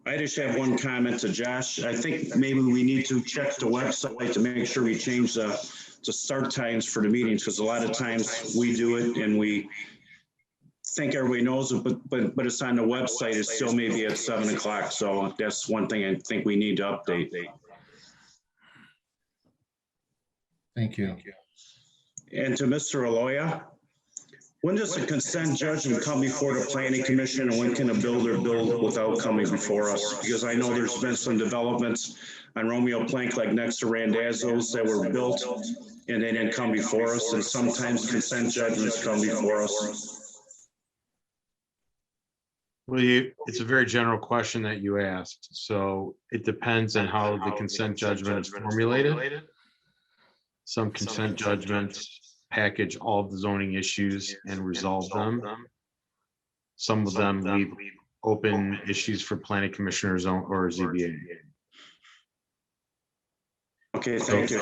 [SPEAKER 6] I just have one comment to Josh. I think maybe we need to check the website to make sure we change the start times for the meetings, because a lot of times we do it and we think everybody knows it, but it's on the website. It's still maybe at 7 o'clock. So that's one thing I think we need to update.
[SPEAKER 9] Thank you.
[SPEAKER 6] And to Mr. Aloya, When does the consent judgment come before the planning commission, and when can a builder build without coming before us? Because I know there's been some developments on Romeo Plank, like next to Randazzo's, that were built and they didn't come before us, and sometimes consent judgments come before us.
[SPEAKER 8] Well, it's a very general question that you asked. So it depends on how the consent judgment is formulated. Some consent judgments package all of the zoning issues and resolve them. Some of them leave open issues for planning commissioners or ZBA.
[SPEAKER 6] Okay, thank you.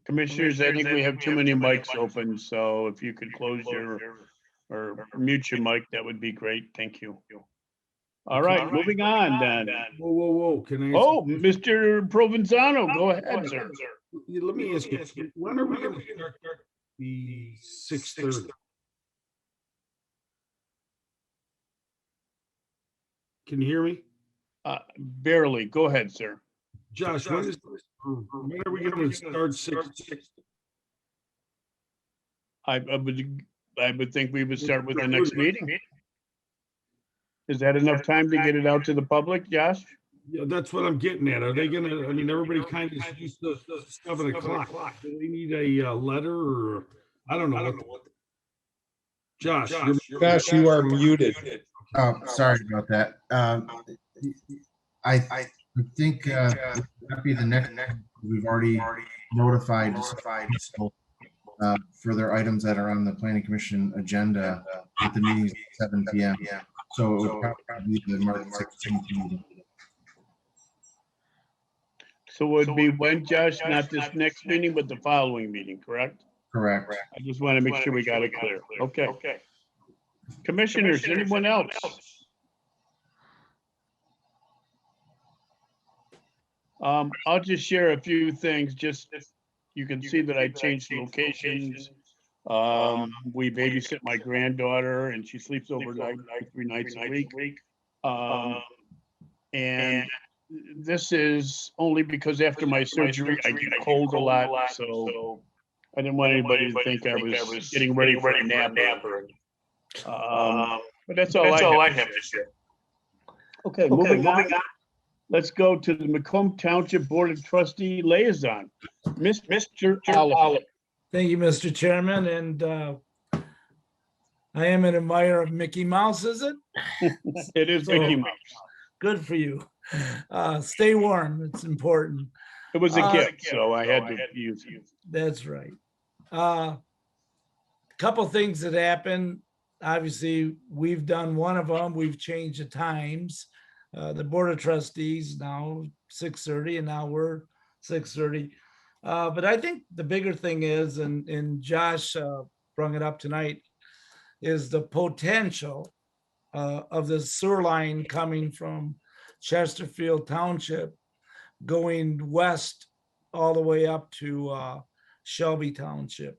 [SPEAKER 1] Commissioners, I think we have too many mics open, so if you could close your or mute your mic, that would be great. Thank you. All right, moving on then.
[SPEAKER 5] Whoa. Can I?
[SPEAKER 1] Oh, Mr. Provenzano, go ahead, sir.
[SPEAKER 5] Let me ask you, when are we going to start the 6:30? Can you hear me?
[SPEAKER 1] Barely. Go ahead, sir.
[SPEAKER 5] Josh, when are we going to start 6?
[SPEAKER 1] I would think we would start with the next meeting. Is that enough time to get it out to the public, Josh?
[SPEAKER 5] Yeah, that's what I'm getting at. Are they gonna, I mean, everybody kind of is used to 7 o'clock. Do they need a letter or, I don't know. Josh,
[SPEAKER 7] you are muted.
[SPEAKER 9] Oh, sorry about that. I think that'd be the next, we've already notified further items that are on the planning commission agenda with the meetings at 7 p.m. So it would probably be the March 16th meeting.
[SPEAKER 1] So it would be when, Josh, not this next meeting, but the following meeting, correct?
[SPEAKER 9] Correct.
[SPEAKER 1] I just want to make sure we got it clear. Okay. Commissioners, anyone else? I'll just share a few things, just you can see that I changed locations. We babysit my granddaughter and she sleeps overnight 3 nights a week. And this is only because after my surgery, I get cold a lot, so I didn't want anybody to think I was getting ready for a nap. But that's all I have to share. Okay, moving on. Let's go to the Macomb Township Board of Trustee Liaison, Mr. Oliver.
[SPEAKER 2] Thank you, Mr. Chairman, and I am an admirer of Mickey Mouse, is it?
[SPEAKER 1] It is Mickey Mouse.
[SPEAKER 2] Good for you. Stay warm, it's important.
[SPEAKER 1] It was a gift, so I had to use it.
[SPEAKER 2] That's right. Couple things that happened. Obviously, we've done one of them. We've changed the times. The Board of Trustees now 6:30, and now we're 6:30. But I think the bigger thing is, and Josh brought it up tonight, is the potential of the sewer line coming from Chesterfield Township going west all the way up to Shelby Township.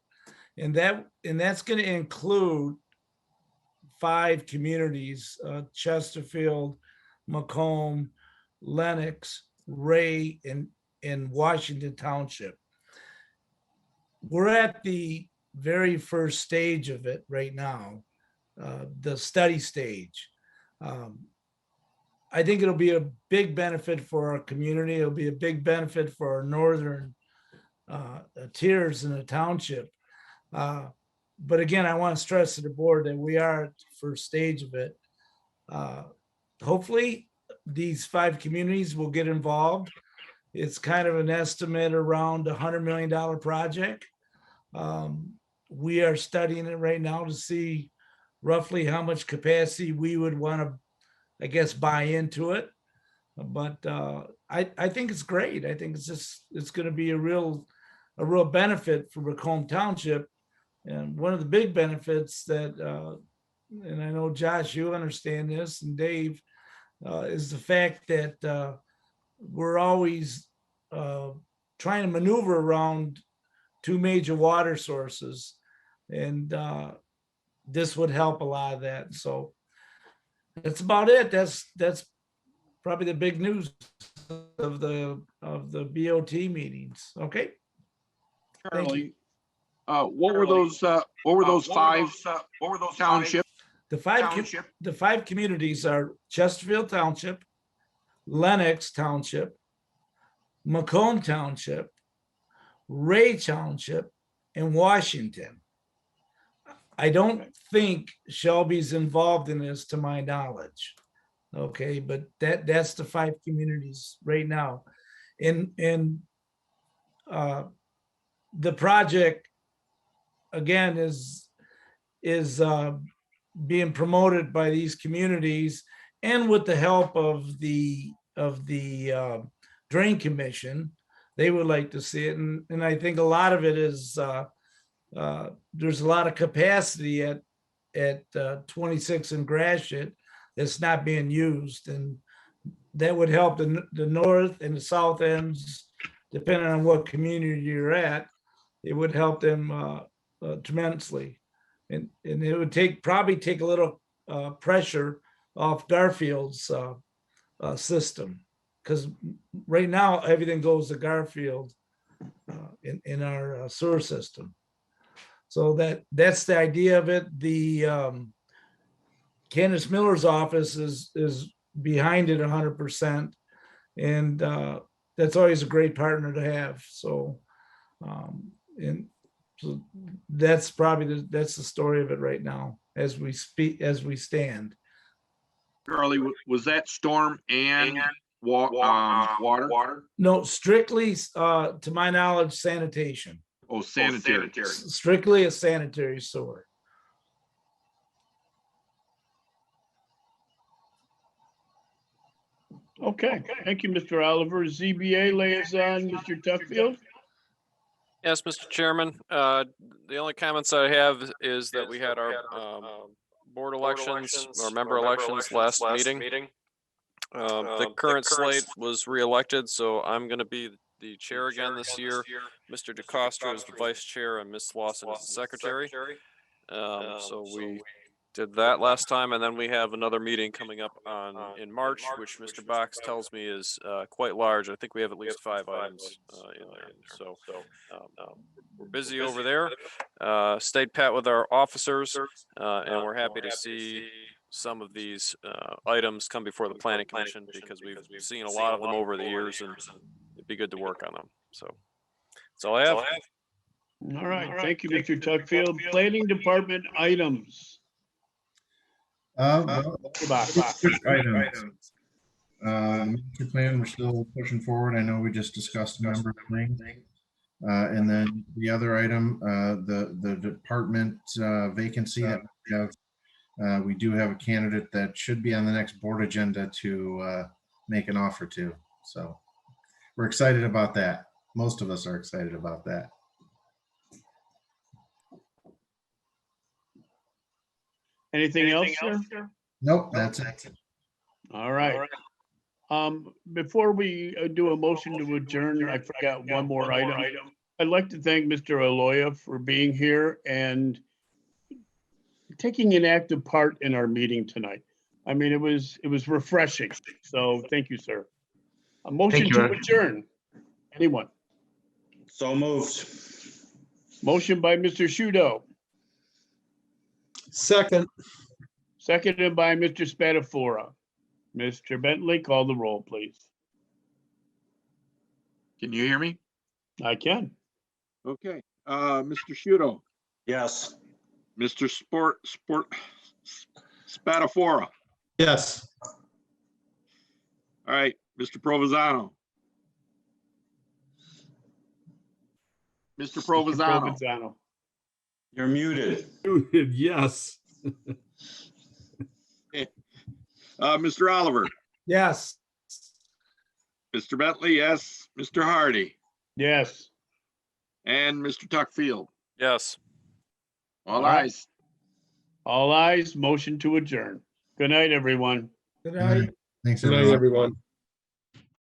[SPEAKER 2] And that's going to include 5 communities, Chesterfield, Macomb, Lenox, Ray, and Washington Township. We're at the very first stage of it right now, the study stage. I think it'll be a big benefit for our community. It'll be a big benefit for our northern tiers in the township. But again, I want to stress to the board that we are at the first stage of it. Hopefully, these 5 communities will get involved. It's kind of an estimate around $100 million project. We are studying it right now to see roughly how much capacity we would want to, I guess, buy into it. But I think it's great. I think it's going to be a real benefit for Macomb Township. And one of the big benefits that, and I know Josh, you understand this, and Dave, is the fact that we're always trying to maneuver around 2 major water sources, and this would help a lot of that. So that's about it. That's probably the big news of the BOT meetings. Okay.
[SPEAKER 1] Charlie,
[SPEAKER 3] What were those five township?
[SPEAKER 2] The five communities are Chesterfield Township, Lenox Township, Macomb Township, Ray Township, and Washington. I don't think Shelby's involved in this, to my knowledge. Okay, but that's the five communities right now. And the project, again, is being promoted by these communities, and with the help of the Drain Commission. They would like to see it, and I think a lot of it is there's a lot of capacity at 26 and Gratiot that's not being used, and that would help the north and the south ends, depending on what community you're at. It would help them tremendously, and it would probably take a little pressure off Garfield's system, because right now everything goes to Garfield in our sewer system. So that's the idea of it. The Candace Miller's office is behind it 100%, and that's always a great partner to have. So, and so that's probably that's the story of it right now as we stand.
[SPEAKER 3] Charlie, was that storm and water?
[SPEAKER 2] No, strictly, to my knowledge, sanitation.
[SPEAKER 3] Oh, sanitary.
[SPEAKER 2] Strictly a sanitary sewer.
[SPEAKER 1] Okay, thank you, Mr. Oliver. ZBA liaison, Mr. Tuckfield.
[SPEAKER 4] Yes, Mr. Chairman. The only comments I have is that we had our board elections or member elections last meeting. The current slate was reelected, so I'm going to be the chair again this year. Mr. DeCosta is the vice chair, and Ms. Lawson is the secretary. So we did that last time, and then we have another meeting coming up in March, which Mr. Box tells me is quite large. I think we have at least 5 items in there. So we're busy over there. Stayed pat with our officers, and we're happy to see some of these items come before the Planning Commission, because we've seen a lot of them over the years, and it'd be good to work on them. So that's all I have.
[SPEAKER 1] All right, thank you, Mr. Tuckfield. Planning Department items.
[SPEAKER 9] Quick items. Master plan, we're still pushing forward. I know we just discussed a number of things. And then the other item, the department vacancy that we have, we do have a candidate that should be on the next board agenda to make an offer to. So we're excited about that. Most of us are excited about that.
[SPEAKER 1] Anything else, sir?
[SPEAKER 9] Nope, that's it.
[SPEAKER 1] All right. Before we do a motion to adjourn, I forgot one more item. I'd like to thank Mr. Aloya for being here and taking an active part in our meeting tonight. I mean, it was refreshing. So thank you, sir. A motion to adjourn. Anyone?
[SPEAKER 6] So moved.
[SPEAKER 1] Motion by Mr. Shudo.
[SPEAKER 7] Second.
[SPEAKER 1] Seconded by Mr. Spatafora. Mr. Bentley, call the roll, please.
[SPEAKER 3] Can you hear me?
[SPEAKER 1] I can.
[SPEAKER 3] Okay. Mr. Shudo,
[SPEAKER 6] Yes.
[SPEAKER 3] Mr. Spatafora.
[SPEAKER 7] Yes.
[SPEAKER 3] All right, Mr. Provenzano. Mr. Provenzano.
[SPEAKER 1] Provenzano.
[SPEAKER 6] You're muted.
[SPEAKER 5] Yes.
[SPEAKER 3] Mr. Oliver.
[SPEAKER 2] Yes.
[SPEAKER 3] Mr. Bentley, yes. Mr. Hardy.
[SPEAKER 1] Yes.
[SPEAKER 3] And Mr. Tuckfield.
[SPEAKER 4] Yes.
[SPEAKER 3] All ayes.
[SPEAKER 1] All ayes, motion to adjourn. Good night, everyone.
[SPEAKER 2] Good night.
[SPEAKER 9] Thanks,
[SPEAKER 7] Good night,
[SPEAKER 9] everyone.
[SPEAKER 7] everyone.